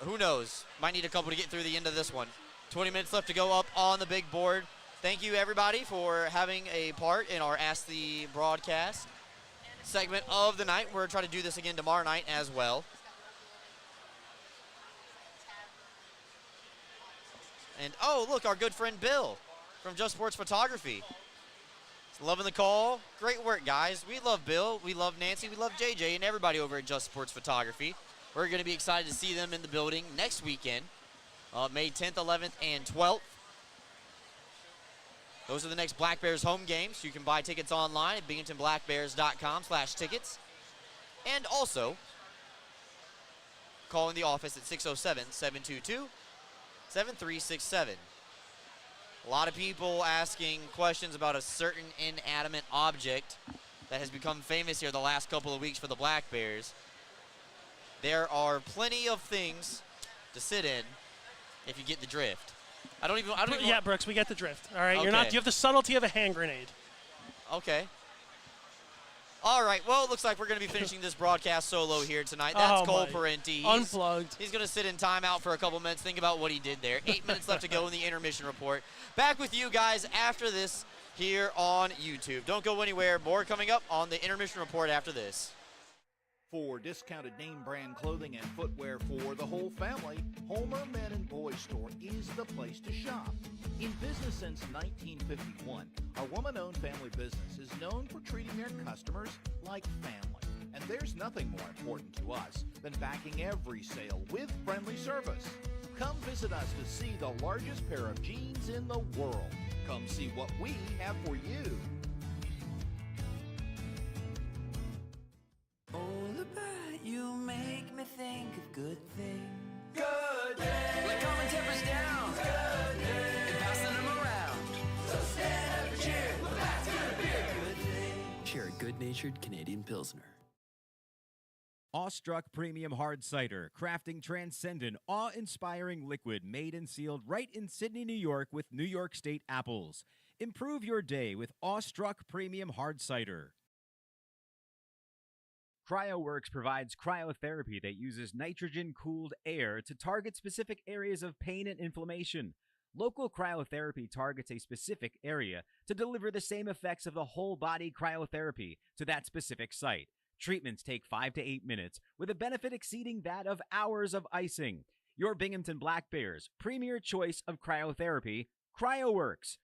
Speaker 1: Who knows? Might need a couple to get through the end of this one. 20 minutes left to go up on the big board. Thank you, everybody, for having a part in our Ask the Broadcast segment of the night. We're going to try to do this again tomorrow night as well. And, oh, look, our good friend Bill from Just Sports Photography. He's loving the call. Great work, guys. We love Bill. We love Nancy. We love JJ and everybody over at Just Sports Photography. We're going to be excited to see them in the building next weekend, May 10th, 11th, and 12th. Those are the next Black Bears home games. You can buy tickets online at binghamtonblackbears.com/tickets. And also, call in the office at 607-722-7367. A lot of people asking questions about a certain inanimate object that has become famous here the last couple of weeks for the Black Bears. There are plenty of things to sit in if you get the drift. I don't even
Speaker 8: Yeah, Brooks, we get the drift. All right,
Speaker 1: Okay.
Speaker 8: you have the subtlety of a hand grenade.
Speaker 1: Okay. All right, well, it looks like we're going to be finishing this broadcast solo here tonight. That's Cole Parenti.
Speaker 8: Unplugged.
Speaker 1: He's going to sit in timeout for a couple minutes, think about what he did there. 8 minutes left to go in the intermission report. Back with you guys after this here on YouTube. Don't go anywhere. More coming up on the intermission report after this.
Speaker 10: For discounted name brand clothing and footwear for the whole family, Homer Men and Boys Store is the place to shop. In business since 1951, our woman-owned family business is known for treating their customers like family. And there's nothing more important to us than backing every sale with friendly service. Come visit us to see the largest pair of jeans in the world. Come see what we have for you.
Speaker 7: You make me think of good things.
Speaker 18: Good things.
Speaker 7: Like calming tempers down.
Speaker 18: Good things.
Speaker 7: And passing them around.
Speaker 18: So stand up and cheer. Well, that's gonna be a good thing.
Speaker 24: Share a good-natured Canadian Pilsner.
Speaker 3: Awestruck Premium Hard Cider, crafting transcendent, awe-inspiring liquid made and sealed right in Sydney, New York with New York State apples. Improve your day with Awestruck Premium Hard Cider. CryoWorks provides cryotherapy that uses nitrogen-cooled air to target specific areas of pain and inflammation. Local cryotherapy targets a specific area to deliver the same effects of the whole-body cryotherapy to that specific site. Treatments take 5 to 8 minutes, with a benefit exceeding that of hours of icing. Your Binghamton Black Bears' premier choice of cryotherapy, CryoWorks.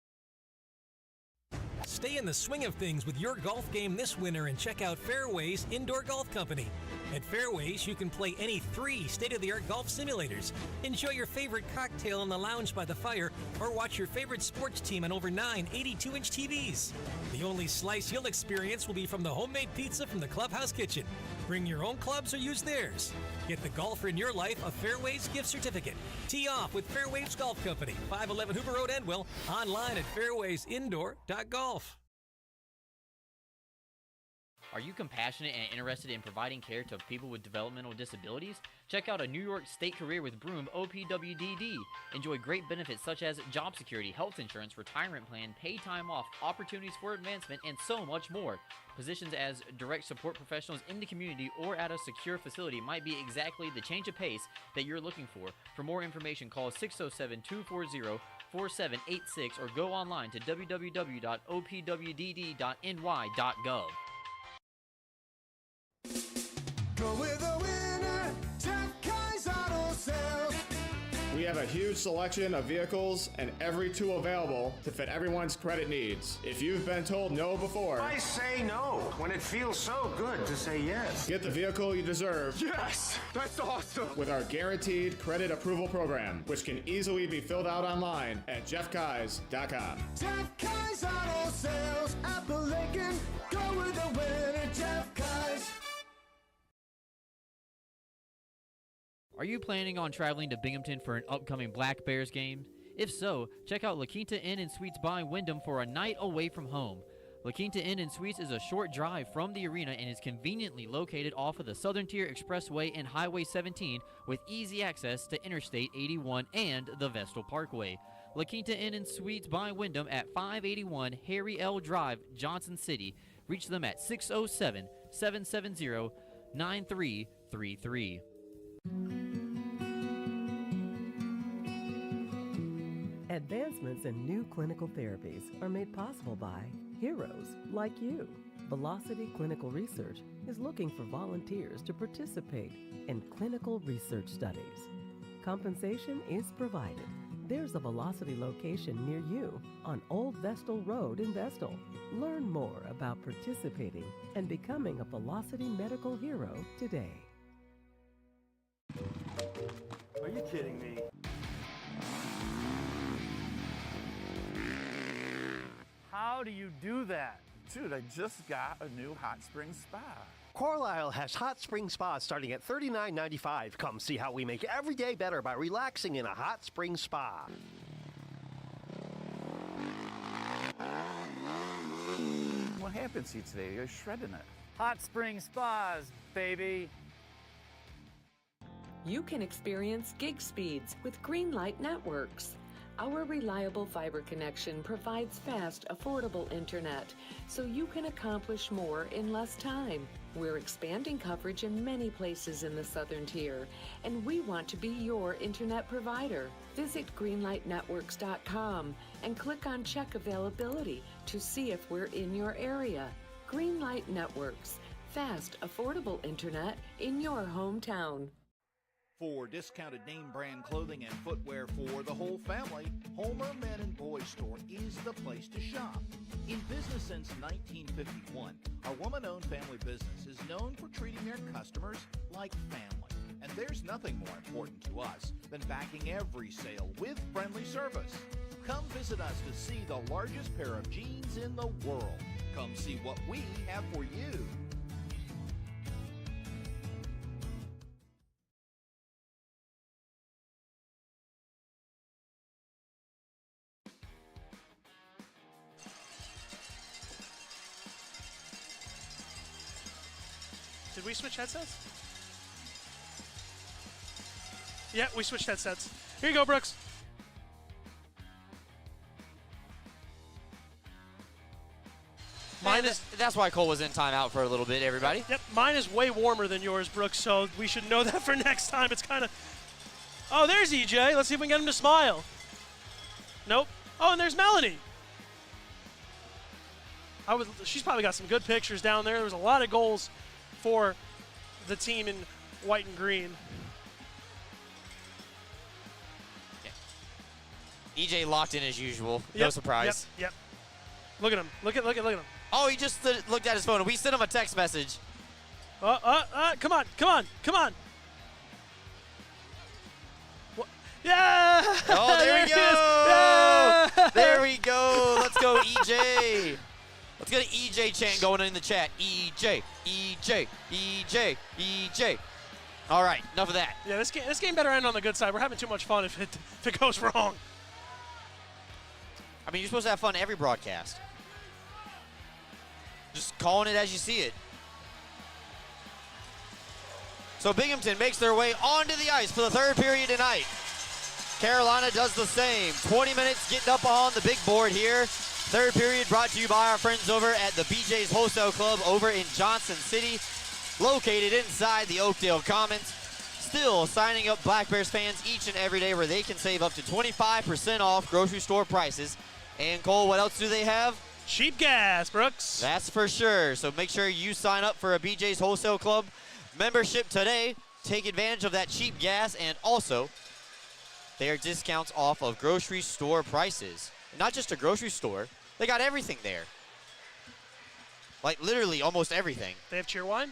Speaker 16: Stay in the swing of things with your golf game this winter and check out Fairways Indoor Golf Company.
Speaker 4: At Fairways, you can play any 3 state-of-the-art golf simulators, enjoy your favorite cocktail in the lounge by the fire, or watch your favorite sports team on over 9 82-inch TVs. The only slice you'll experience will be from the homemade pizza from the clubhouse kitchen. Bring your own clubs or use theirs. Get the golfer in your life a Fairways gift certificate. Tee off with Fairways Golf Company, 511 Hoover Road, Endwell, online at fairwaysindoor.golf.
Speaker 2: Are you compassionate and interested in providing care to people with developmental disabilities? Check out a New York State Career with Broom OPWDD. Enjoy great benefits such as job security, health insurance, retirement plan, paid time off, opportunities for advancement, and so much more. Positions as direct support professionals in the community or at a secure facility might be exactly the change of pace that you're looking for. For more information, call 607-240-4786 or go online to www.opwdd.ny.gov.
Speaker 7: Go with the winner, Jeff Kai's Auto Sales.
Speaker 16: We have a huge selection of vehicles and every tool available to fit everyone's credit needs. If you've been told no before,
Speaker 20: I say no when it feels so good to say yes.
Speaker 16: Get the vehicle you deserve.
Speaker 20: Yes, that's awesome.
Speaker 16: With our guaranteed credit approval program, which can easily be filled out online at jeffkais.com.
Speaker 7: Jeff Kai's Auto Sales, Apple Lincoln. Go with the winner, Jeff Kai's.
Speaker 2: Are you planning on traveling to Binghamton for an upcoming Black Bears game? If so, check out La Quinta Inn and Suites by Wyndham for a night away from home. La Quinta Inn and Suites is a short drive from the arena and is conveniently located off of the Southern Tier Expressway and Highway 17 with easy access to Interstate 81 and the Vestal Parkway. La Quinta Inn and Suites by Wyndham at 581 Harry L. Drive, Johnson City. Reach them at 607-770-9333.
Speaker 15: Advancements in new clinical therapies are made possible by heroes like you. Velocity Clinical Research is looking for volunteers to participate in clinical research studies. Compensation is provided. There's a Velocity location near you on Old Vestal Road in Vestal. Learn more about participating and becoming a Velocity medical hero today.
Speaker 20: Are you kidding me?
Speaker 22: How do you do that?
Speaker 25: Dude, I just got a new hot spring spa.
Speaker 26: Carlisle has hot spring spas starting at $39.95. Come see how we make every day better by relaxing in a hot spring spa.
Speaker 25: What happened to you today? You're shredding it.
Speaker 22: Hot spring spas, baby.
Speaker 9: You can experience gig speeds with Greenlight Networks. Our reliable fiber connection provides fast, affordable internet, so you can accomplish more in less time. We're expanding coverage in many places in the Southern Tier, and we want to be your internet provider. Visit greenlightnetworks.com and click on Check Availability to see if we're in your area. Greenlight Networks, fast, affordable internet in your hometown.
Speaker 10: For discounted name brand clothing and footwear for the whole family, Homer Men and Boys Store is the place to shop. In business since 1951, our woman-owned family business is known for treating their customers like family. And there's nothing more important to us than backing every sale with friendly service. Come visit us to see the largest pair of jeans in the world. Come see what we have for you.
Speaker 8: Did we switch headsets? Yeah, we switched headsets. Here you go, Brooks.
Speaker 1: Mine is. That's why Cole was in timeout for a little bit, everybody.
Speaker 8: Yep, mine is way warmer than yours, Brooks, so we should know that for next time. It's kind of... Oh, there's EJ. Let's see if we can get him to smile. Nope. Oh, and there's Melanie. She's probably got some good pictures down there. There was a lot of goals for the team in white and green.
Speaker 1: Yeah. EJ locked in as usual. No surprise.
Speaker 8: Yep. Look at him. Look at him.
Speaker 1: Oh, he just looked at his phone. We sent him a text message.
Speaker 8: Come on, come on, come on. What? Yeah!
Speaker 1: Oh, there we go.
Speaker 8: Yeah!
Speaker 1: There we go. Let's go, EJ. Let's get an EJ chant going in the chat. EJ, EJ, EJ, EJ. All right, enough of that.
Speaker 8: Yeah, this game better end on the good side. We're having too much fun if it goes wrong.
Speaker 1: I mean, you're supposed to have fun every broadcast. Just calling it as you see it. So Binghamton makes their way onto the ice for the third period tonight. Carolina does the same. 20 minutes getting up on the big board here. Third period brought to you by our friends over at the BJ's Wholesale Club over in Johnson City, located inside the Oakdale Commons. Still signing up Black Bears fans each and every day where they can save up to 25% off grocery store prices. And Cole, what else do they have?
Speaker 8: Cheap gas, Brooks.
Speaker 1: That's for sure. So make sure you sign up for a BJ's Wholesale Club membership today. Take advantage of that cheap gas, and also their discounts off of grocery store prices. Not just a grocery store, they got everything there. Like literally almost everything.
Speaker 8: They have cheer wine?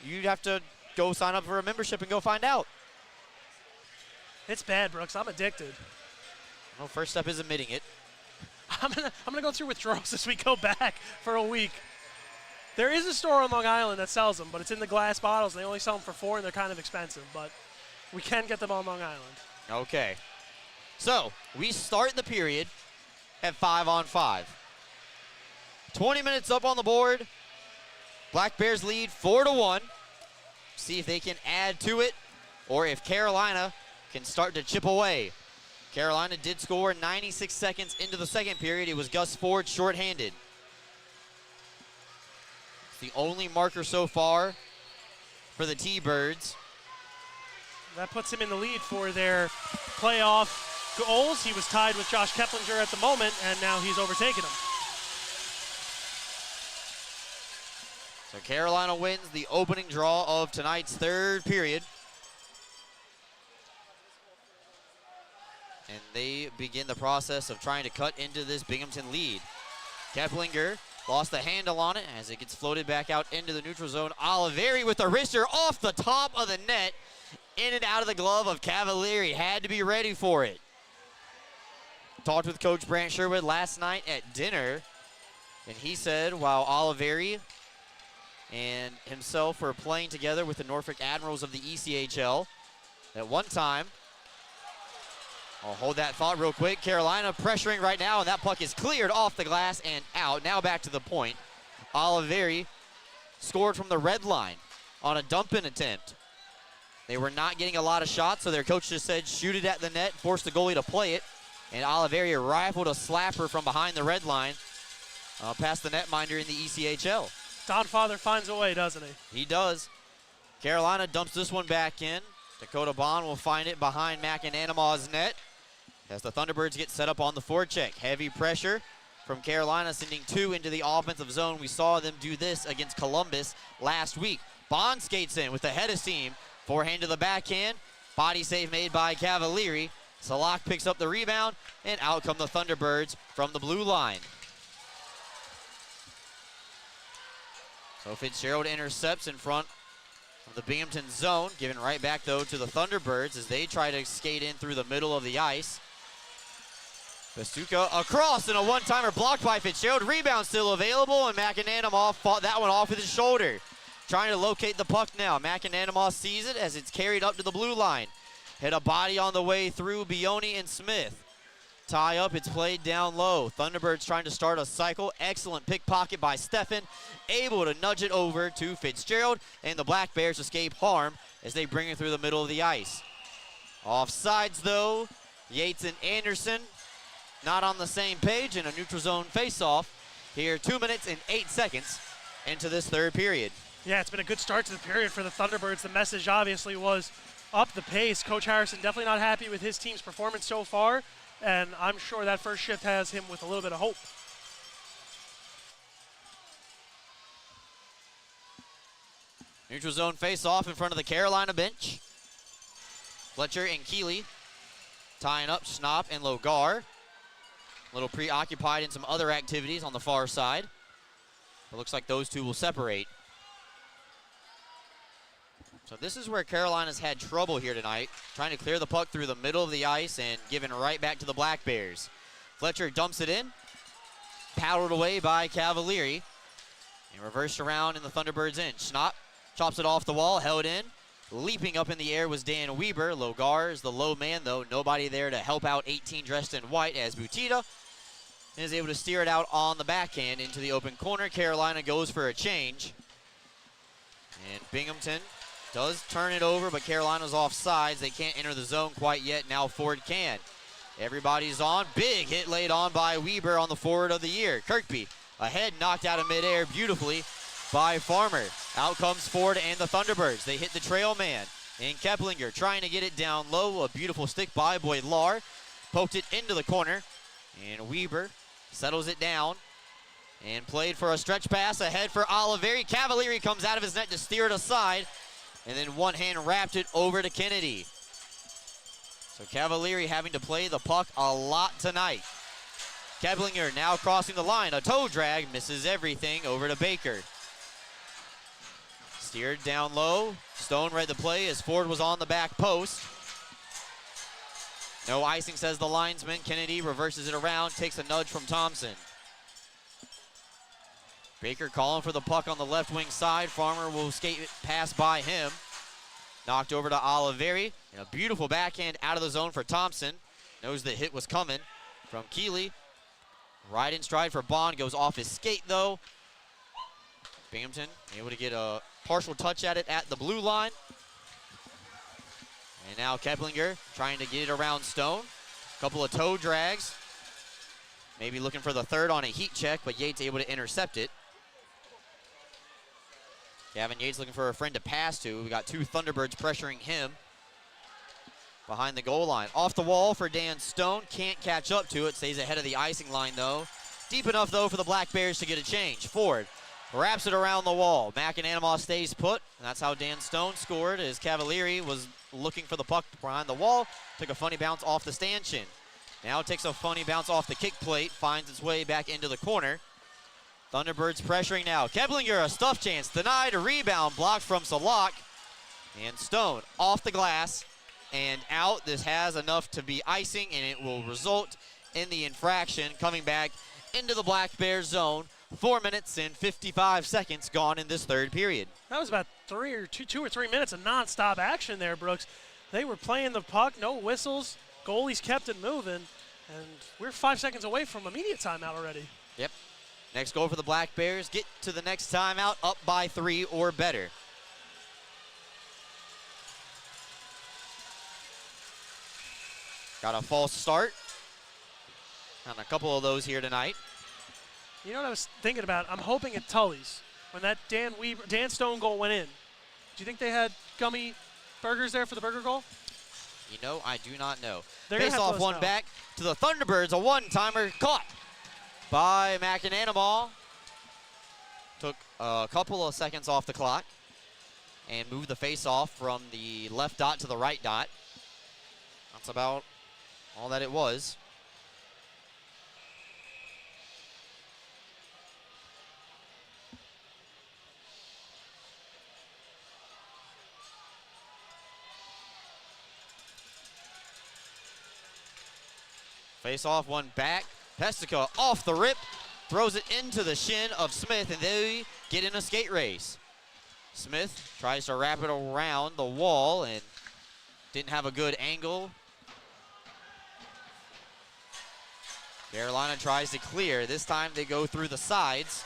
Speaker 1: You'd have to go sign up for a membership and go find out.
Speaker 8: It's bad, Brooks. I'm addicted.
Speaker 1: Well, first step is admitting it.
Speaker 8: I'm gonna go through withdrawals as we go back for a week. There is a store on Long Island that sells them, but it's in the glass bottles. And they only sell them for $4, and they're kind of expensive. But we can get them on Long Island.
Speaker 1: Okay. So we start the period at 5-on-5. 20 minutes up on the board. Black Bears lead 4-1. See if they can add to it, or if Carolina can start to chip away. Carolina did score 96 seconds into the second period. It was Gus Ford shorthanded. It's the only marker so far for the T-Birds.
Speaker 8: That puts him in the lead for their playoff goals. He was tied with Josh Keplinger at the moment, and now he's overtaken him.
Speaker 1: So Carolina wins the opening draw of tonight's third period. And they begin the process of trying to cut into this Binghamton lead. Keplinger lost the handle on it as it gets floated back out into the neutral zone. Oliveri with the wrister off the top of the net. In and out of the glove of Cavalieri. Had to be ready for it. Talked with Coach Brant Sherwood last night at dinner, and he said while Oliveri and himself were playing together with the Norfolk Admirals of the ECHL, at one time, I'll hold that thought real quick. Carolina pressuring right now, and that puck is cleared off the glass and out. Now back to the point. Oliveri scored from the red line on a dump-in attempt. They were not getting a lot of shots, so their coach just said shoot it at the net, force the goalie to play it. And Oliveri rifled a slapper from behind the red line past the netminder in the ECHL.
Speaker 8: Don Father finds a way, doesn't he?
Speaker 1: He does. Carolina dumps this one back in. Dakota Bond will find it behind McAnanamaw's net as the Thunderbirds get set up on the forecheck. Heavy pressure from Carolina, sending two into the offensive zone. We saw them do this against Columbus last week. Bond skates in with the head of steam. Forehand to the backhand. Body save made by Cavalieri. Salak picks up the rebound, and out come the Thunderbirds from the blue line. So Fitzgerald intercepts in front of the Binghamton zone, given right back, though, to the Thunderbirds as they try to skate in through the middle of the ice. Basuka across, and a one-timer blocked by Fitzgerald. Rebound still available, and McAnanamaw fought that one off with his shoulder. Trying to locate the puck now. McAnanamaw sees it as it's carried up to the blue line. Hit a body on the way through Bioni and Smith. Tie up, it's played down low. Thunderbirds trying to start a cycle. Excellent pickpocket by Steffen. Able to nudge it over to Fitzgerald, and the Black Bears escape harm as they bring it through the middle of the ice. Offsides, though. Yates and Anderson not on the same page in a neutral zone face-off. Here, 2 minutes and 8 seconds into this third period.
Speaker 8: Yeah, it's been a good start to the period for the Thunderbirds. The message obviously was up the pace. Coach Harrison definitely not happy with his team's performance so far, and I'm sure that first shift has him with a little bit of hope.
Speaker 1: Neutral zone face-off in front of the Carolina bench. Fletcher and Keeley tying up Schnapp and Logar. A little preoccupied in some other activities on the far side. It looks like those two will separate. So this is where Carolina's had trouble here tonight, trying to clear the puck through the middle of the ice and giving right back to the Black Bears. Fletcher dumps it in, paddled away by Cavalieri, and reversed around in the Thunderbirds end. Schnapp chops it off the wall, held in. Leaping up in the air was Dan Weber. Logar is the low man, though. Nobody there to help out 18 dressed in white as Butita is able to steer it out on the backhand into the open corner. Carolina goes for a change. And Binghamton does turn it over, but Carolina's offsides. They can't enter the zone quite yet. Now Ford can. Everybody's on. Big hit laid on by Weber on the forward of the year. Kirkby ahead, knocked out of midair beautifully by Farmer. Out comes Ford and the Thunderbirds. They hit the trail man. And Keplinger trying to get it down low. A beautiful stick by Boyd Lahr. Poked it into the corner. And Weber settles it down. And played for a stretch pass ahead for Oliveri. Cavalieri comes out of his net to steer it aside. And then one hand wrapped it over to Kennedy. So Cavalieri having to play the puck a lot tonight. Keplinger now crossing the line. A toe drag, misses everything over to Baker. Steered down low. Stone read the play as Ford was on the back post. No icing, says the linesman. Kennedy reverses it around, takes a nudge from Thompson. Baker calling for the puck on the left wing side. Farmer will skate it past by him. Knocked over to Oliveri. And a beautiful backhand out of the zone for Thompson. Knows the hit was coming from Keeley. Right in stride for Bond. Goes off his skate, though. Binghamton able to get a partial touch at it at the blue line. And now Keplinger trying to get it around Stone. Couple of toe drags. Maybe looking for the third on a heat check, but Yates able to intercept it. Gavin Yates looking for a friend to pass to. We got two Thunderbirds pressuring him behind the goal line. Off the wall for Dan Stone. Can't catch up to it. Stays ahead of the icing line, though. Deep enough, though, for the Black Bears to get a change. Ford wraps it around the wall. McAnanama stays put. And that's how Dan Stone scored, as Cavalieri was looking for the puck behind the wall. Took a funny bounce off the stanchion. Now takes a funny bounce off the kick plate. Finds its way back into the corner. Thunderbirds pressuring now. Keplinger, a stuff chance. Denied, a rebound blocked from Salak. And Stone off the glass and out. This has enough to be icing, and it will result in the infraction coming back into the Black Bears zone. 4 minutes and 55 seconds gone in this third period.
Speaker 8: That was about two or three minutes of nonstop action there, Brooks. They were playing the puck, no whistles. Goalies kept it moving, and we're 5 seconds away from immediate timeout already.
Speaker 1: Yep. Next goal for the Black Bears. Get to the next timeout up by 3 or better. Got a false start. And a couple of those here tonight.
Speaker 8: You know what I was thinking about? I'm hoping at Tully's, when that Dan Stone goal went in, do you think they had gummy burgers there for the burger goal?
Speaker 1: You know, I do not know.
Speaker 8: Face
Speaker 1: off one back to the Thunderbirds. A one-timer caught by McAnanama. Took a couple of seconds off the clock and moved the face-off from the left dot to the right dot. That's about all that it was. Face off, one back. Pestica off the rip, throws it into the shin of Smith, and they get in a skate race. Smith tries to wrap it around the wall and didn't have a good angle. Carolina tries to clear. This time they go through the sides.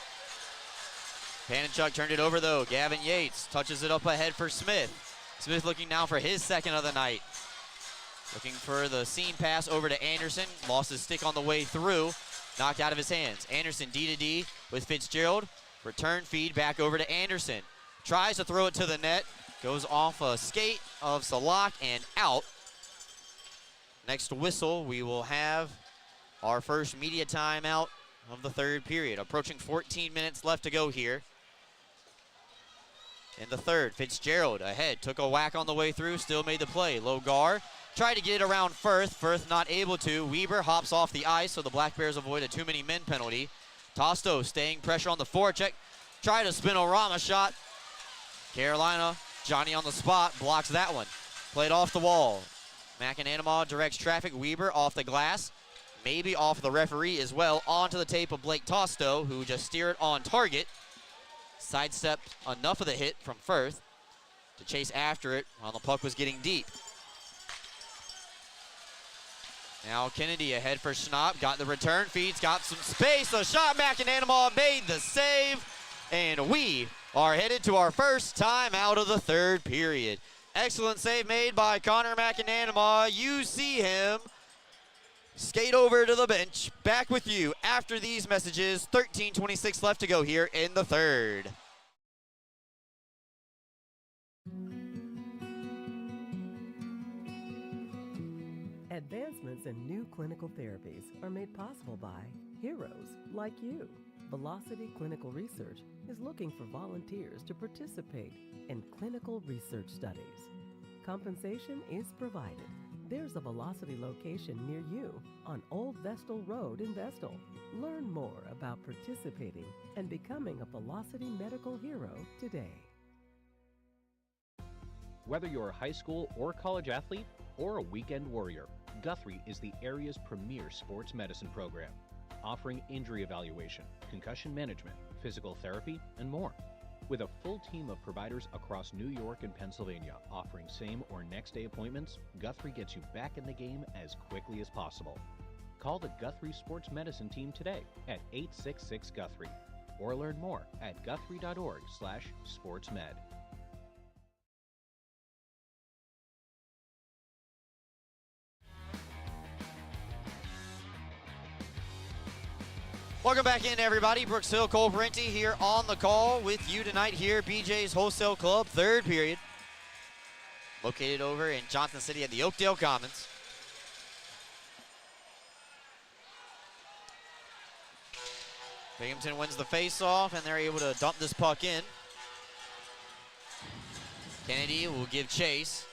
Speaker 1: Panachuk turned it over, though. Gavin Yates touches it up ahead for Smith. Smith looking now for his second of the night. Looking for the seam pass over to Anderson. Lost his stick on the way through. Knocked out of his hands. Anderson D-to-D with Fitzgerald. Return feed back over to Anderson. Tries to throw it to the net. Goes off a skate of Salak and out. Next whistle, we will have our first media timeout of the third period. Approaching 14 minutes left to go here. In the third, Fitzgerald ahead. Took a whack on the way through. Still made the play. Logar tried to get it around Firth. Firth not able to. Weber hops off the ice, so the Black Bears avoid a too-many-men penalty. Tosto staying pressure on the forecheck. Try to spin-o-rama shot. Carolina Johnny on the spot, blocks that one. Played off the wall. McAnanama directs traffic. Weber off the glass, maybe off the referee as well, onto the tape of Blake Tosto, who just steered on target. Sidestepped enough of the hit from Firth to chase after it while the puck was getting deep. Now Kennedy ahead for Schnapp, got the return, feeds, got some space, the shot, McAnanama made the save, and we are headed to our first time out of the third period. Excellent save made by Connor McAnanama. You see him skate over to the bench. Back with you after these messages. 13:26 left to go here in the third.
Speaker 15: Advancements in new clinical therapies are made possible by heroes like you. Velocity Clinical Research is looking for volunteers to participate in clinical research studies. Compensation is provided. There's a Velocity location near you on Old Vestal Road in Vestal. Learn more about participating and becoming a Velocity medical hero today.
Speaker 5: Whether you're a high school or college athlete or a weekend warrior, Guthrie is the area's premier sports medicine program, offering injury evaluation, concussion management, physical therapy, and more. With a full team of providers across New York and Pennsylvania offering same or next day appointments, Guthrie gets you back in the game as quickly as possible. Call the Guthrie Sports Medicine team today at 866-GUTHRIE or learn more at guthrie.org/sportsmed.
Speaker 1: Welcome back in, everybody. Brooks Hill, Cole Parenti here on the call with you tonight here, BJ's Wholesale Club, third period. Located over in Johnson City at the Oakdale Commons. Binghamton wins the face-off, and they're able to dump this puck in. Kennedy will give chase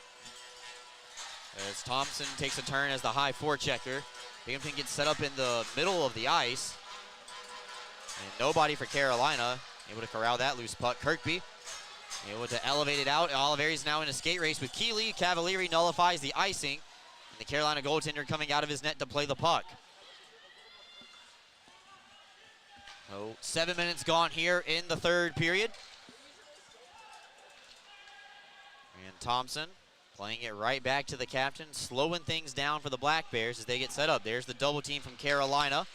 Speaker 1: as Thompson takes a turn as the high forechecker. Binghamton gets set up in the middle of the ice. And nobody for Carolina able to corral that loose puck. Kirkby able to elevate it out. Oliveri's now in a skate race with Keeley. Cavalieri nullifies the icing. And the Carolina goaltender coming out of his net to play the puck. So 7 minutes gone here in the third period. And Thompson playing it right back to the captain, slowing things down for the Black Bears as they get set up. There's the double team from Carolina,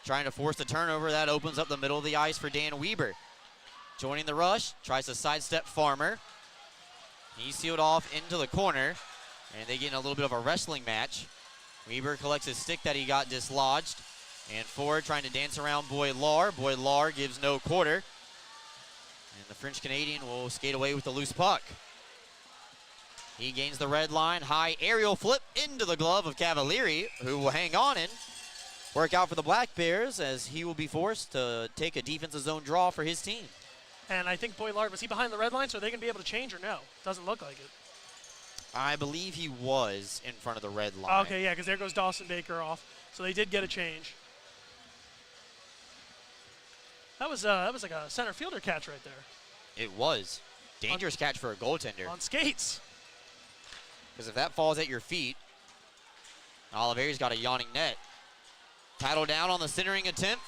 Speaker 1: trying to force the turnover. That opens up the middle of the ice for Dan Weber. Joining the rush, tries to sidestep Farmer. He's sealed off into the corner, and they get in a little bit of a wrestling match. Weber collects his stick that he got dislodged, and Ford trying to dance around Boydlar. Boydlar gives no quarter, and the French-Canadian will skate away with the loose puck. He gains the red line, high aerial flip into the glove of Cavalieri, who will hang on and work out for the Black Bears as he will be forced to take a defensive zone draw for his team.
Speaker 8: And I think Boylard, was he behind the red line, so are they going to be able to change or no? Doesn't look like it.
Speaker 1: I believe he was in front of the red line.
Speaker 8: Okay, yeah, because there goes Dawson Baker off. So they did get a change. That was like a center fielder catch right there.
Speaker 1: It was. Dangerous catch for a goaltender.
Speaker 8: On skates.
Speaker 1: Because if that falls at your feet, Oliveri's got a yawning net. Paddle down on the centering attempt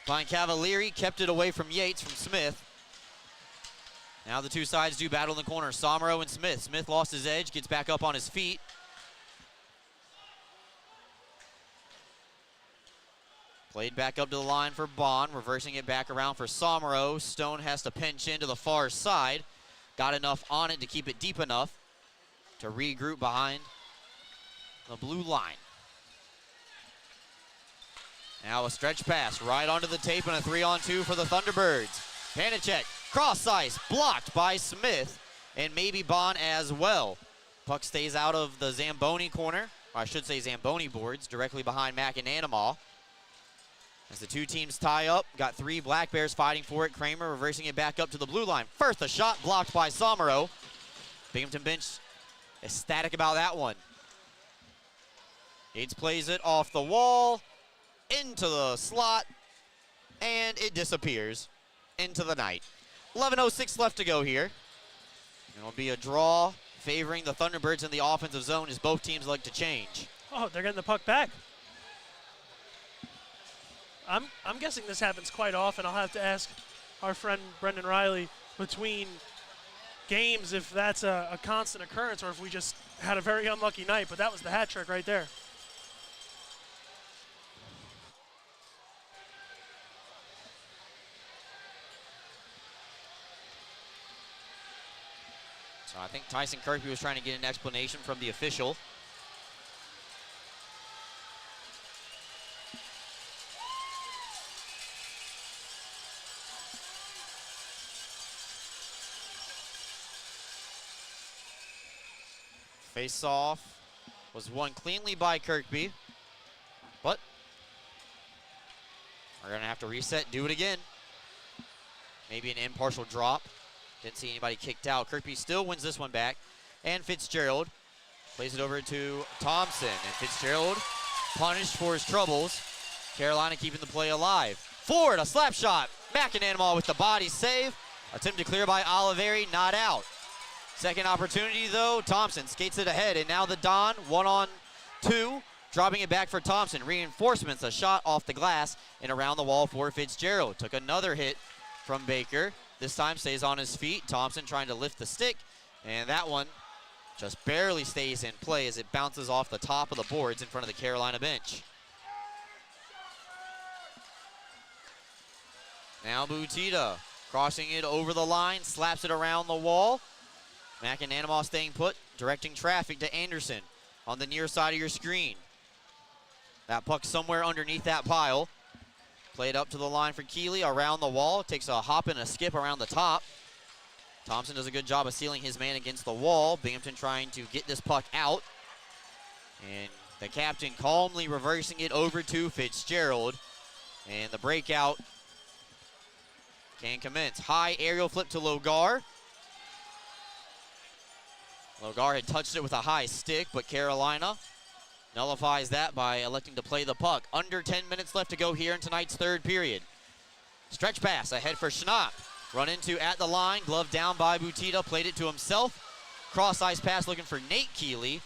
Speaker 1: by Cavalieri, kept it away from Yates from Smith. Now the two sides do battle in the corner, Somro and Smith. Smith lost his edge, gets back up on his feet. Played back up to the line for Bond, reversing it back around for Somro. Stone has to pinch into the far side. Got enough on it to keep it deep enough to regroup behind the blue line. Now a stretch pass right onto the tape and a 3-on-2 for the Thunderbirds. Panicek, cross ice, blocked by Smith and maybe Bond as well. Puck stays out of the Zamboni corner, or I should say Zamboni boards, directly behind McAnanama. As the two teams tie up, got three Black Bears fighting for it. Kramer reversing it back up to the blue line. First, a shot blocked by Somro. Binghamton bench ecstatic about that one. Yates plays it off the wall, into the slot, and it disappears into the night. 11:06 left to go here. It'll be a draw favoring the Thunderbirds in the offensive zone as both teams like to change.
Speaker 8: Oh, they're getting the puck back. I'm guessing this happens quite often. I'll have to ask our friend Brendan Riley between games if that's a constant occurrence or if we just had a very unlucky night, but that was the hat trick right there.
Speaker 1: So I think Tyson Kirkby was trying to get an explanation from the official. Face-off was won cleanly by Kirkby, but we're going to have to reset, do it again. Maybe an impartial drop. Didn't see anybody kicked out. Kirkby still wins this one back, and Fitzgerald plays it over to Thompson, and Fitzgerald punished for his troubles. Carolina keeping the play alive. Forward, a slap shot. McAnanimal with the body save. Attempt to clear by Oliveri, not out. Second opportunity, though. Thompson skates it ahead, and now the Don, 1-on-2, dropping it back for Thompson. Reinforcements, a shot off the glass and around the wall for Fitzgerald. Took another hit from Baker. This time stays on his feet. Thompson trying to lift the stick, and that one just barely stays in play as it bounces off the top of the boards in front of the Carolina bench. Now Butita crossing it over the line, slaps it around the wall. McAnanimal staying put, directing traffic to Anderson on the near side of your screen. That puck somewhere underneath that pile. Played up to the line for Keeley, around the wall. Takes a hop and a skip around the top. Thompson does a good job of sealing his man against the wall. Binghamton trying to get this puck out. And the captain calmly reversing it over to Fitzgerald. And the breakout can commence. High aerial flip to Logar. Logar had touched it with a high stick, but Carolina nullifies that by electing to play the puck. Under 10 minutes left to go here in tonight's third period. Stretch pass ahead for Schnapp. Run into at the line, glove down by Butita, played it to himself. Cross ice pass looking for Nate Keeley.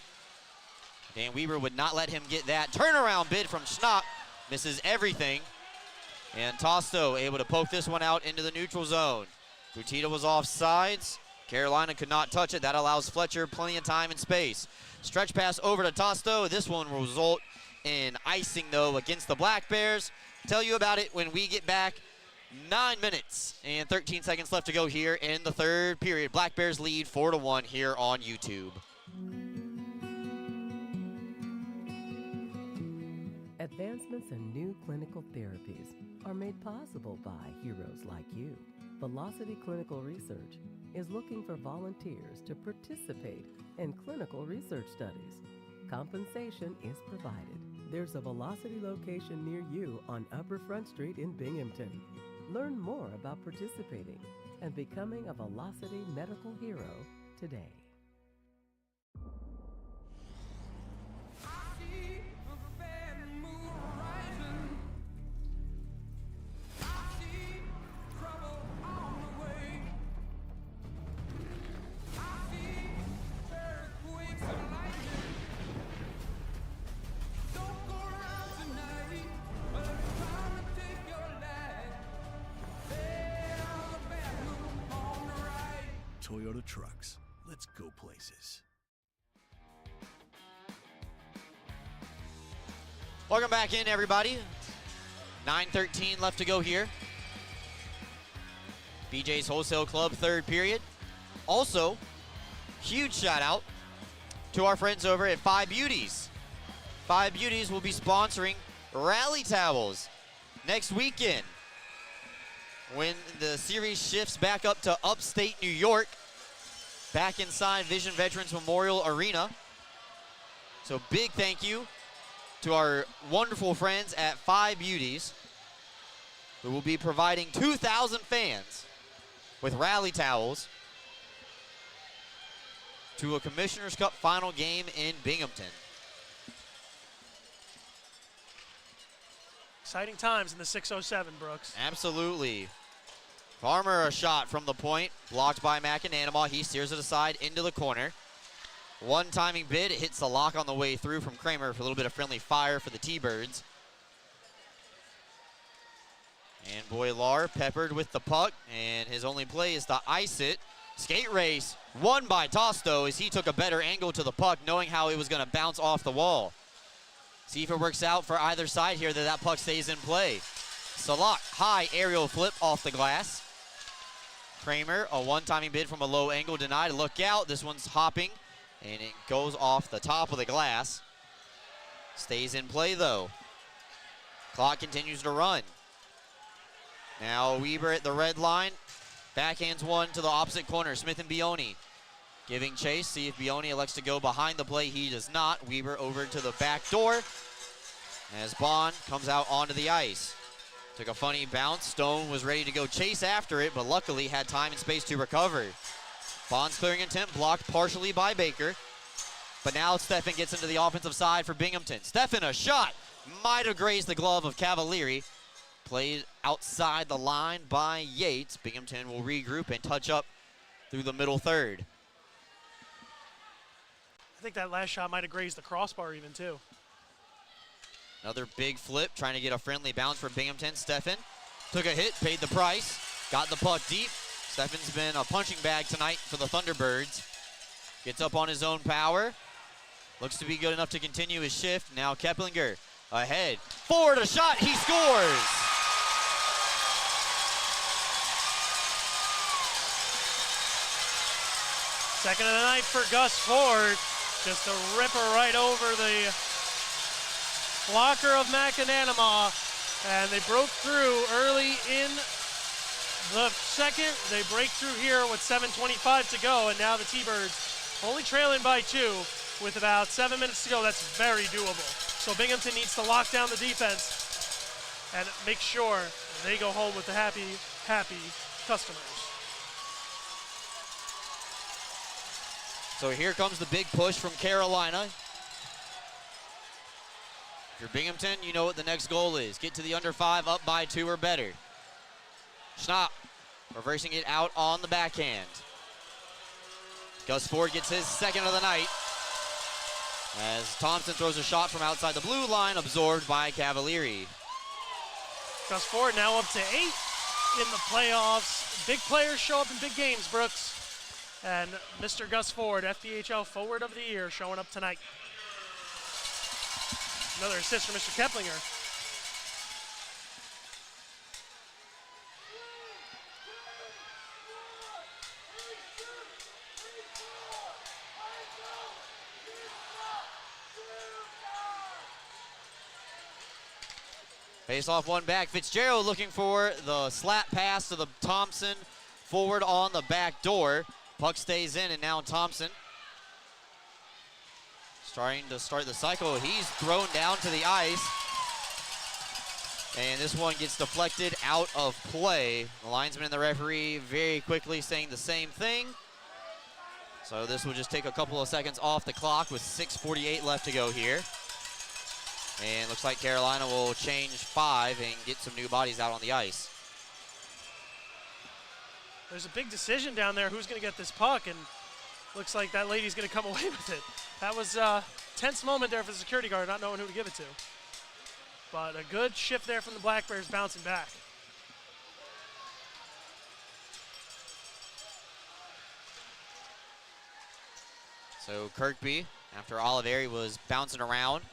Speaker 1: Dan Weber would not let him get that. Turnaround bid from Schnapp, misses everything. And Tosto able to poke this one out into the neutral zone. Butita was off sides. Carolina could not touch it. That allows Fletcher plenty of time and space. Stretch pass over to Tosto. This one will result in icing, though, against the Black Bears. Tell you about it when we get back. 9 minutes and 13 seconds left to go here in the third period. Black Bears lead 4-1 here on YouTube.
Speaker 15: Advancements in new clinical therapies are made possible by heroes like you. Velocity Clinical Research is looking for volunteers to participate in clinical research studies. Compensation is provided. There's a Velocity location near you on Upper Front Street in Binghamton. Learn more about participating and becoming a Velocity medical hero today.
Speaker 17: Toyota trucks. Let's go places.
Speaker 1: Welcome back in, everybody. 9:13 left to go here. BJ's Wholesale Club, third period. Also, huge shout out to our friends over at Five Beauties. Five Beauties will be sponsoring Rally Towels next weekend when the series shifts back up to upstate New York, back inside Vision Veterans Memorial Arena. So big thank you to our wonderful friends at Five Beauties, who will be providing 2,000 fans with rally towels to a Commissioners Cup final game in Binghamton.
Speaker 8: Exciting times in the 607, Brooks.
Speaker 1: Absolutely. Farmer, a shot from the point, blocked by McAnanama. He steers it aside into the corner. One timing bid, it hits the lock on the way through from Kramer for a little bit of friendly fire for the T-Birds. And Boylar peppered with the puck, and his only play is to ice it. Skate race won by Tosto as he took a better angle to the puck, knowing how it was going to bounce off the wall. See if it works out for either side here, that puck stays in play. Salak, high aerial flip off the glass. Kramer, a one-timing bid from a low angle, denied. Look out, this one's hopping, and it goes off the top of the glass. Stays in play, though. Clock continues to run. Now Weber at the red line. Backhands one to the opposite corner. Smith and Bioni giving chase. See if Bioni elects to go behind the play. He does not. Weber over to the back door as Bond comes out onto the ice. Took a funny bounce. Stone was ready to go chase after it, but luckily had time and space to recover. Bond's clearing attempt blocked partially by Baker. But now Steffen gets into the offensive side for Binghamton. Steffen, a shot. Might have grazed the glove of Cavalieri. Played outside the line by Yates. Binghamton will regroup and touch up through the middle third.
Speaker 8: I think that last shot might have grazed the crossbar even too.
Speaker 1: Another big flip, trying to get a friendly bounce for Binghamton. Steffen took a hit, paid the price, got the puck deep. Steffen's been a punching bag tonight for the Thunderbirds. Gets up on his own power. Looks to be good enough to continue his shift. Now Keplinger ahead. Forward, a shot, he scores!
Speaker 8: Second of the night for Gus Ford. Just a ripper right over the blocker of McAnanama. And they broke through early in the second. They break through here with 7:25 to go. And now the T-Birds only trailing by 2 with about 7 minutes to go. That's very doable. So Binghamton needs to lock down the defense and make sure they go home with the happy customers.
Speaker 1: So here comes the big push from Carolina. If you're Binghamton, you know what the next goal is. Get to the under 5, up by 2 or better. Schnapp reversing it out on the backhand. Gus Ford gets his second of the night as Thompson throws a shot from outside the blue line, absorbed by Cavalieri.
Speaker 8: Gus Ford now up to 8 in the playoffs. Big players show up in big games, Brooks. And Mr. Gus Ford, FPHL Forward of the Year, showing up tonight. Another assist for Mr. Keplinger.
Speaker 1: Face off one back. Fitzgerald looking for the slap pass to the Thompson. Forward on the back door. Puck stays in, and now Thompson starting to start the cycle. He's thrown down to the ice, and this one gets deflected out of play. The linesman and the referee very quickly saying the same thing. So this will just take a couple of seconds off the clock with 6:48 left to go here. And looks like Carolina will change 5 and get some new bodies out on the ice.
Speaker 8: There's a big decision down there who's going to get this puck, and looks like that lady's going to come away with it. That was a tense moment there for the security guard, not knowing who to give it to. But a good shift there from the Black Bears bouncing back.
Speaker 1: So Kirkby, after Oliveri was bouncing around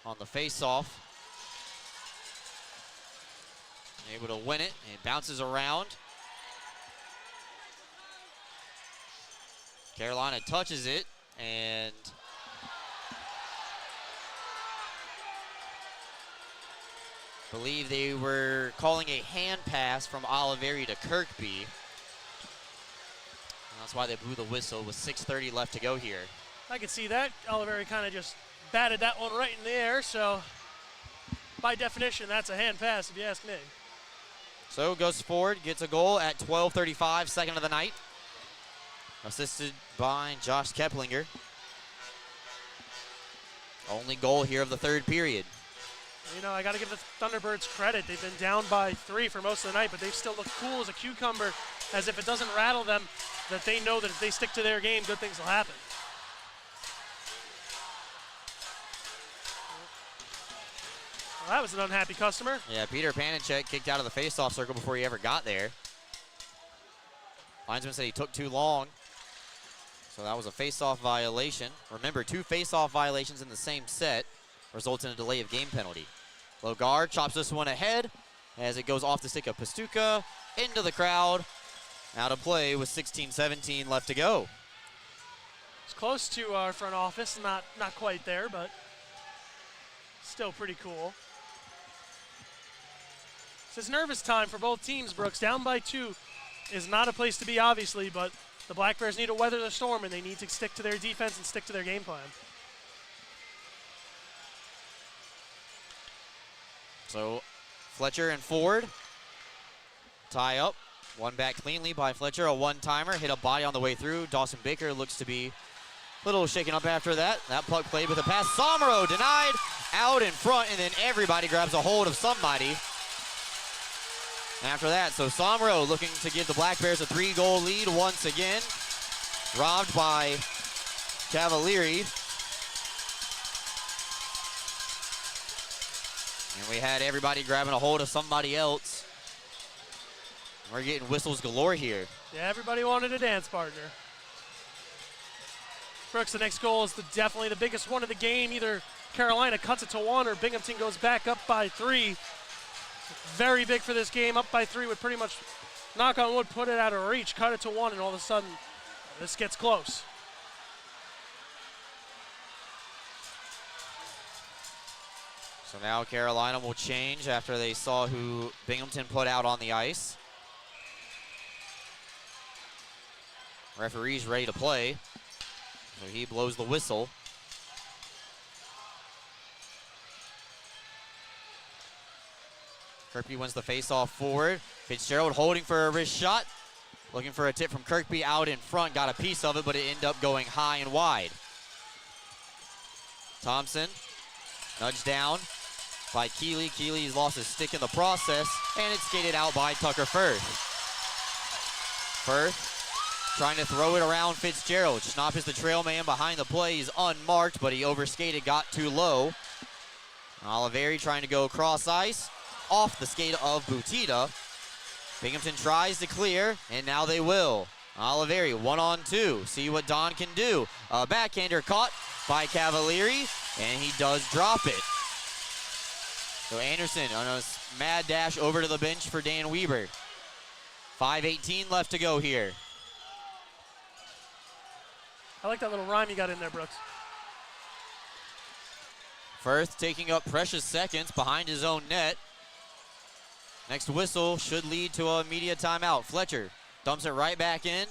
Speaker 1: on the face-off, able to win it, and bounces around. Carolina touches it, and believe they were calling a hand pass from Oliveri to Kirkby. And that's why they blew the whistle with 6:30 left to go here.
Speaker 8: I could see that. Oliveri kind of just batted that one right in the air, so by definition, that's a hand pass if you ask me.
Speaker 1: So Gus Ford gets a goal at 12:35, second of the night. Assisted by Josh Keplinger. Only goal here of the third period.
Speaker 8: You know, I got to give the Thunderbirds credit. They've been down by 3 for most of the night, but they've still looked cool as a cucumber, as if it doesn't rattle them, that they know that if they stick to their game, good things will happen. Well, that was an unhappy customer.
Speaker 1: Yeah, Peter Panicek kicked out of the face-off circle before he ever got there. Linesman said he took too long. So that was a face-off violation. Remember, 2 face-off violations in the same set results in a delay of game penalty. Logar chops this one ahead as it goes off the stick of Pastuca into the crowd. Out of play with 16-17 left to go.
Speaker 8: It's close to our front office, not quite there, but still pretty cool. This is nervous time for both teams, Brooks. Down by 2 is not a place to be, obviously, but the Black Bears need to weather the storm, and they need to stick to their defense and stick to their game plan.
Speaker 1: So Fletcher and Ford tie up. One back cleanly by Fletcher, a one-timer, hit a body on the way through. Dawson Baker looks to be a little shaken up after that. That puck played with a pass. Somro denied, out in front, and then everybody grabs a hold of somebody. After that, so Somro looking to give the Black Bears a 3-goal lead once again. Robbed by Cavalieri. And we had everybody grabbing a hold of somebody else. We're getting whistles galore here.
Speaker 8: Yeah, everybody wanted a dance partner. Brooks, the next goal is definitely the biggest one of the game. Either Carolina cuts it to 1 or Binghamton goes back up by 3. Very big for this game. Up by 3 would pretty much, knock on wood, put it out of reach, cut it to 1, and all of a sudden this gets close.
Speaker 1: So now Carolina will change after they saw who Binghamton put out on the ice. Referee's ready to play, so he blows the whistle. Kirkby wins the face-off forward. Fitzgerald holding for a wrist shot. Looking for a tip from Kirkby out in front. Got a piece of it, but it ended up going high and wide. Thompson nudged down by Keeley. Keeley's lost his stick in the process, and it's skated out by Tucker Firth. Firth trying to throw it around Fitzgerald. Schnapp is the trail man behind the play. He's unmarked, but he overskated, got too low. Oliveri trying to go cross ice, off the skate of Butita. Binghamton tries to clear, and now they will. Oliveri 1-on-2. See what Don can do. A backhander caught by Cavalieri, and he does drop it. So Anderson on a mad dash over to the bench for Dan Weber. 5:18 left to go here.
Speaker 8: I like that little rhyme you got in there, Brooks.
Speaker 1: Firth taking up precious seconds behind his own net. Next whistle should lead to a media timeout. Fletcher dumps it right back in,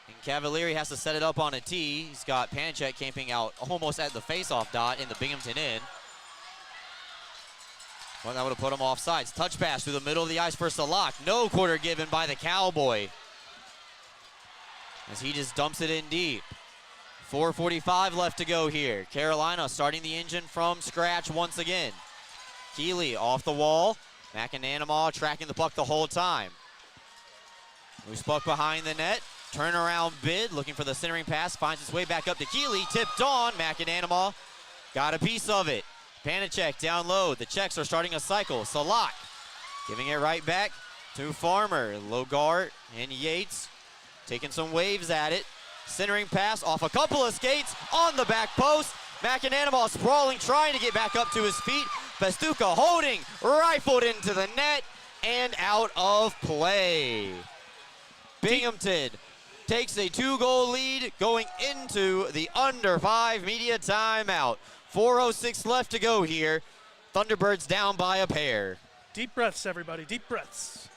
Speaker 1: and Cavalieri has to set it up on a tee. He's got Panicek camping out almost at the face-off dot in the Binghamton end. Well, that would have put him off sides. Touch pass through the middle of the ice for Salak. No quarter given by the Cowboy, as he just dumps it in deep. 4:45 left to go here. Carolina starting the engine from scratch once again. Keeley off the wall. McAnanamaw tracking the puck the whole time. Loose puck behind the net. Turnaround bid, looking for the centering pass. Finds its way back up to Keeley. Tipped on. McAnanamaw got a piece of it. Panicek down low. The Czechs are starting a cycle. Salak giving it right back to Farmer. Logart and Yates taking some waves at it. Centering pass off a couple of skates on the back post. McAnanamaw sprawling, trying to get back up to his feet. Pastuca holding, rifled into the net, and out of play. Binghamton takes a 2-goal lead going into the under 5 media timeout. 4:06 left to go here. Thunderbirds down by a pair.
Speaker 8: Deep breaths, everybody, deep breaths.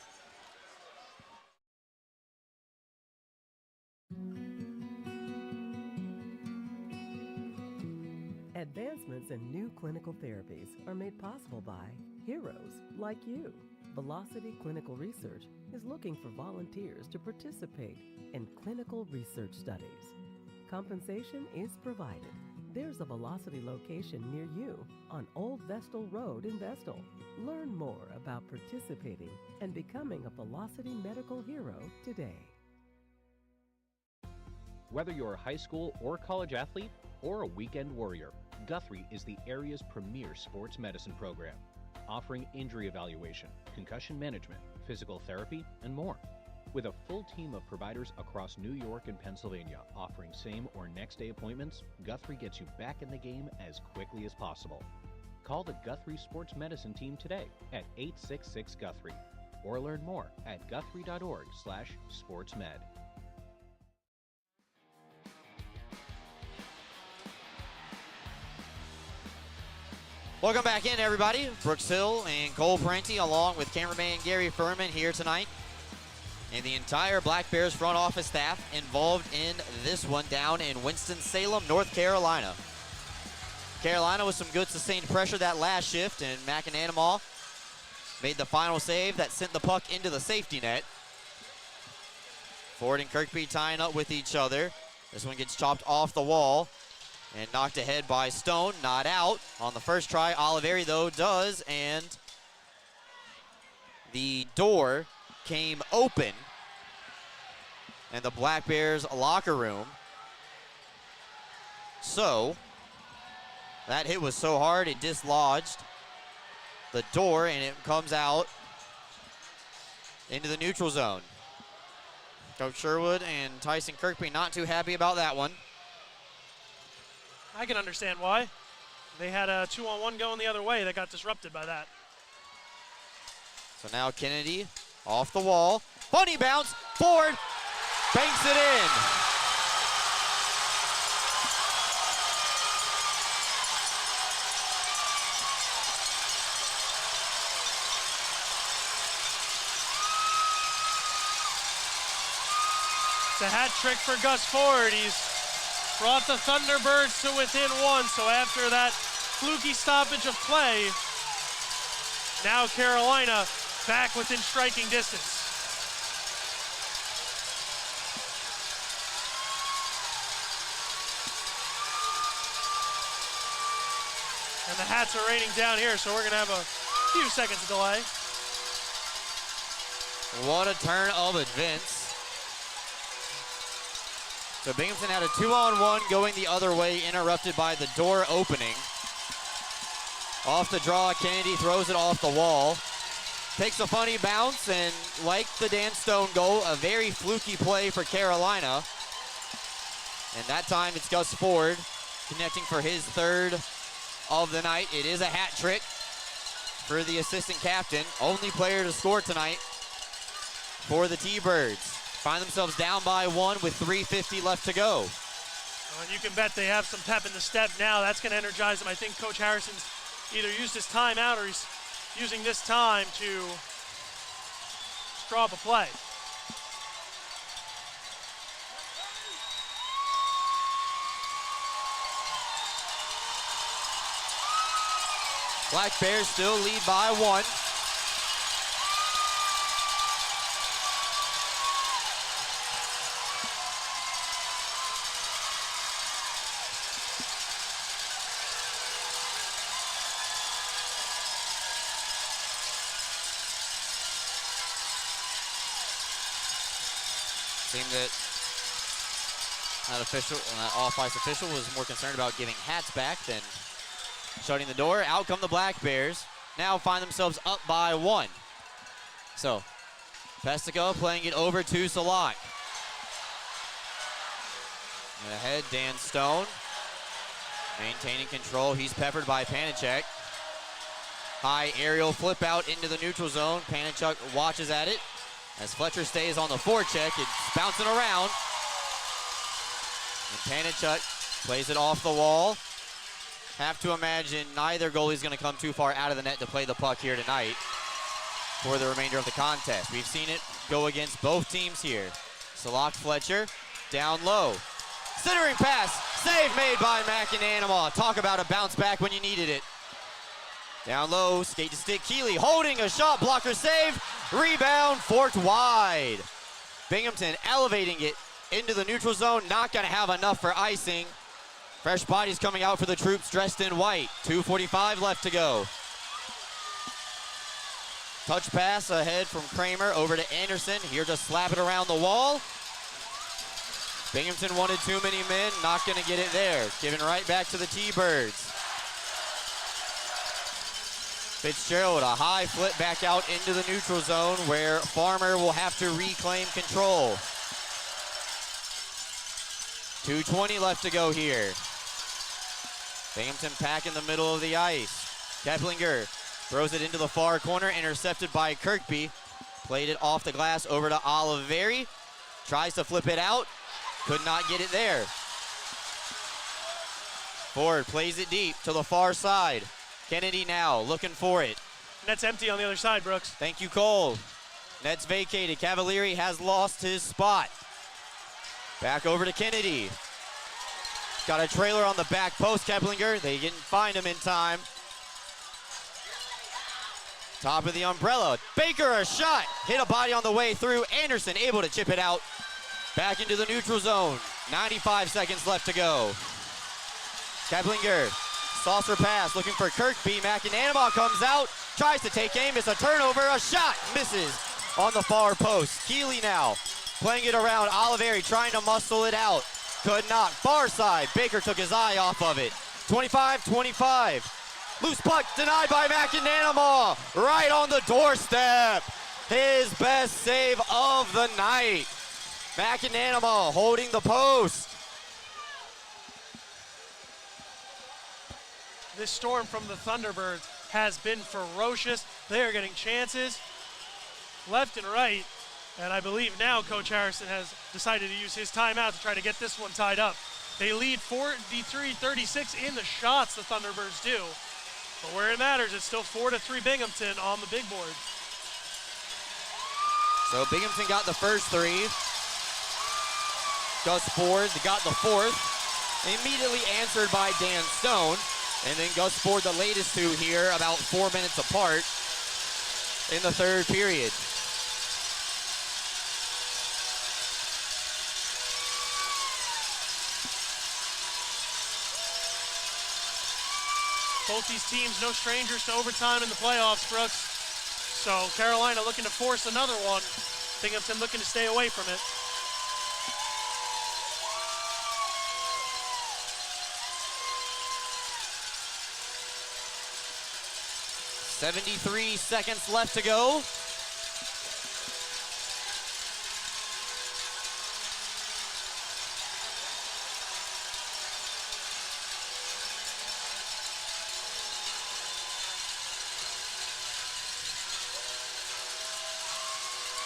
Speaker 15: Advancements in new clinical therapies are made possible by heroes like you. Velocity Clinical Research is looking for volunteers to participate in clinical research studies. Compensation is provided There's a Velocity location near you on Old Vestal Road in Vestal. Learn more about participating and becoming a Velocity medical hero today.
Speaker 5: Whether you're a high school or college athlete or a weekend warrior, Guthrie is the area's premier sports medicine program, offering injury evaluation, concussion management, physical therapy, and more. With a full team of providers across New York and Pennsylvania offering same or next day appointments, Guthrie gets you back in the game as quickly as possible. Call the Guthrie Sports Medicine team today at 866-GUTHRIE or learn more at guthrie.org/sportsmed.
Speaker 1: Welcome back in, everybody. Brooks Hill and Cole Parenti along with cameraman Gary Furman here tonight. And the entire Black Bears front office staff involved in this one down in Winston-Salem, North Carolina. Carolina with some good sustained pressure that last shift, and McAnanamaw made the final save that sent the puck into the safety net. Ford and Kirkby tying up with each other. This one gets chopped off the wall and knocked ahead by Stone, not out. On the first try, Oliveri, though, does, and the door came open in the Black Bears locker room. So that hit was so hard it dislodged the door, and it comes out into the neutral zone. Coach Sherwood and Tyson Kirkby not too happy about that one.
Speaker 8: I can understand why. They had a 2-on-1 going the other way that got disrupted by that.
Speaker 1: So now Kennedy off the wall. Funny bounce. Ford banks it in.
Speaker 8: It's a hat trick for Gus Ford. He's brought the Thunderbirds to within one. So after that fluky stoppage of play, now Carolina back within striking distance. And the hats are raining down here, so we're going to have a few seconds of delay.
Speaker 1: What a turn of events. So Binghamton had a 2-on-1 going the other way, interrupted by the door opening. Off the draw, Kennedy throws it off the wall. Takes a funny bounce, and like the Dan Stone goal, a very fluky play for Carolina. And that time it's Gus Ford connecting for his third of the night. It is a hat trick for the assistant captain. Only player to score tonight for the T-Birds. Find themselves down by one with 3:50 left to go.
Speaker 8: And you can bet they have some pep in the step now. That's going to energize them. I think Coach Harrison's either used his timeout or he's using this time to draw up a play.
Speaker 1: Black Bears still lead by one. Seemed that that off-ice official was more concerned about giving hats back than shutting the door. Out come the Black Bears. Now find themselves up by one. So Pestico playing it over to Salak. And ahead, Dan Stone. Maintaining control. He's peppered by Panicek. High aerial flip out into the neutral zone. Panicek watches at it as Fletcher stays on the forecheck. It's bouncing around. And Panicek plays it off the wall. Have to imagine neither goalie's going to come too far out of the net to play the puck here tonight for the remainder of the contest. We've seen it go against both teams here. Salak Fletcher down low. Centering pass. Save made by McAnanamaw. Talk about a bounce back when you needed it. Down low, skate to stick. Keeley holding a shot blocker save. Rebound forked wide. Binghamton elevating it into the neutral zone. Not going to have enough for icing. Fresh bodies coming out for the troops dressed in white. 2:45 left to go. Touch pass ahead from Kramer over to Anderson. Here to slap it around the wall. Binghamton wanted too many men, not going to get it there. Giving right back to the T-Birds. Fitzgerald, a high flip back out into the neutral zone where Farmer will have to reclaim control. 2:20 left to go here. Binghamton pack in the middle of the ice. Keplinger throws it into the far corner, intercepted by Kirkby. Played it off the glass over to Oliveri. Tries to flip it out, could not get it there. Ford plays it deep to the far side. Kennedy now looking for it.
Speaker 8: Net's empty on the other side, Brooks.
Speaker 1: Thank you, Cole. Net's vacated. Cavalieri has lost his spot. Back over to Kennedy. Got a trailer on the back post, Keplinger. They didn't find him in time. Top of the umbrella. Baker, a shot. Hit a body on the way through. Anderson able to chip it out. Back into the neutral zone. 95 seconds left to go. Keplinger, saucer pass, looking for Kirkby. McAnanima comes out, tries to take aim. It's a turnover, a shot, misses on the far post. Keeley now playing it around. Oliveri trying to muscle it out. Could not. Far side. Baker took his eye off of it. 25-25. Loose puck denied by McAnanima. Right on the doorstep. His best save of the night. McAnanima holding the post.
Speaker 8: This storm from the Thunderbirds has been ferocious. They are getting chances left and right. And I believe now Coach Harrison has decided to use his timeout to try to get this one tied up. They lead 43-36 in the shots, the Thunderbirds do. But where it matters, it's still 4-3 Binghamton on the big board.
Speaker 1: So Binghamton got the first three. Gus Ford got the fourth. Immediately answered by Dan Stone. And then Gus Ford the latest two here, about 4 minutes apart in the third period.
Speaker 8: Both these teams, no strangers to overtime in the playoffs, Brooks. So Carolina looking to force another one. Binghamton looking to stay away from it.
Speaker 1: .73 seconds left to go.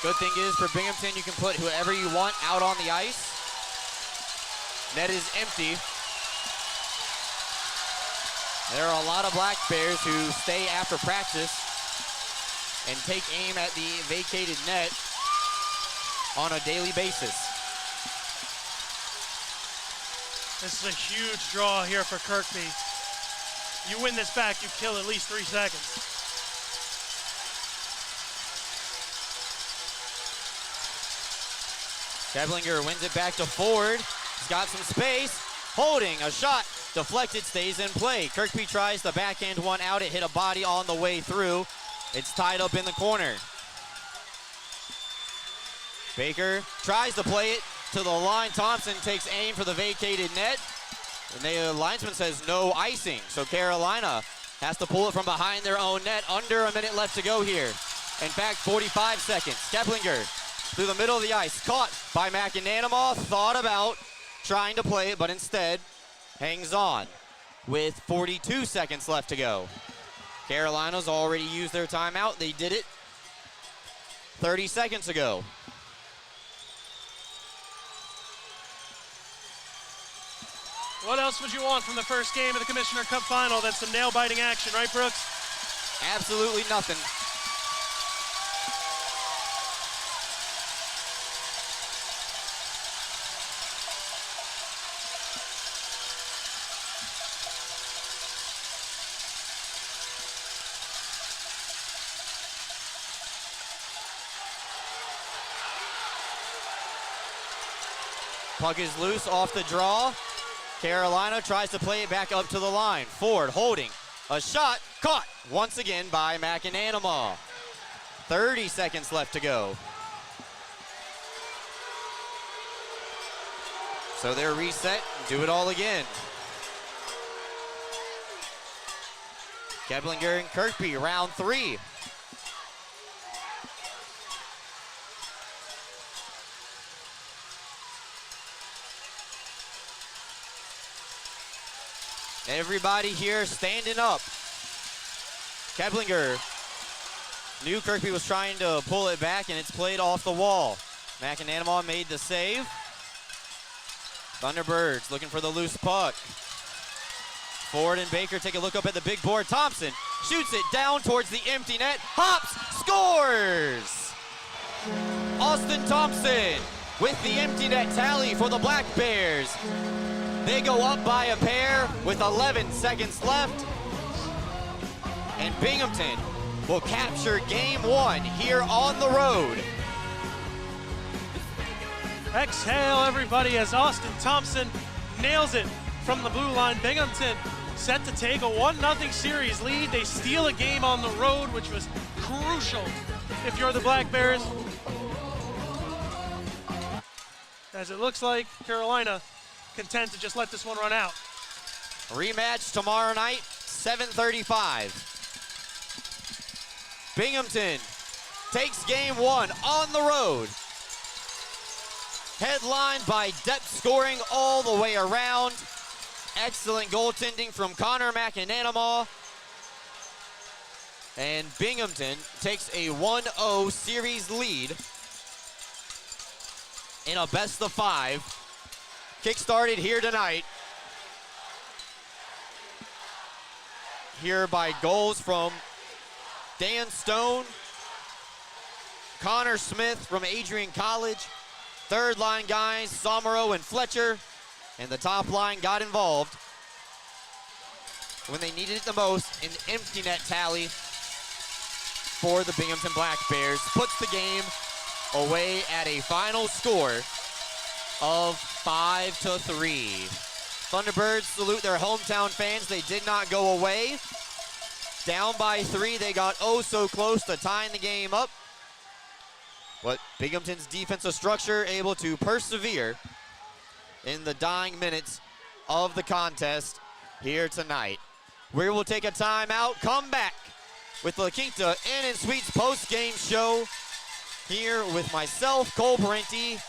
Speaker 1: Good thing is for Binghamton, you can put whoever you want out on the ice. Net is empty. There are a lot of Black Bears who stay after practice and take aim at the vacated net on a daily basis.
Speaker 8: This is a huge draw here for Kirkby. You win this back, you kill at least 3 seconds.
Speaker 1: Keplinger wins it back to Ford. He's got some space. Holding a shot. Deflected, stays in play. Kirkby tries the backhand one out. It hit a body on the way through. It's tied up in the corner. Baker tries to play it to the line. Thompson takes aim for the vacated net. And the linesman says no icing. So Carolina has to pull it from behind their own net. Under a minute left to go here. In fact, 45 seconds. Keplinger through the middle of the ice. Caught by McAnanima. Thought about trying to play it, but instead hangs on with 42 seconds left to go. Carolina's already used their timeout. They did it 30 seconds ago.
Speaker 8: What else would you want from the first game of the Commissioner Cup Final than some nail-biting action, right, Brooks?
Speaker 1: Absolutely nothing. Puck is loose off the draw. Carolina tries to play it back up to the line. Ford holding. A shot caught once again by McAnanama. 30 seconds left to go. So they're reset, do it all again. Keblinger and Kirkby, round 3. Everybody here standing up. Keblinger knew Kirkby was trying to pull it back, and it's played off the wall. McAnanama made the save. Thunderbirds looking for the loose puck. Ford and Baker take a look up at the big board. Thompson shoots it down towards the empty net. Hops, scores! Austin Thompson with the empty net tally for the Black Bears. They go up by a pair with 11 seconds left. And Binghamton will capture game 1 here on the road.
Speaker 8: Exhale, everybody, as Austin Thompson nails it from the blue line. Binghamton set to take a 1-0 series lead. They steal a game on the road, which was crucial if you're the Black Bears. As it looks like Carolina content to just let this one run out.
Speaker 1: Rematch tomorrow night, 7:35. Binghamton takes game 1 on the road. Headlined by depth scoring all the way around. Excellent goaltending from Connor McAnanama. And Binghamton takes a 1-0 series lead in a best-of-5. Kick-started here tonight. Here by goals from Dan Stone, Connor Smith from Adrian College, third line guys, Somero and Fletcher, and the top line got involved when they needed it the most. An empty net tally for the Binghamton Black Bears puts the game away at a final score of 5-3. Thunderbirds salute their hometown fans. They did not go away. Down by 3, they got oh so close to tying the game up. But Binghamton's defensive structure able to persevere in the dying minutes of the contest here tonight. We will take a timeout, come back with La Quinta Inn and Suites post-game show here with myself, Cole Parenti,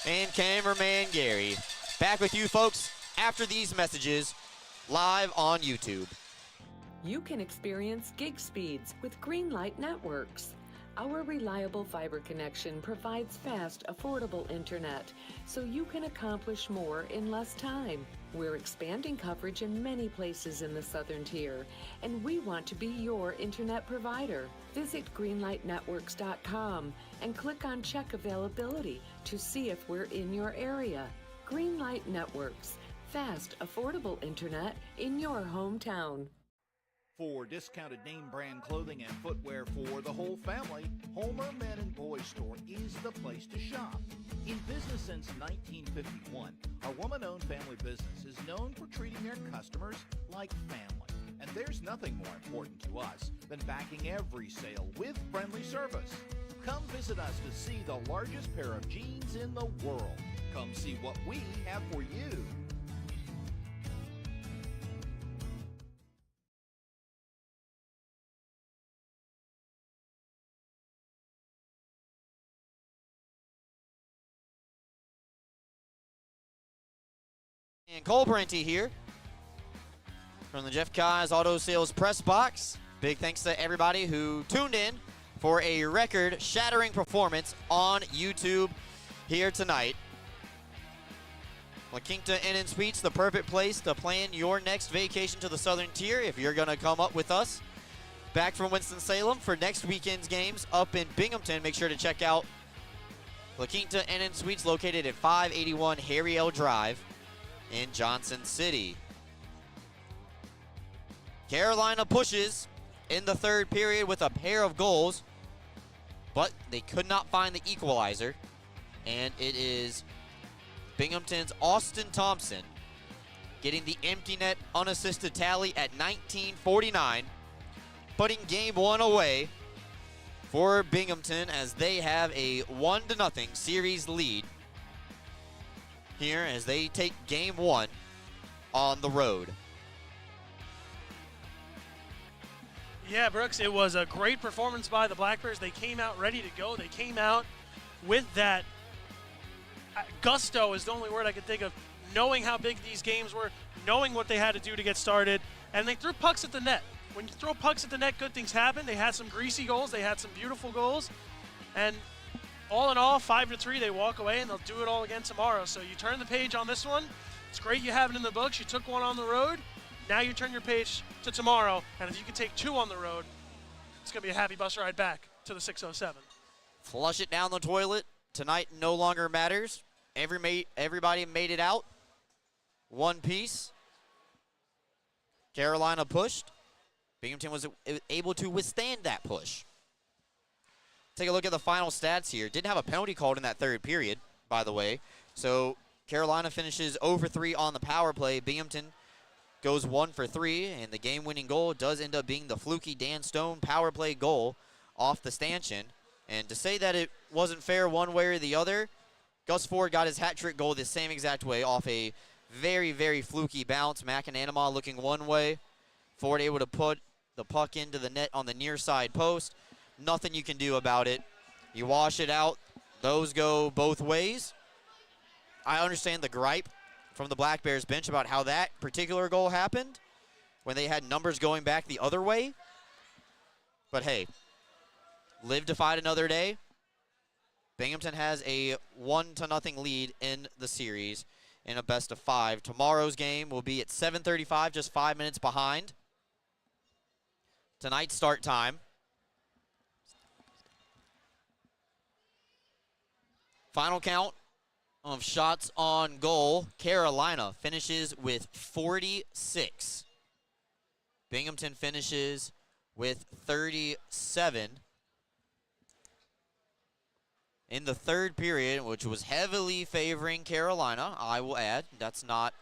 Speaker 1: and cameraman Gary. Back with you folks after these messages live on YouTube.
Speaker 9: You can experience gig speeds with Greenlight Networks. Our reliable fiber connection provides fast, affordable internet, so you can accomplish more in less time. We're expanding coverage in many places in the Southern Tier, and we want to be your internet provider. Visit greenlightnetworks.com and click on Check Availability to see if we're in your area. Greenlight Networks, fast, affordable internet in your hometown.
Speaker 10: For discounted name brand clothing and footwear for the whole family, Homer Men and Boys Store is the place to shop. In business since 1951, our woman-owned family business is known for treating their customers like family. And there's nothing more important to us than backing every sale with friendly service. Come visit us to see the largest pair of jeans in the world. Come see what we have for you.
Speaker 1: And Cole Parenti here from the Jeff Keyes Auto Sales Press Box. Big thanks to everybody who tuned in for a record-shattering performance on YouTube here tonight. La Quinta Inn and Suites, the perfect place to plan your next vacation to the Southern Tier if you're going to come up with us. Back from Winston-Salem for next weekend's games up in Binghamton. Make sure to check out La Quinta Inn and Suites located at 581 Harry L. Drive in Johnson City. Carolina pushes in the third period with a pair of goals, but they could not find the equalizer, and it is Binghamton's Austin Thompson getting the empty net unassisted tally at 19:49, putting game one away for Binghamton as they have a 1-0 series lead here as they take game one on the road.
Speaker 8: Yeah, Brooks, it was a great performance by the Black Bears. They came out ready to go. They came out with that gusto is the only word I could think of, knowing how big these games were, knowing what they had to do to get started, and they threw pucks at the net. When you throw pucks at the net, good things happen. They had some greasy goals. They had some beautiful goals. And all in all, 5-3, they walk away, and they'll do it all again tomorrow. So you turn the page on this one. It's great you have it in the books. You took one on the road. Now you turn your page to tomorrow, and if you can take two on the road, it's going to be a happy bus ride back to the 607.
Speaker 1: Flush it down the toilet. Tonight no longer matters. Everybody made it out. One piece. Carolina pushed. Binghamton was able to withstand that push. Take a look at the final stats here. Didn't have a penalty called in that third period, by the way. So Carolina finishes 0-for-3 on the power play. Binghamton goes 1-for-3, and the game-winning goal does end up being the fluky Dan Stone power play goal off the stanchion. And to say that it wasn't fair one way or the other, Gus Ford got his hat trick goal the same exact way off a very, very fluky bounce. McAnanama looking one way. Ford able to put the puck into the net on the near side post. Nothing you can do about it. You wash it out. Those go both ways. I understand the gripe from the Black Bears bench about how that particular goal happened when they had numbers going back the other way. But hey, live to fight another day. Binghamton has a 1-0 lead in the series in a best of 5. Tomorrow's game will be at 7:35, just 5 minutes behind tonight's start time. Final count of shots on goal. Carolina finishes with 46. Binghamton finishes with 37. In the third period, which was heavily favoring Carolina, I will add. That's not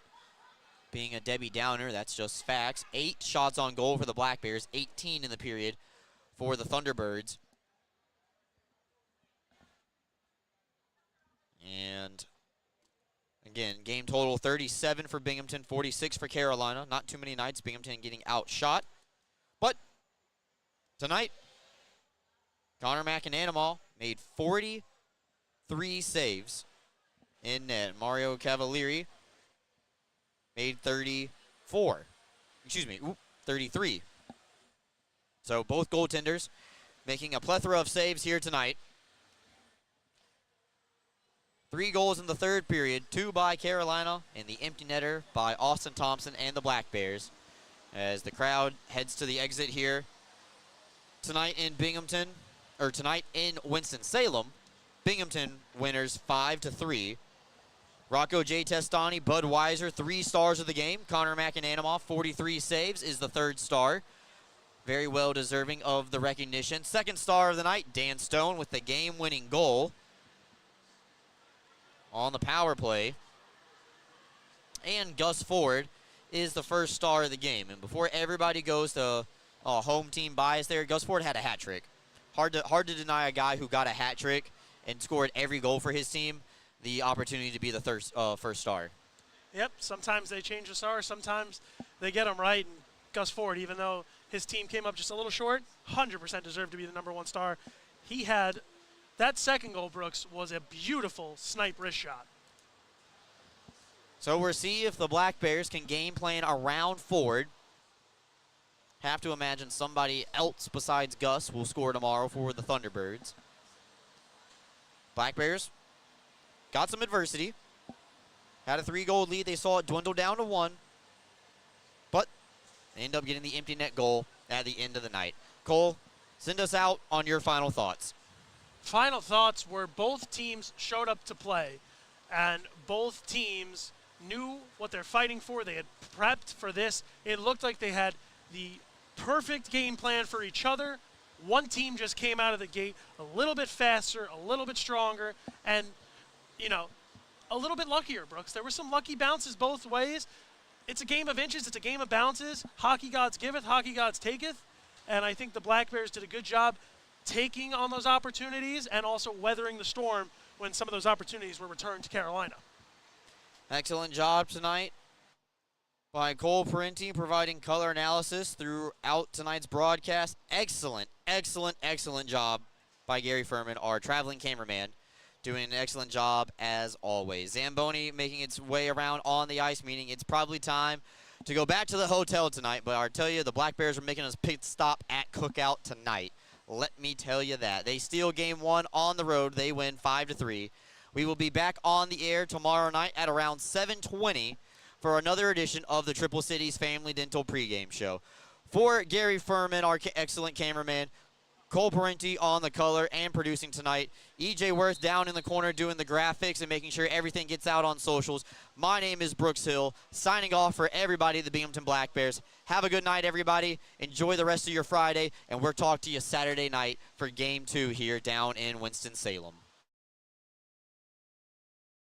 Speaker 1: being a Debbie Downer. That's just facts. 8 shots on goal for the Black Bears, 18 in the period for the Thunderbirds. And again, game total 37 for Binghamton, 46 for Carolina. Not too many nights Binghamton getting outshot. But tonight, Connor McAnanama made 43 saves in net. Mario Cavalieri made 34. Excuse me, 33. So both goaltenders making a plethora of saves here tonight. 3 goals in the third period, 2 by Carolina, and the empty netter by Austin Thompson and the Black Bears. As the crowd heads to the exit here tonight in Binghamton, or tonight in Winston-Salem, Binghamton winners 5-3. Rocco J. Testani, Bud Weiser, 3 stars of the game. Connor McAnanama, 43 saves, is the 3rd star. Very well deserving of the recognition. 2nd star of the night, Dan Stone with the game-winning goal on the power play. And Gus Ford is the 1st star of the game. And before everybody goes to home team bias there, Gus Ford had a hat trick. Hard to deny a guy who got a hat trick and scored every goal for his team the opportunity to be the 1st star.
Speaker 8: Yep, sometimes they change the star, sometimes they get them right. And Gus Ford, even though his team came up just a little short, 100% deserved to be the number 1 star. He had that second goal, Brooks, was a beautiful snipe wrist shot.
Speaker 1: So we'll see if the Black Bears can game plan around Ford. Have to imagine somebody else besides Gus will score tomorrow for the Thunderbirds. Black Bears got some adversity. Had a 3-goal lead. They saw it dwindle down to 1. But they end up getting the empty net goal at the end of the night. Cole, send us out on your final thoughts.
Speaker 8: Final thoughts were both teams showed up to play, and both teams knew what they're fighting for. They had prepped for this. It looked like they had the perfect game plan for each other. One team just came out of the gate a little bit faster, a little bit stronger, and, a little bit luckier, Brooks. There were some lucky bounces both ways. It's a game of inches. It's a game of bounces. Hockey gods giveth, hockey gods taketh. And I think the Black Bears did a good job taking on those opportunities and also weathering the storm when some of those opportunities were returned to Carolina.
Speaker 1: Excellent job tonight by Cole Parenti providing color analysis throughout tonight's broadcast. Excellent, excellent, excellent job by Gary Furman, our traveling cameraman, doing an excellent job as always. Zamboni making its way around on the ice, meaning it's probably time to go back to the hotel tonight. But I'll tell you, the Black Bears are making us pit stop at Cookout tonight. Let me tell you that. They steal game 1 on the road. They win 5-3. We will be back on the air tomorrow night at around 7:20 for another edition of the Triple Cities Family Dental Pregame Show. For Gary Furman, our excellent cameraman, Cole Parenti on the color and producing tonight, EJ Worth down in the corner doing the graphics and making sure everything gets out on socials. My name is Brooks Hill, signing off for everybody at the Binghamton Black Bears. Have a good night, everybody. Enjoy the rest of your Friday, and we'll talk to you Saturday night for Game 2 here down in Winston-Salem.